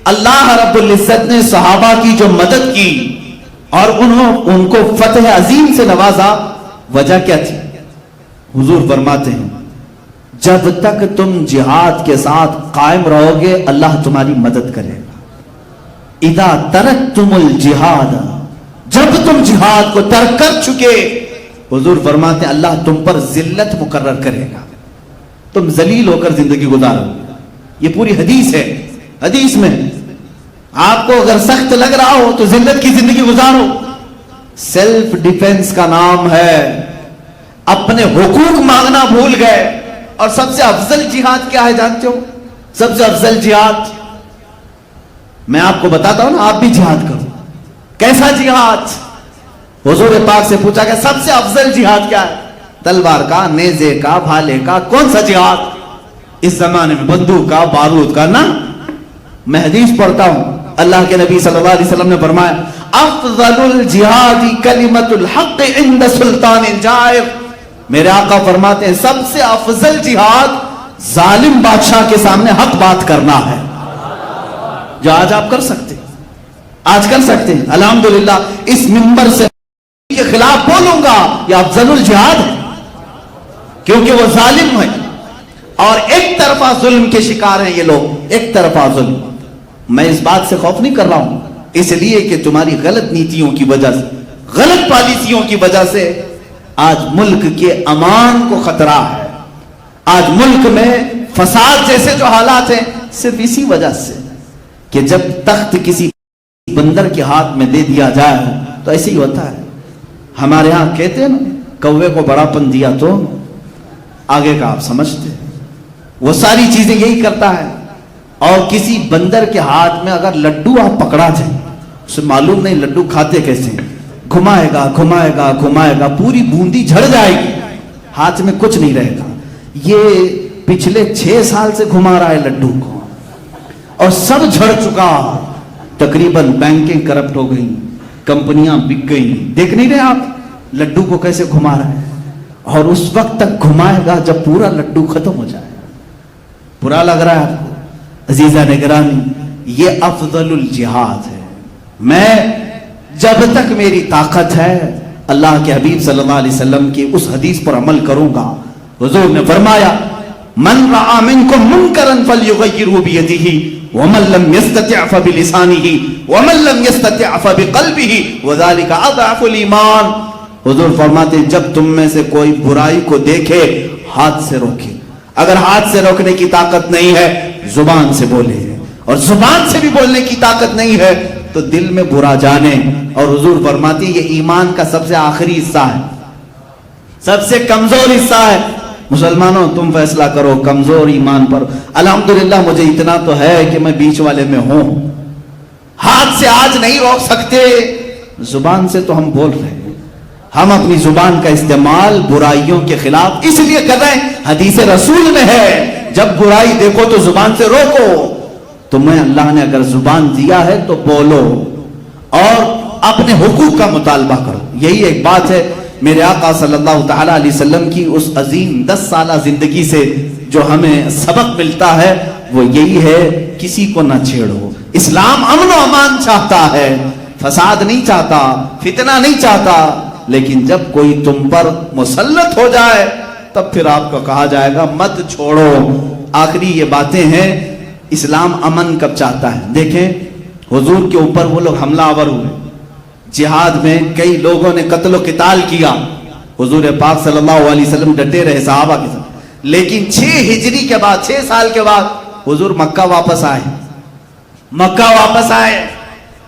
اللہ رب العزت نے صحابہ کی جو مدد کی اور ان کو فتح عظیم سے نوازا, وجہ کیا تھی؟ حضور فرماتے ہیں جب تک تم جہاد کے ساتھ قائم رہو گے اللہ تمہاری مدد کرے گا. اذا ترکتم الجہاد, جب تم جہاد کو ترک کر چکے, حضور فرماتے ہیں اللہ تم پر ذلت مقرر کرے گا, تم ذلیل ہو کر زندگی گزارو. یہ پوری حدیث ہے. حدیث میں آپ کو اگر سخت لگ رہا ہو تو ذلت کی زندگی گزارو. سیلف ڈیفنس کا نام ہے, اپنے حقوق مانگنا بھول گئے. اور سب سے افضل جہاد کیا ہے جانتے ہو؟ سب سے افضل جہاد میں آپ کو بتاتا ہوں نا, آپ بھی جہاد کرو. کیسا جہاد؟ حضور پاک سے پوچھا کہ سب سے افضل جہاد کیا ہے؟ تلوار کا, نیزے کا, بھالے کا, کون سا جہاد؟ اس زمانے میں بندوق کا, بارود کا نا. میں حدیث پڑھتا ہوں, اللہ کے نبی صلی اللہ علیہ وسلم نے فرمایا افضل الجہاد کلمۃ الحق عند سلطان جائر. میرے آقا فرماتے ہیں سب سے افضل جہاد ظالم بادشاہ کے سامنے حق بات کرنا ہے, جو آج آپ کر سکتے, آج کر سکتے ہیں. الحمدللہ اس منبر سے کے خلاف بولوں گا, یہ افضل الجہاد ہے کیونکہ وہ ظالم ہے اور ایک طرفہ ظلم کے شکار ہیں یہ لوگ, ایک طرفہ ظلم. میں اس بات سے خوف نہیں کر رہا ہوں, اس لیے کہ تمہاری غلط نیتیوں کی وجہ سے, غلط پالیسیوں کی وجہ سے آج ملک کے امان کو خطرہ ہے. آج ملک میں فساد جیسے جو حالات ہیں صرف اسی وجہ سے کہ جب تخت کسی بندر کے ہاتھ میں دے دیا جائے تو ایسے ہی ہوتا ہے. ہمارے ہاں کہتے ہیں نا کوے کو بڑا پن دیا تو آگے کا آپ سمجھتے ہیں, وہ ساری چیزیں یہی کرتا ہے. اور کسی بندر کے ہاتھ میں اگر لڈو آپ پکڑا جائیں, اسے معلوم نہیں لڈو کھاتے کیسے, گھمائے گا گھمائے گا گھمائے گا, پوری بوندی جھڑ جائے گی, ہاتھ میں کچھ نہیں رہے گا. یہ پچھلے 6 سال سے گھما رہا ہے لڈو کو اور سب جھڑ چکا. تقریباً بینکیں کرپٹ ہو گئی, کمپنیاں بک گئی. دیکھ نہیں رہے آپ لڈو کو کیسے گھما رہا ہے, اور اس وقت تک گھمائے گا جب پورا لڈو ختم ہو جائے. برا لگ رہا ہے آپ کو عزیزہ نگرانی, یہ افضل الجہاد ہے. میں جب تک میری طاقت ہے اللہ کے حبیب صلی اللہ علیہ وسلم کی اس حدیث پر عمل کروں گا. حضور نے فرمایا من رأى منکم منکرا فلیغیرہ بیدہ ومن لم یستطع فبلسانہ ومن لم یستطع فبقلبہ وذلک اضعف الایمان. حضور فرماتے ہیں جب تم میں سے کوئی برائی کو دیکھے ہاتھ سے روکے, اگر ہاتھ سے روکنے کی طاقت نہیں ہے زبان سے بولے, اور زبان سے بھی بولنے کی طاقت نہیں ہے تو دل میں برا جانے. اور حضور فرماتی یہ ایمان کا سب سے آخری حصہ ہے, سب سے کمزور حصہ ہے. مسلمانوں تم فیصلہ کرو کمزور ایمان پر. الحمدللہ مجھے اتنا تو ہے کہ میں بیچ والے میں ہوں. ہاتھ سے آج نہیں روک سکتے, زبان سے تو ہم بول رہے ہیں. ہم اپنی زبان کا استعمال برائیوں کے خلاف اس لیے کر رہے ہیں, حدیث رسول میں ہے جب برائی دیکھو تو زبان سے روکو, تمہیں اللہ نے اگر زبان دیا ہے تو بولو اور اپنے حقوق کا مطالبہ کرو. یہی ایک بات ہے میرے آقا صلی اللہ تعالی علیہ وسلم کی اس عظیم 10 سالہ زندگی سے جو ہمیں سبق ملتا ہے وہ یہی ہے, کسی کو نہ چھیڑو. اسلام امن و امان چاہتا ہے, فساد نہیں چاہتا, فتنہ نہیں چاہتا, لیکن جب کوئی تم پر مسلط ہو جائے تب پھر آپ کو کہا جائے گا مت چھوڑو. آخری یہ باتیں ہیں. اسلام امن کب چاہتا ہے؟ دیکھیں حضور کے اوپر وہ لوگ حملہ آور ہوئے, جہاد میں کئی لوگوں نے قتل و قتال کیا, حضور پاک صلی اللہ علیہ وسلم ڈٹے رہے صحابہ کے ساتھ. لیکن 6 ہجری کے بعد, 6 سال کے بعد حضور مکہ واپس آئے. مکہ واپس آئے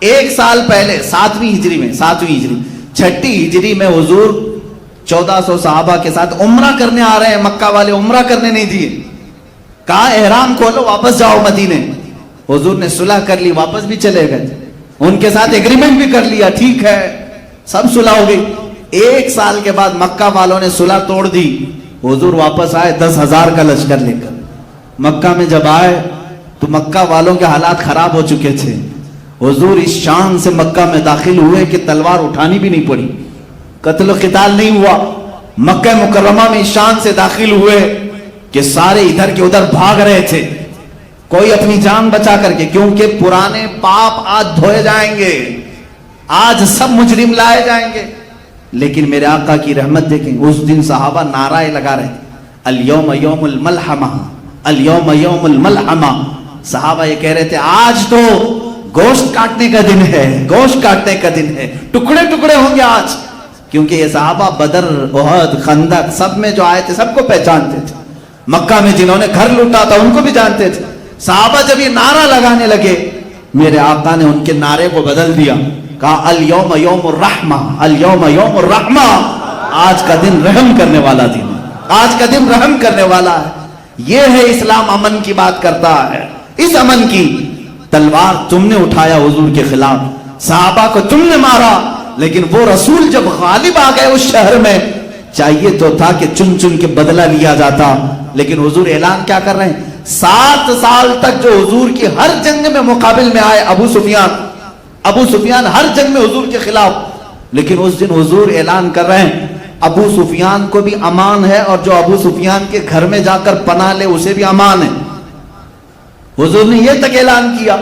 1 سال پہلے 7ویں ہجری میں, 7ویں ہجری 6ٹھی ہجری میں حضور 1400 صحابہ کے ساتھ عمرہ کرنے آ رہے ہیں. مکہ والے عمرہ کرنے نہیں دیے, کہا احرام کھولو واپس جاؤ مدینے. حضور نے صلح کر لی, واپس بھی چلے گئے, ان کے ساتھ ایگریمنٹ بھی کر لیا, ٹھیک ہے سب صلح ہو گئی. 1 سال کے بعد مکہ والوں نے صلح توڑ دی. حضور واپس آئے 10,000 کا لشکر لے کر. مکہ میں جب آئے تو مکہ والوں کے حالات خراب ہو چکے تھے. حضور اس شان سے مکہ میں داخل ہوئے کہ تلوار اٹھانی بھی نہیں پڑی, قتل و قتال نہیں ہوا. مکہ مکرمہ میں اس شان سے داخل ہوئے کہ سارے ادھر کے ادھر بھاگ رہے تھے, کوئی اپنی جان بچا کر کے, کیونکہ پرانے پاپ آج دھوئے جائیں گے, آج سب مجرم لائے جائیں گے. لیکن میرے آقا کی رحمت دیکھیں, اس دن صحابہ نعرہ لگا رہے تھے الیوم یوم الملحمہ, الیوم یوم الملحمہ. صحابہ یہ کہہ رہے تھے آج تو گوشت کاٹنے کا دن ہے, گوشت کاٹنے کا دن ہے, ٹکڑے ٹکڑے ہوں گے آج. کیونکہ یہ صحابہ بدر, احد, خندق سب میں جو آئے تھے سب کو پہچانتے تھے. مکہ میں جنہوں نے گھر لوٹا تھا ان کو بھی جانتے تھے. صحابہ جب یہ نعرہ لگانے لگے, میرے آقا نے ان کے نعرے کو بدل دیا, کہا الیوم یوم الرحمہ, الیوم یوم الرحمہ. آج کا دن رحم کرنے والا دن ہے, آج کا دن رحم کرنے والا ہے. یہ ہے اسلام, امن کی بات کرتا ہے. اس امن کی تلوار تم نے اٹھایا حضور کے خلاف, صحابہ کو تم نے مارا, لیکن وہ رسول جب غالب آ گئے اس شہر میں, چاہیے تو تھا کہ چن چن کے بدلہ لیا جاتا. لیکن حضور اعلان کیا کر رہے ہیں, 7 سال تک جو حضور کی ہر جنگ میں مقابل میں آئے, ابو سفیان ہر جنگ میں حضور کے خلاف, لیکن اس دن حضور اعلان کر رہے ہیں ابو سفیان کو بھی امان ہے, اور جو ابو سفیان کے گھر میں جا کر پناہ لے اسے بھی امان ہے. حضور نے یہ تک اعلان کیا.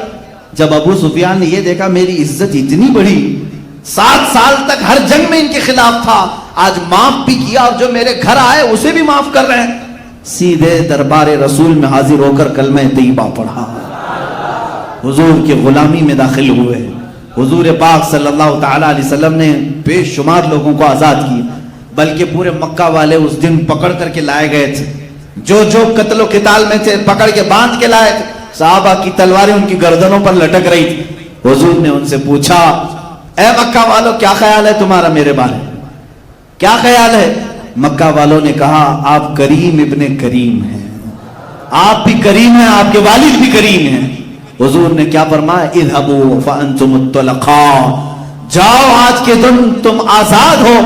جب ابو سفیان نے یہ دیکھا میری عزت اتنی بڑی, 7 سال تک ہر جنگ میں ان کے خلاف تھا, آج معاف بھی کیا, اور جو میرے گھر آئے اسے بھی معاف کر رہے ہیں. سیدھے دربار رسول میں حاضر ہو کر کلمہ طیبہ پڑھا, حضور کی غلامی میں داخل ہوئے. حضور پاک صلی اللہ تعالی علیہ وسلم نے بے شمار لوگوں کو آزاد کیا, بلکہ پورے مکہ والے اس دن پکڑ کر کے لائے گئے تھے. جو جو قتل و قتال میں تھے پکڑ کے باندھ کے لائے تھے. صحابہ کی تلواریں ان کی گردنوں پر لٹک رہی تھی. حضور نے ان سے پوچھا اے مکہ والوں کیا خیال ہے تمہارا میرے بارے میں, کیا خیال ہے؟ مکہ والوں نے کہا آپ کریم ابن کریم ہیں, آپ بھی کریم ہیں, آپ کے والد بھی کریم ہیں. حضور نے کیا فرمایا, اذهبوا فانتم الطلقاء, جاؤ آج کے دن تم آزاد ہو.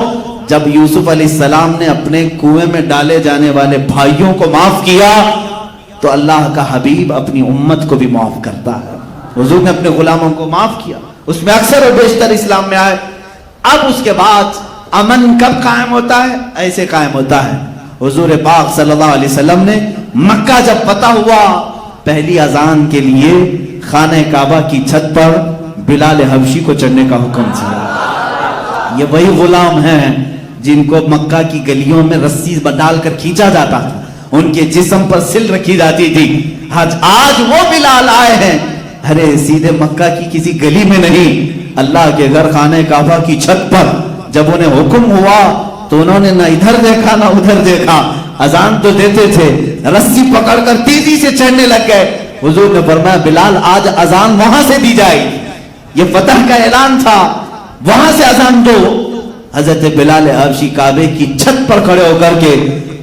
جب یوسف علیہ السلام نے اپنے کنویں میں ڈالے جانے والے بھائیوں کو معاف کیا تو اللہ کا حبیب اپنی امت کو بھی معاف کرتا ہے. حضور نے اپنے غلاموں کو معاف کیا, اس میں اکثر و بیشتر اسلام میں آئے. اب اس کے بعد امن کب قائم ہوتا ہے؟ ایسے قائم ہوتا ہے. حضور پاک صلی اللہ علیہ وسلم نے مکہ جب فتح ہوا, پہلی اذان کے لیے خانہ کعبہ کی چھت پر بلال حبشی کو چڑھنے کا حکم دیا. یہ وہی غلام ہیں جن کو مکہ کی گلیوں میں رسی ڈال کر کھینچا جاتا تھا, ان کے جسم پر سل رکھی جاتی تھی. آج وہ بلال آئے ہیں, ارے سیدھے مکہ کی کسی گلی میں نہیں, اللہ کے گھر خانہ کعبہ کی چھت پر. جب انہیں حکم ہوا تو انہوں نے نہ ادھر دیکھا نہ ادھر دیکھا, اذان تو دیتے تھے, رسی پکڑ کر تیزی سے چڑھنے لگ گئے. حضور نے فرمایا بلال آج اذان وہاں سے دی جائے, یہ فتح کا اعلان تھا, وہاں سے اذان دو. حضرت بلال حبشی کعبے کی چھت پر کھڑے ہو کر کے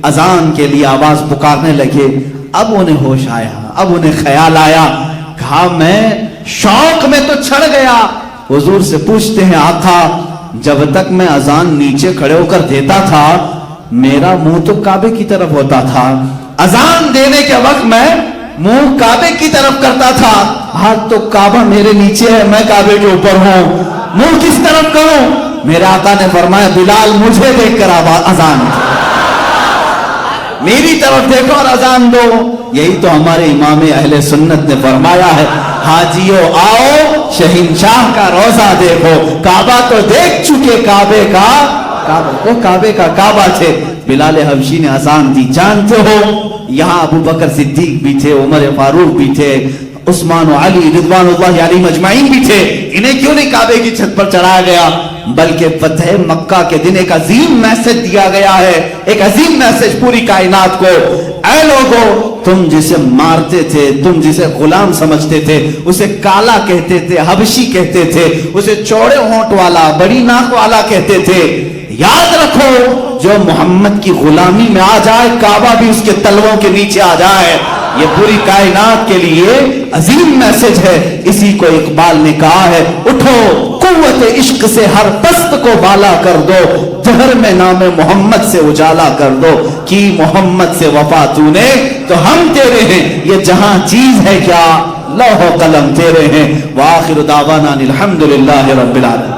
اذان کے لیے آواز پکارنے لگے. اب انہیں ہوش آیا, اب انہیں خیال آیا, کہا میں شوق میں تو چڑھ گیا. حضور سے پوچھتے ہیں آقا جب تک میں اذان نیچے کھڑے ہو کر دیتا تھا میرا منہ تو کعبے کی طرف ہوتا تھا, اذان دینے کے وقت میں منہ کعبے کی طرف کرتا تھا، ہاتھ تو کعبہ میرے نیچے ہے، میں کعبے کے اوپر ہوں، منہ کس طرف کروں؟ میرے آقا نے فرمایا بلال مجھے دیکھ کر اذان دو، میری طرف دیکھو اور اذان دو۔ یہی تو ہمارے امام اہل سنت نے فرمایا ہے، حاجیو آؤ شہنشاہ کا روضہ دیکھو، کعبہ تو دیکھ چکے، کعبے کا وہ کعبے کا کعبہ تھے۔ بلال حبشی نے اذان دی، جانتے ہو یہاں ابو بکر صدیق بھی تھے، عمر فاروق بھی تھے، عثمان و علی رضوان اللہ علیہ مجمعین بھی تھے، انہیں کیوں نہیں کعبے کی چھت پر چڑھایا گیا؟ بلکہ فتح مکہ کے دن ایک عظیم میسج دیا گیا ہے، ایک عظیم میسج پوری کائنات کو، اے لوگو تم جسے مارتے تھے، تم جسے غلام سمجھتے تھے، اسے کالا کہتے تھے، حبشی کہتے تھے، اسے چوڑے ہونٹ والا، بڑی ناک والا کہتے تھے، یاد رکھو جو محمد کی غلامی میں آ جائے کعبہ بھی اس کے تلووں کے نیچے آ جائے۔ یہ پوری کائنات کے لیے عظیم میسج ہے۔ اسی کو اقبال نے کہا ہے، اٹھو قوت عشق سے ہر پست کو بالا کر دو، جہر میں نام محمد سے اجالا کر دو، کی محمد سے وفا تو نے تو ہم تیرے ہیں، یہ جہاں چیز ہے کیا لوح و قلم تیرے ہیں۔ وآخر دعوانا الحمدللہ رب العالمین۔